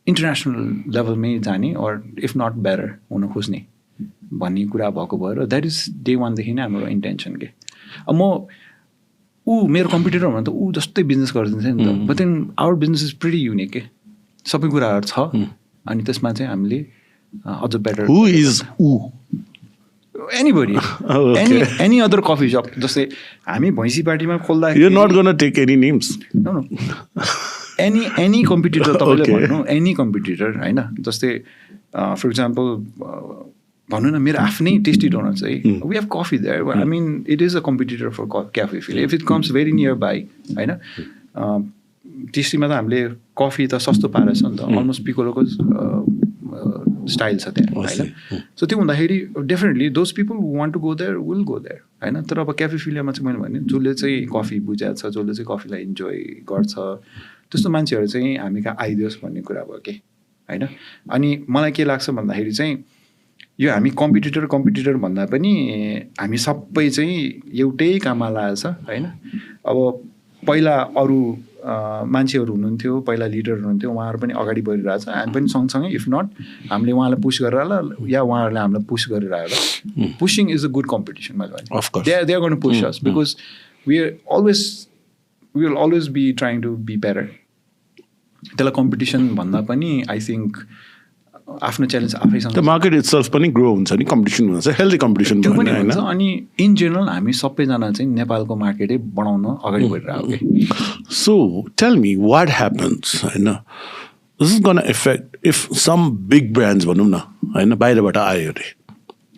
इन्टरनेसनल लेभलमै जाने अर इफ नट बेटर हुन खोज्ने भन्ने कुरा भएको भएर द्याट इज डे वानदेखि नै हाम्रो इन्टेन्सन के अब म मेरो कम्पिटिटर भन्दा त ऊ जस्तै बिजनेस गरिदिन्छ नि त but then our business is pretty unique के सबै कुराहरू छ अनि त्यसमा चाहिँ हामीले अझ better who is anybody any other coffee shop जस्तै हामी भैँसी पार्टीमा खोल्दा you're not going to take any names no any competitor तपाईले भन्नु any competitor हैन जस्तै फर एक्जाम्पल भन्नु न मेरो आफ्नै टेस्टी डोनट्स है we have coffee there I mean it is a competitor for Caffeophilia if it comes very nearby हैन टेस्टीमा त हामीले कफी त सस्तो पारेछ नि त अलमोस्ट पिकोलोको स्टाइल छ त्यहाँ होइन सो त्यो हुँदाखेरि definitely those people want to go there will go there होइन तर अब क्याफेफिलियामा चाहिँ मैले भने जसले चाहिँ कफी बुझाएको छ जसले चाहिँ कफीलाई इन्जोय गर्छ त्यस्तो मान्छेहरू चाहिँ हामी कहाँ आइदियोस् भन्ने कुरा भयो कि होइन अनि मलाई के लाग्छ भन्दाखेरि चाहिँ यो हामी कम्पिटिटर भन्दा पनि हामी सबै चाहिँ एउटै काममा लागेको छ होइन अब पहिला अरू मान्छेहरू हुनुहुन्थ्यो पहिला लिडर हुनुहुन्थ्यो उहाँहरू पनि अगाडि बढिरहेको छ हामी पनि सँगसँगै इफ नट हामीले उहाँलाई पुस गरेर होला या उहाँहरूले हामीलाई पुस गरिरहेको होला pushing is a good competition मैले भने they are going to push us because we will always be trying to be better त्यसलाई कम्पिटिसन भन्दा पनि आई थिङ्क आफ्नो च्यालेन्ज आफैसँग द मार्केट इटसेल्फ पनि ग्रो हुन्छ नि कम्पिटिसन हुन्छ हेल्दी कम्पिटिसन त्यो पनि हुन्छ अनि इन जेनरल हामी सबैजना चाहिँ नेपालको मार्केटै बढाउन अगाडि बढिरहेको कि so tell me what happens होइन this is gonna effect if some big brands भनौँ न होइन बाहिरबाट आयो अरे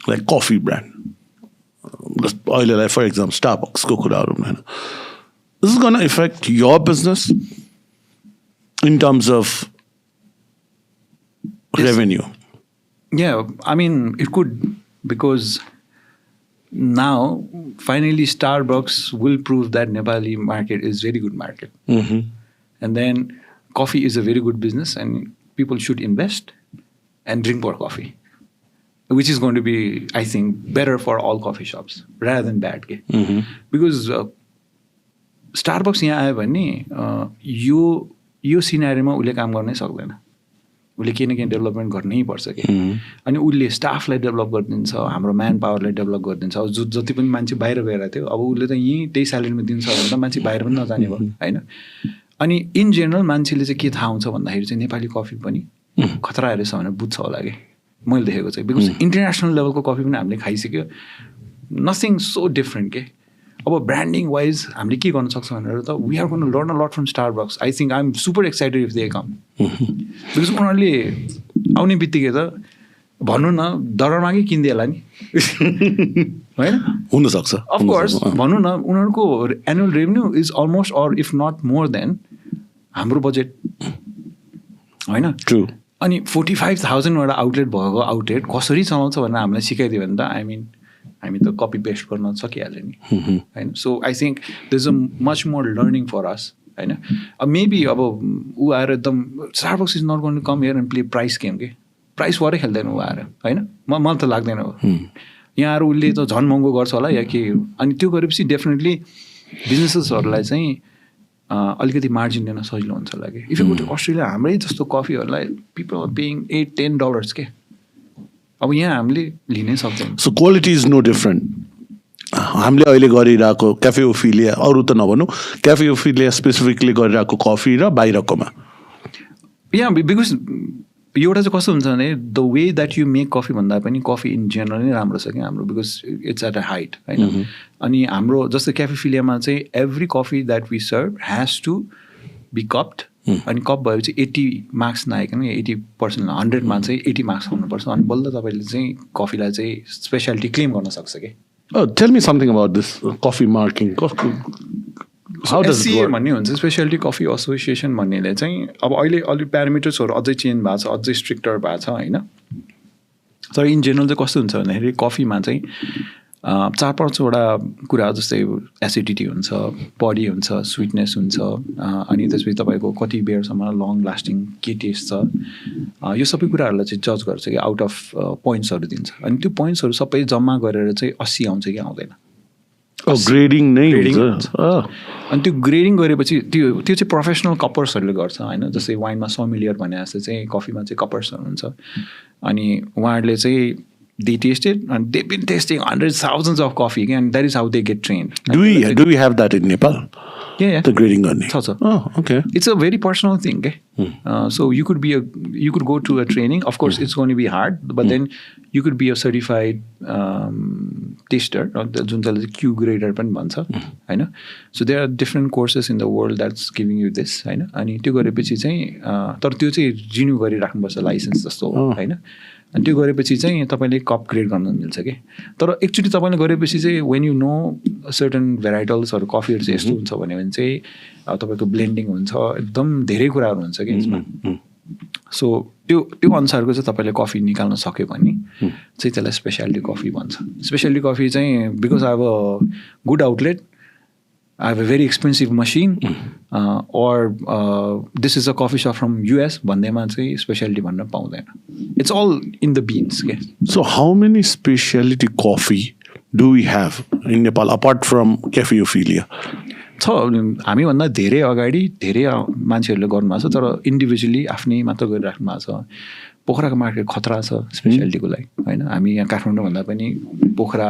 लाइक कफी ब्रान्ड अहिलेलाई फर इक्जाम्पल स्टारबक्सको कुराहरू होइन this is gonna effect your business in terms of revenue. Yeah, I mean, it could because now finally Starbucks will prove that Nepali market is very good market. And then coffee is a very good business and people should invest and drink more coffee, which is going to be, I think, better for all coffee shops rather than bad. Because Starbucks यहाँ आयो भने यो सिनारीमा उसले काम गर्नै सक्दैन उसले केही न केही डेभलपमेन्ट गर्नै पर्छ कि अनि उसले स्टाफलाई डेभलप गरिदिन्छ हाम्रो म्यान पावरलाई डेभलप गरिदिन्छ अब जति पनि मान्छे बाहिर गइरहेको थियो अब उसले त यहीँ त्यही स्यालेरीमा दिन्छ भने त मान्छे बाहिर पनि नजाने भयो होइन अनि इन जेनरल मान्छेले चाहिँ के थाहा हुन्छ भन्दाखेरि चाहिँ नेपाली कफी पनि खतरा रहेछ भनेर बुझ्छ होला कि मैले देखेको चाहिँ बिकज इन्टरनेसनल लेभलको कफी पनि हामीले खाइसक्यो नथिङ सो डिफ्रेन्ट के अब ब्रान्डिङ वाइज हामीले के गर्न सक्छौँ भनेर त we are gonna learn a lot from Starbucks I think I am super excited if they come because उनीहरूले आउने बित्तिकै त भनौँ न डरमाकै किनिदिएला नि होइन हुनसक्छ अफकोर्स भनौँ न उनीहरूको annual revenue is almost or if not more than हाम्रो बजेट होइन ट्रु अनि 45,000 आउटलेट भएको आउटलेट कसरी चलाउँछ भनेर हामीलाई सिकाइदियो भने त आई मिन हामी त कपी पेस्ट गर्न सकिहाल्यो नि होइन so I think there is a much more learning for us होइन अब मेबी अब ऊ आएर एकदम Starbucks is not going to come here and play price game के प्राइस वारै खेल्दैन ऊ आएर होइन मलाई त लाग्दैन हो यहाँ आएर उसले त झन् महँगो गर्छ होला या के अनि त्यो गरेपछि डेफिनेटली बिजनेसेसहरूलाई चाहिँ अलिकति मार्जिन लिन सजिलो हुन्छ होला कि if you go to Australia हाम्रै जस्तो कफीहरूलाई पिपल आर पेइङ $8-10 के अब यहाँ हामीले लिनै सक्दैन so quality is no different हामीले अहिले गरिरहेको क्याफेओफिलिया अरू त नभनौँ क्याफेओफिलिया स्पेसिफिकली गरिरहेको कफी र बाहिरकोमा या बिकज एउटा चाहिँ कस्तो हुन्छ भने the way that you make coffee भन्दा पनि कफी इन जेनरल नै राम्रो छ कि हाम्रो because it's at a height होइन अनि हाम्रो जस्तै क्याफेफिलियामा चाहिँ every coffee that we serve has to be cupped अनि कप भएपछि 80 मार्क्स नआइकन 80% 100मा चाहिँ 80 मार्क्स आउनुपर्छ अनि बल्ल तपाईँले चाहिँ कफीलाई चाहिँ स्पेसियालिटी क्लेम गर्न सक्छ कि tell me something about this coffee marking How does it SCA work? भन्ने हुन्छ स्पेसियालिटी कफी एसोसिएसन भन्नेले चाहिँ अब अहिले अलिक प्यारामिटर्सहरू अझै चेन्ज भएको छ, अझै स्ट्रिक्टर भएको छ होइन. तर इन जेनरल चाहिँ कस्तो हुन्छ भन्दाखेरि कफीमा चाहिँ 4-5वटा कुरा जस्तै एसिडिटी हुन्छ, बडी हुन्छ, स्विटनेस हुन्छ, अनि त्यसपछि तपाईँको कति बेरसम्म लङ लास्टिङ के टेस्ट छ, यो सबै कुराहरूलाई चाहिँ जज गर्छ कि आउट अफ पोइन्ट्सहरू दिन्छ. अनि त्यो पोइन्ट्सहरू सबै जम्मा गरेर चाहिँ 80 आउँछ कि आउँदैन. ग्रेडिङ नै हुन्छ. अनि त्यो ग्रेडिङ गरेपछि त्यो चाहिँ प्रोफेसनल कपर्सहरूले गर्छ होइन. जस्तै वाइनमा सोमिलियर भने जस्तो चाहिँ कफीमा चाहिँ कपर्सहरू हुन्छ. अनि उहाँहरूले चाहिँ they tasted and they've been tasting hundreds, thousands of coffee, and that is how they get trained. Do we have that in Nepal? Yeah. The grading garni. Oh, okay. It's a very personal thing. So you could go to a training. Of course, it's going to be hard, but then you could be a certified taster. जुन चाहिँ Q grader पनि भन्छ हैन. So there are different courses in the world that's giving you this हैन. अनि त्यो गरेपछि चाहिँ तर त्यो चाहिँ रिन्यू गरिराख्नुपर्छ लाइसेन्स जस्तो हैन. अनि त्यो गरेपछि चाहिँ तपाईँले कप ग्रेड गर्न मिल्छ कि. तर एक्चुअली तपाईँले गरेपछि चाहिँ वेन यु नो सर्टन भेराइटल्सहरू कफीहरू चाहिँ यस्तो हुन्छ भने चाहिँ तपाईँको ब्लेन्डिङ हुन्छ, एकदम धेरै कुराहरू हुन्छ कि यसमा. सो त्यो अनुसारको चाहिँ तपाईँले कफी निकाल्न सक्यो भने चाहिँ त्यसलाई स्पेसियालिटी कफी भन्छ. स्पेसियालिटी कफी चाहिँ because I have a good outlet, I have a very expensive machine, or this is a coffee shop from US, भन्दैमा चाहिँ specialty भन्न पाउँदैन. It's all in the beans. Okay? So how many specialty coffee do we have in Nepal apart from Caffeophilia? छ हामीभन्दा धेरै अगाडि धेरै मान्छेहरूले गर्नुभएको छ, तर इन्डिभिजुअली आफ्नै मात्र गरिराख्नु भएको छ. पोखराको मार्केट खतरा छ स्पेसियालिटीको लागि होइन. हामी यहाँ काठमाडौँ भन्दा पनि पोखरा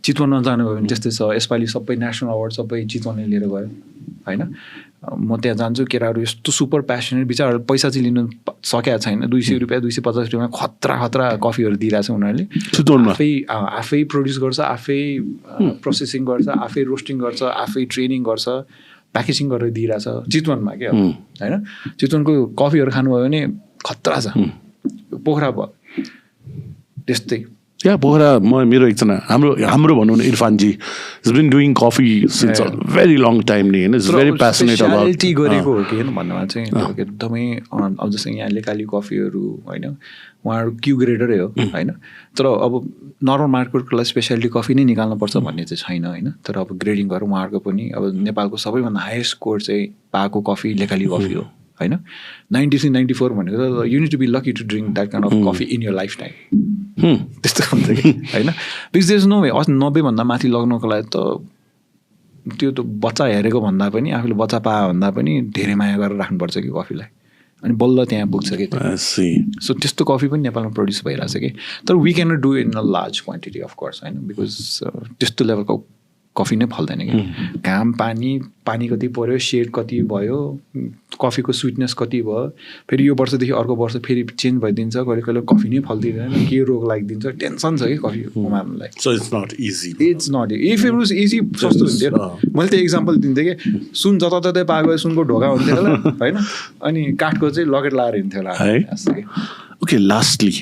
चितवनमा जानुभयो भने त्यस्तै छ. यसपालि सबै नेसनल अवार्ड सबै चितवनले लिएर गयो होइन. म त्यहाँ जान्छु, केटाहरू यस्तो सुपर प्यासनेट, बिचारहरू पैसा चाहिँ लिनु सकेको छैन. 200 रुपियाँ 250 रुपियाँमा खतरा कफीहरू दिइरहेछ उनीहरूले. आफै प्रड्युस गर्छ, आफै प्रोसेसिङ गर्छ, आफै रोस्टिङ गर्छ, आफै ट्रेनिङ गर्छ, प्याकेजिङ गरेर दिइरहेछ चितवनमा क्या होइन. चितवनको कफीहरू खानुभयो भने खतरा छ. पोखरा भयो त्यस्तै. Yeah, पोखरा मेरो एकजना हाम्रो भनौँ न इरफानजी has been doing coffee since a very long time नि हैन. Is very passionate about speciality गरेको हो कि भन्नमा चाहिँ एकदमै. अब जस्तै यहाँ लेकाली कफीहरू होइन, उहाँहरू क्यू ग्रेडरै हो होइन. तर अब नर्मल मार्केटको लागि स्पेसियालिटी कफी नै निकाल्नुपर्छ भन्ने चाहिँ छैन होइन. तर अब ग्रेडिङ गरेर उहाँहरूको पनि अब नेपालको सबैभन्दा हाइएस्ट स्कोर चाहिँ पाएको कफी लेकाली कफी हो होइन. 93-94 भनेको त you need to be lucky to drink that kind of coffee in your lifetime. त्यस्तो हुन्छ कि होइन. Because there is no way 90भन्दा माथि लग्नको लागि त त्यो त बच्चा हेरेको भन्दा पनि आफूले बच्चा पायो भन्दा पनि धेरै माया गरेर राख्नुपर्छ कि कफीलाई. अनि बल्ल त्यहाँ पुग्छ कि. सो त्यस्तो कफी पनि नेपालमा प्रड्युस भइरहेछ कि. तर we can not do in a large quantity of course होइन. बिकज त्यस्तो लेभलको कफी नै फल्दैन कि. घाम पानी कति पऱ्यो, सेड कति भयो, कफीको स्विटनेस कति भयो, फेरि यो वर्षदेखि अर्को वर्ष फेरि चेन्ज भइदिन्छ, कहिले कहिले कफी नै फल्दिँदैन, के रोग लागिदिन्छ, टेन्सन छ कि coffee उमार्नुलाई. So it's not easy. It's not. If it was easy सस्तो हुन्थ्यो. मैले त एक्जाम्पल दिन्थेँ कि सुन जताततै पाएको सुनको ढोका हुन्थ्यो होला होइन. अनि काठको चाहिँ लकेट लाएर हिँड्थ्यो होला. Okay, lastly,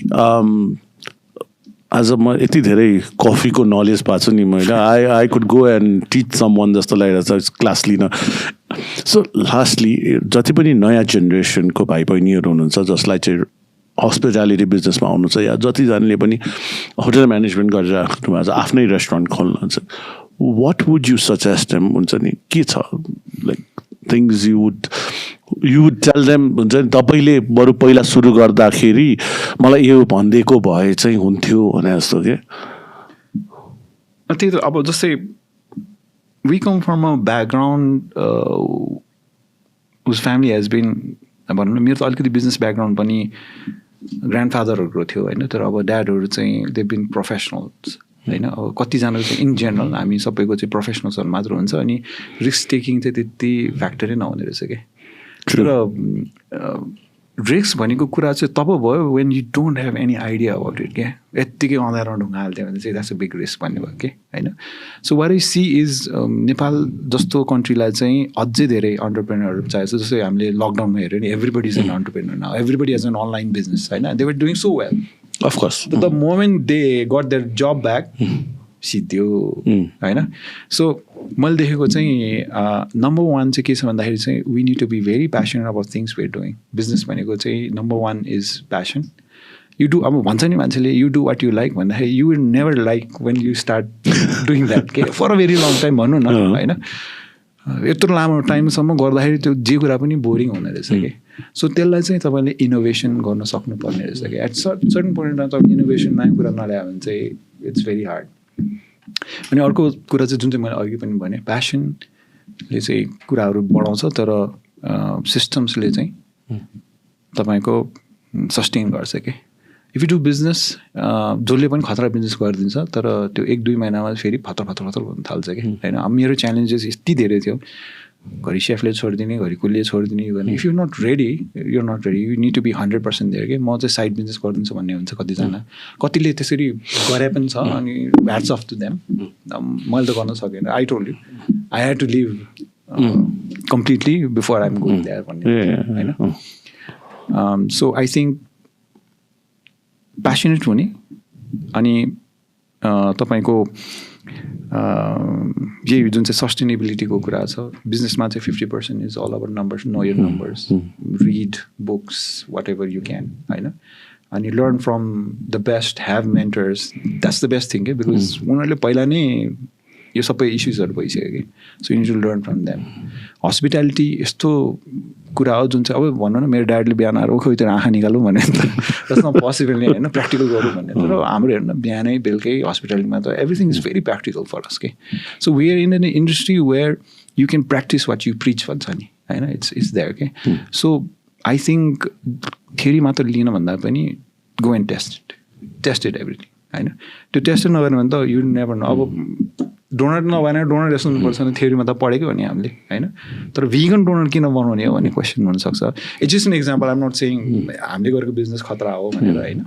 आज म यति धेरै कफीको नलेज पाएको छु नि मैले. I could go and teach someone जस्तो लागिरहेको छ क्लास लिन. सो लास्टली जति पनि नयाँ जेनेरेसनको भाइ बहिनीहरू हुनुहुन्छ जसलाई चाहिँ हस्पिटालिटी बिजनेसमा आउनु छ, या जतिजनाले पनि होटल म्यानेजमेन्ट गरेर राख्नु भएको छ, आफ्नै रेस्टुरेन्ट खोल्नु छ, what would you suggest them? हुन्छ नि के छ like things you would tell them? हुन्छ नि तपाईँले बरु पहिला सुरु गर्दाखेरि मलाई यो भनिदिएको भए चाहिँ हुन्थ्यो भने जस्तो के. त्यही त अब जस्तै we come from a background whose family has been, भनौँ न मेरो त अलिकति बिजनेस ब्याकग्राउन्ड पनि ग्रान्डफादरहरूको थियो होइन. तर अब ड्याडहरू चाहिँ दे बिन प्रोफेसनल्स होइन. अब कतिजनाको चाहिँ इन जेनरल हामी सबैको चाहिँ प्रोफेसनल्सहरू मात्र हुन्छ, अनि रिस्क टेकिङ चाहिँ त्यति फ्याक्टरै नहुने रहेछ क्या. तर रिस्क भनेको कुरा चाहिँ तब भयो when you don't have any idea about it क्या. यत्तिकै अँधारमा ढुङ्गा हाल्थ्यो भने चाहिँ द्याट्स अ बिग रिस्क भन्ने भयो कि होइन. So what I see is Nepal जस्तो कन्ट्रीलाई चाहिँ अझै धेरै अन्टरप्रेनरहरू चाहिएको छ. जस्तै हामीले लकडाउनमा हेऱ्यो नि, everybody is an entrepreneur now, everybody is an online business होइन. They were doing so well. Of course. The moment they got their job back, सिद्धियो होइन. सो मैले देखेको चाहिँ नम्बर 1 चाहिँ के छ भन्दाखेरि चाहिँ we need to be very passionate about things we are doing. Business भनेको चाहिँ number 1 is passion. You do अब भन्छ नि मान्छेले you do what you like भन्दाखेरि you will never like when you start doing that के for a very long time भनौँ न होइन. यत्रो लामो टाइमसम्म गर्दाखेरि त्यो जे कुरा पनि बोरिङ हुने रहेछ कि. सो त्यसलाई चाहिँ तपाईँले इनोभेसन गर्न सक्नुपर्ने रहेछ कि. एट सर्टन पोइन्टमा तपाईँ इनोभेसन नयाँ कुरा नल्यायो भने चाहिँ इट्स भेरी हार्ड. अनि अर्को कुरा चाहिँ जुन चाहिँ मैले अघि पनि भने प्यासनले चाहिँ कुराहरू बढाउँछ तर सिस्टम्सले चाहिँ तपाईँको सस्टेन गर्छ कि. इफ यु डु बिजनेस जसले पनि खतरा बिजनेस गरिदिन्छ तर त्यो 1-2 महिनामा फेरि फतर हुन थाल्छ कि होइन. अब मेरो च्यालेन्जेस यति धेरै थियो. घरि सेफले छोडिदिने घरि कुलीले छोडिदिने गर्ने. If you not ready you're not ready you need to be 100% there कि. म चाहिँ साइड बिजनेस गरिदिन्छु भन्ने हुन्छ कतिजना. कतिले त्यसरी गरे पनि छ अनि ह्याट्स अफ टु देम. मैले त गर्न सकेन. I told you I had to leave completely before I am going there भन्ने होइन. सो आई थिङ्क प्यासनेट हुने अनि तपाईँको यही जुन चाहिँ सस्टेनेबिलिटीको कुरा छ बिजनेसमा चाहिँ 50% is all about numbers. Know your numbers. Read books whatever you can होइन. अनि learn from the best have mentors. That's the best thing के. बिकज उनीहरूले पहिला नै यो सबै इस्युजहरू भइसक्यो कि. So you need to learn from them. Hospitality यस्तो कुरा हो जुन चाहिँ अब भनौँ न मेरो ड्याडले बिहान आएर खोइ त्यो आँखा निकालौँ भने त जसमा पोसिबल नै होइन प्र्याक्टिकल गरौँ भन्ने. तर हाम्रो हेर्नु न बिहानै बेलुकै हस्पिटालिटीमा त everything is very practical for us के. So we are in an industry where you can practice what you preach भन्छ नि होइन. इट्स देयर के. सो आई थिङ्क थ्योरी मात्र लिन भन्दा पनि go and test it everything होइन. त्यो टेस्ट नगर्नु भने त यु नेभर नो. अब डोनट नभएन डोनट यस्तो हुनुपर्छ भने थ्योरीमा त पढेकै हो नि हामीले होइन. तर भिगन डोनट किन बनाउने हो भन्ने क्वेसन हुनसक्छ. It's just an example. I'm not saying हामीले गरेको बिजनेस खतरा हो भनेर होइन.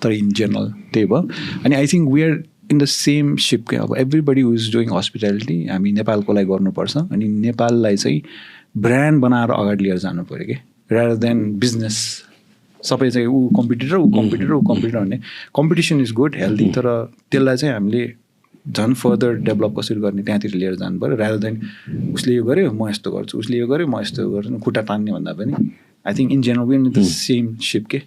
तर इन जेनरल त्यही भयो. अनि I think we are in the same ship के. अब everybody who is doing hospitality हामी नेपालको लागि गर्नुपर्छ. अनि नेपाललाई चाहिँ ब्रान्ड बनाएर अगाडि लिएर जानु पऱ्यो कि रादर देन बिजनेस. सबै चाहिँ ऊ कम्पिटिटर भन्ने. कम्पिटिसन इज गुड हेल्दी तर त्यसलाई चाहिँ हामीले झन् फर्दर डेभलप कसरी गर्ने त्यहाँतिर लिएर जानु पऱ्यो. रादर देन उसले यो गर्यो म यस्तो गर्छु उसले यो गर्यो म यस्तो गर्छु खुट्टा तान्ने भन्दा पनि I think in general we the same ship के.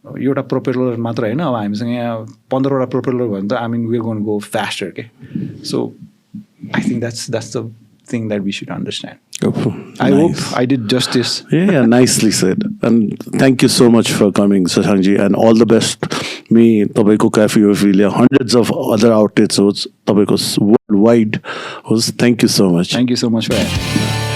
एउटा प्रोपेलर मात्र होइन. अब हामीसँग यहाँ 15वटा प्रोपेलर भयो भने त I mean we are gone go faster के. So I think that's the thing that we should understand. I hope I did justice. Yeah, nicely said. And thank you so much for coming, Shashank ji, and all the best. Me, Tabaiko Caffeophilia, hundreds of other outlets, Tabaiko's worldwide. Thank you so much. Thank you so much for that.